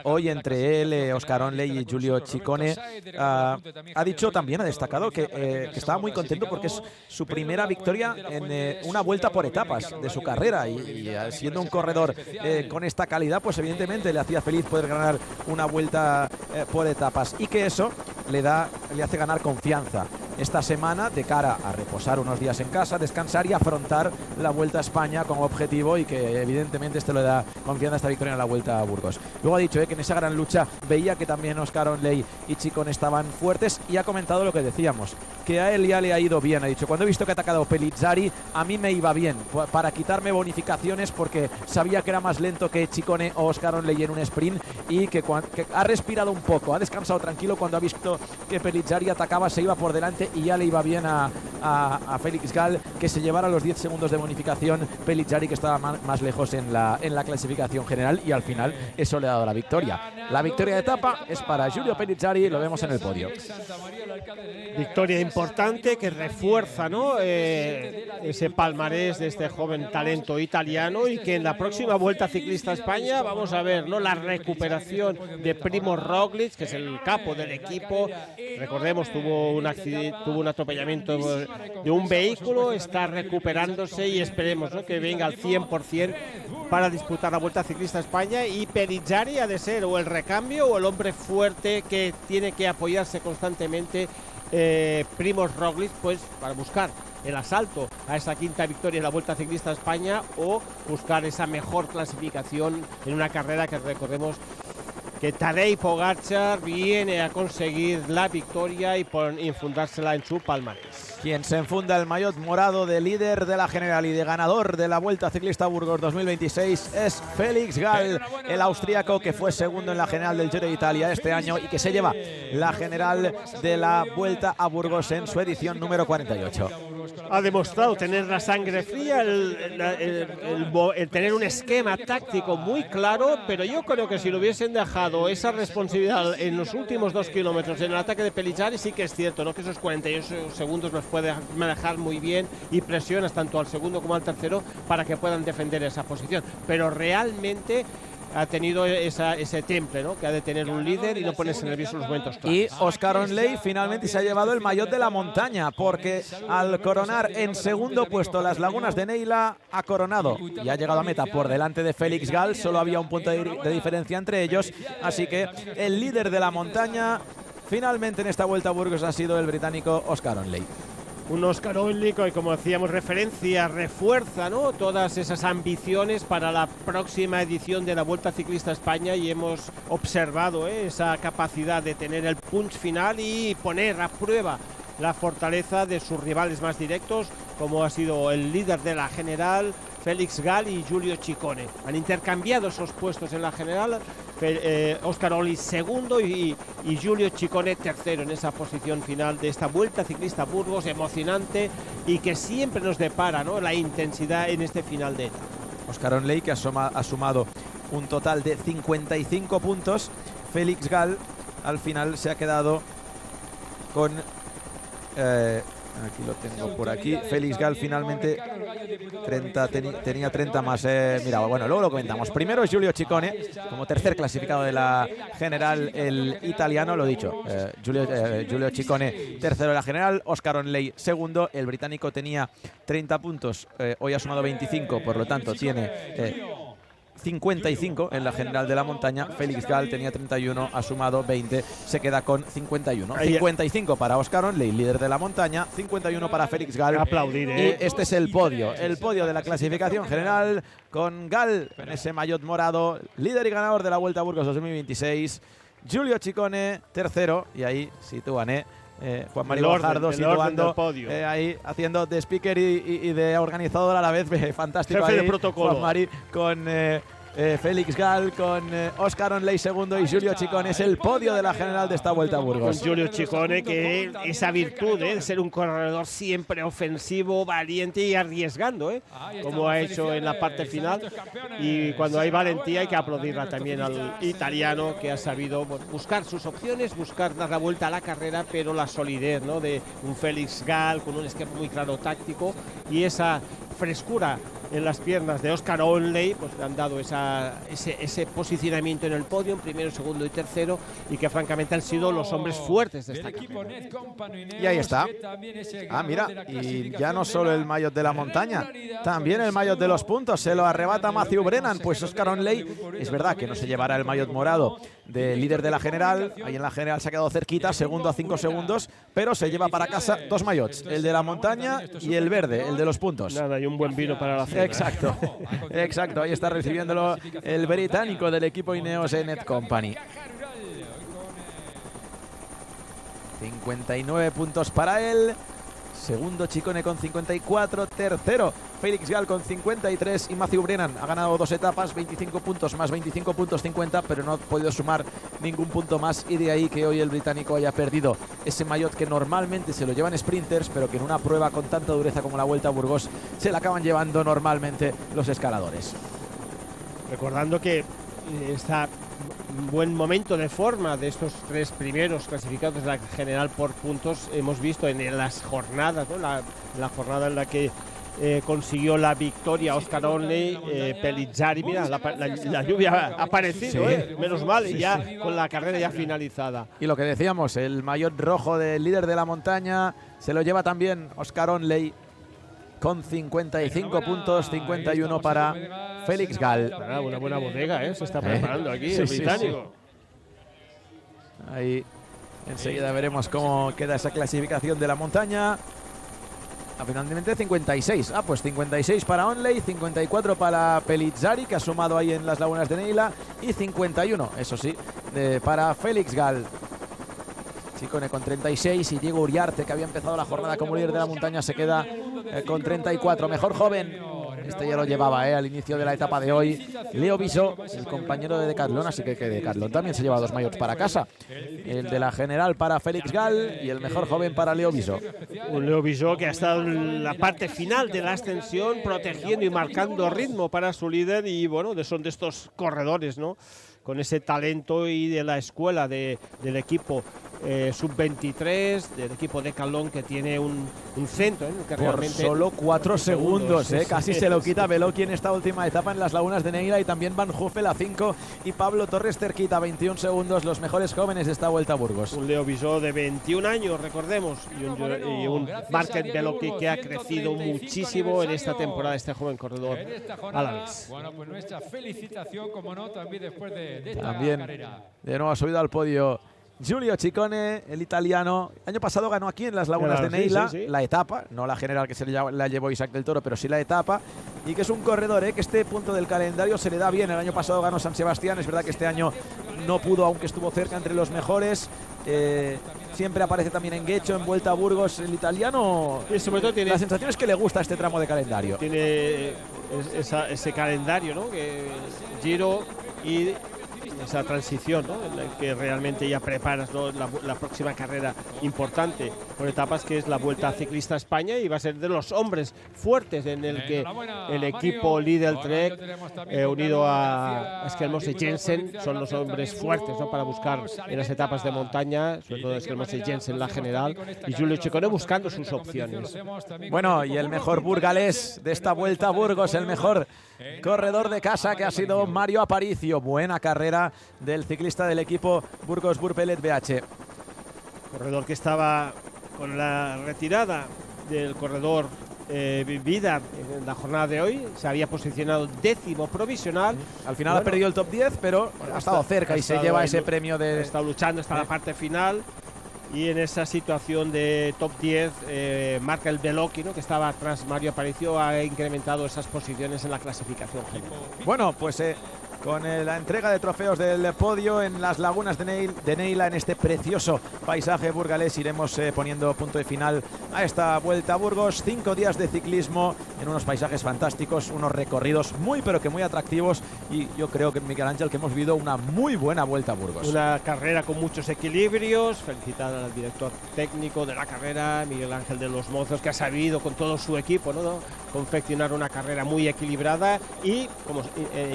hoy entre él, Oscar Onley y Giulio Ciccone. Ha dicho también, ha destacado que estaba muy contento porque es su primera victoria en una vuelta por etapas de su carrera, y siendo un corredor con esta calidad, pues evidentemente le hacía feliz poder ganar una vuelta por etapas, y que eso le hace ganar confianza esta semana de cara a reposar unos días en casa, descansar y afrontar la Vuelta a España como objetivo, y que evidentemente esto le da confianza a esta victoria en la Vuelta a Burgos. Luego ha dicho que en esa gran lucha veía que también Oscar Onley y Ciccone estaban fuertes, y ha comentado lo que decíamos, que a él ya le ha ido bien. Ha dicho: cuando he visto que ha atacado Pellizzari, a mí me iba bien para quitarme bonificaciones, porque sabía que era más lento que Ciccone o Oscar Onley en un sprint, y que ha respirado un poco, ha descansado tranquilo cuando ha visto que Pellizzari atacaba, se iba por delante, y ya le iba bien a Felix Gall que se llevara los 10 segundos de bonificación Pellizzari, que estaba más lejos en la clasificación general, y al final eso le ha dado la victoria. La victoria de etapa es para Giulio Pellizzari, lo vemos en el podio. Victoria importante que refuerza, ¿no?, ese palmarés de este joven talento italiano, y que en la próxima Vuelta Ciclista a España vamos a ver, ¿no?, la recuperación de Primo Roglic, que es el capo del equipo. Recordemos, tuvo un accidente, tuvo un atropellamiento de un vehículo, está recuperándose, y esperemos, ¿no?, que venga al 100% para disputar la Vuelta Ciclista a España. Y Pellizzari ha de ser o el recambio o el hombre fuerte que tiene que apoyarse constantemente Primož Roglic, pues para buscar el asalto a esa quinta victoria en la Vuelta Ciclista a España, o buscar esa mejor clasificación en una carrera que recordemos que Tadej Pogačar viene a conseguir la victoria y infundársela en su palmarés. Quien se enfunda el maillot morado de líder de la general y de ganador de la Vuelta Ciclista a Burgos 2026 es Felix Gall, el austríaco que fue segundo en la general del Giro de Italia este año, y que se lleva la general de la Vuelta a Burgos en su edición número 48. Ha demostrado tener la sangre fría, el tener un esquema táctico muy claro, pero yo creo que si lo hubiesen dejado esa responsabilidad en los últimos 2 kilómetros en el ataque de Pellizzari, sí que es cierto, ¿no?, que esos 48 segundos los puede manejar muy bien, y presionas tanto al segundo como al tercero para que puedan defender esa posición. Pero realmente ha tenido ese temple, ¿no?, que ha de tener un líder y no ponerse nervioso en los momentos claves. Y Oscar Onley finalmente se ha llevado el maillot de la montaña, porque al coronar en segundo puesto las Lagunas de Neila, ha coronado y ha llegado a meta por delante de Felix Gall. Solo había un punto de diferencia entre ellos, así que el líder de la montaña finalmente en esta Vuelta a Burgos ha sido el británico Oscar Onley. Un Oscar Onley que, como decíamos, refuerza, ¿no?, todas esas ambiciones para la próxima edición de la Vuelta Ciclista a España, y hemos observado esa capacidad de tener el punch final y poner a prueba la fortaleza de sus rivales más directos, como ha sido el líder de la general, Felix Gall, y Giulio Ciccone. Han intercambiado esos puestos en la general, Oscar Onley segundo y Giulio Ciccone tercero en esa posición final de esta Vuelta Ciclista a Burgos, emocionante, y que siempre nos depara, ¿no?, la intensidad en este final de etapa. Oscar Onley, que ha sumado un total de 55 puntos. Felix Gall al final se ha quedado con... aquí lo tengo por aquí. Félix Gall finalmente 30, tenía 30 más. Mira, bueno, luego lo comentamos. Primero es Giulio Ciccone, como tercer clasificado de la general, el italiano, lo dicho. Giulio Ciccone, tercero de la general. Oscar Onley, segundo. El británico tenía 30 puntos. Hoy ha sumado 25, por lo tanto tiene 55 en la general de la montaña. Félix Gall tenía 31, ha sumado 20, se queda con 51. 55 para Oscar Onley, líder de la montaña, 51 para Félix Gall. Aplaudir, Y este es el podio de la clasificación general, con Gall en ese maillot morado, líder y ganador de la Vuelta a Burgos 2026. Giulio Ciccone, tercero, y ahí sitúan Juan Mario Guajardo situando ahí, haciendo de speaker y de organizador a la vez. Fantástico. Jefe ahí, de protocolo. Juan Mari con Félix Gall, con Oscar Onley segundo y Giulio Ciccone. Es el podio de la general de esta Vuelta a Burgos. Con Giulio Ciccone, que esa virtud de ser un corredor siempre ofensivo, valiente y arriesgando, como ha hecho en la parte final. Y cuando hay valentía hay que aplaudirla también al italiano, que ha sabido buscar sus opciones, buscar dar la vuelta a la carrera, pero la solidez, ¿no?, de un Félix Gall con un esquema muy claro táctico y esa frescura en las piernas de Oscar Onley, pues le han dado ese posicionamiento en el podio, primero, segundo y tercero, y que francamente han sido los hombres fuertes de esta carrera. Y ahí está. Mira, y ya no solo el maillot de la montaña, también el maillot de los puntos se lo arrebata Matthew Brennan. Pues Oscar Onley, es verdad que no se llevará el maillot morado de líder de la general, ahí en la general se ha quedado cerquita, segundo a 5 segundos, pero se lleva para casa dos maillots, el de la montaña y el verde, el de los puntos. Nada, y un buen vino para la cena. Exacto, exacto, ahí está recibiéndolo el británico del equipo Ineos Net Company. 59 puntos para él. Segundo Ciccone con 54, tercero Félix Gall con 53 y Matthew Brennan ha ganado 2 etapas, 25 puntos más 25 puntos 50, pero no ha podido sumar ningún punto más, y de ahí que hoy el británico haya perdido ese maillot que normalmente se lo llevan sprinters, pero que en una prueba con tanta dureza como la Vuelta a Burgos se la acaban llevando normalmente los escaladores. Recordando que está un buen momento de forma de estos tres primeros clasificados de la general por puntos. Hemos visto en las jornadas, ¿no?, la jornada en la que consiguió la victoria Oscar Onley, Pellizzari. Mira, la lluvia ha aparecido, menos mal, y ya con la carrera ya finalizada. Y lo que decíamos, el maillot rojo del líder de la montaña se lo lleva también Oscar Onley con 55 puntos, 51 para Félix Gall. Una buena bodega, se está preparando aquí el británico. Ahí enseguida veremos cómo queda esa clasificación de la montaña. Finalmente 56. Pues 56 para Onley, 54 para Pellizzari, que ha sumado ahí en las lagunas de Neila, y 51, eso sí, para Félix Gall. Ciccone con 36 y Diego Uriarte, que había empezado la jornada como líder de la montaña, se queda con 34. Mejor joven, este ya lo llevaba al inicio de la etapa de hoy, Leo Bisó, el compañero de Decathlon, así que Decathlon también se lleva 2 maillots para casa. El de la general para Félix Gall y el mejor joven para Leo Bisó. Un Leo Bisó que ha estado en la parte final de la ascensión, protegiendo y marcando ritmo para su líder, y bueno, son de estos corredores, ¿no?, con ese talento y de la escuela del equipo sub-23, del equipo Decathlon, que tiene un centro que por realmente solo 4 segundos, casi se lo quita Beloki en esta última etapa en las lagunas de Neila, y también Van Huffel a 5 y Pablo Torres cerquita, 21 segundos, los mejores jóvenes de esta Vuelta a Burgos. Un Leo Bisó de 21 años, recordemos, y un Market Beloki que ha crecido muchísimo en esta temporada, este joven corredor alavés. Bueno, pues nuestra felicitación, como no, también después de esta también carrera. De nuevo ha subido al podio Giulio Ciccone, el italiano. El año pasado ganó aquí en las lagunas de Neila, la etapa, no la general que se la llevó Isaac del Toro, pero sí la etapa, y que es un corredor que este punto del calendario se le da bien. El año pasado ganó San Sebastián, es verdad que este año no pudo, aunque estuvo cerca entre los mejores. Siempre aparece también en Guecho, en Vuelta a Burgos. El italiano, y sobre todo tiene, la sensación es que le gusta este tramo de calendario. Tiene ese calendario, ¿no?, que Giro y esa transición, ¿no?, en la que realmente ya preparas, ¿no?, la próxima carrera importante. por etapas, que es la Vuelta Ciclista a España, y va a ser de los hombres fuertes en el que el equipo Lidl Trek, unido a Skelmos y Jensen, son los hombres fuertes, ¿no?, para buscar en las etapas de montaña, sobre todo Skelmos y Jensen la general, y Julio Ciccone buscando sus opciones. Bueno, y el mejor burgalés de esta Vuelta a Burgos, el mejor corredor de casa, que ha sido Mario Aparicio. Buena carrera del ciclista del equipo Burgos Burpelet BH. Corredor que estaba con la retirada del corredor Vida en la jornada de hoy, se había posicionado 10º provisional. Al final ha perdido el top 10, pero ha estado cerca y se lleva ese premio de... Ha estado luchando hasta la parte final, y en esa situación de top 10 marca el Beloki, ¿no?, que estaba tras Mario Aparicio, ha incrementado esas posiciones en la clasificación general. Bueno, pues con la entrega de trofeos del podio en las lagunas de Neila, en este precioso paisaje burgalés, iremos poniendo punto de final a esta Vuelta a Burgos. 5 días de ciclismo en unos paisajes fantásticos, unos recorridos muy pero que muy atractivos, y yo creo que, Miguel Ángel, que hemos vivido una muy buena Vuelta a Burgos. Una carrera con muchos equilibrios. Felicitar al director técnico de la carrera, Miguel Ángel de los Mozos, que ha sabido con todo su equipo, ¿no?, confeccionar una carrera muy equilibrada y, como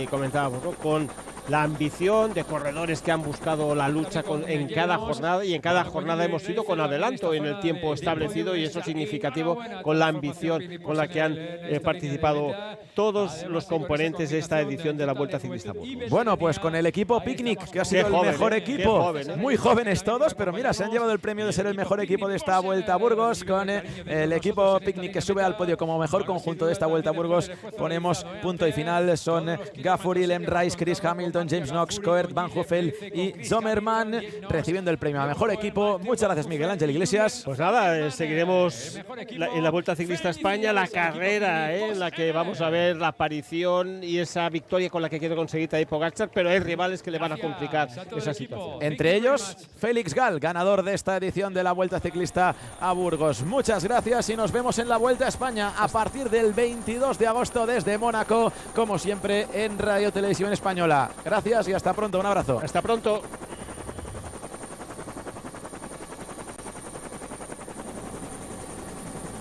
comentábamos, ¿no?, con la ambición de corredores que han buscado la lucha en cada jornada, y en cada jornada hemos ido con adelanto en el tiempo establecido, y eso es significativo, con la ambición con la que han participado todos los componentes de esta edición de la Vuelta Ciclista Burgos. Bueno, pues con el equipo Picnic, que ha sido el mejor equipo, muy jóvenes todos, pero mira, se han llevado el premio de ser el mejor equipo de esta Vuelta a Burgos. Con el equipo Picnic, que sube al podio como mejor conjunto de esta Vuelta a Burgos, ponemos punto y final. Son Gaffuri, Lem Rice, Chris Hamilton, James Knox, Coert, Van Hoffel y Zomerman recibiendo el premio a mejor equipo. Muchas gracias, Miguel Ángel Iglesias. Pues nada, seguiremos en la Vuelta Ciclista a España, la carrera en la que vamos a ver la aparición y esa victoria con la que quiere conseguir Tadej Pogačar, pero hay rivales que le van a complicar esa situación. Entre ellos, Félix Gall, ganador de esta edición de la Vuelta Ciclista a Burgos. Muchas gracias y nos vemos en la Vuelta a España a partir del 22 de agosto desde Mónaco, como siempre en Radio Televisión Española. Gracias y hasta pronto. Un abrazo. Hasta pronto.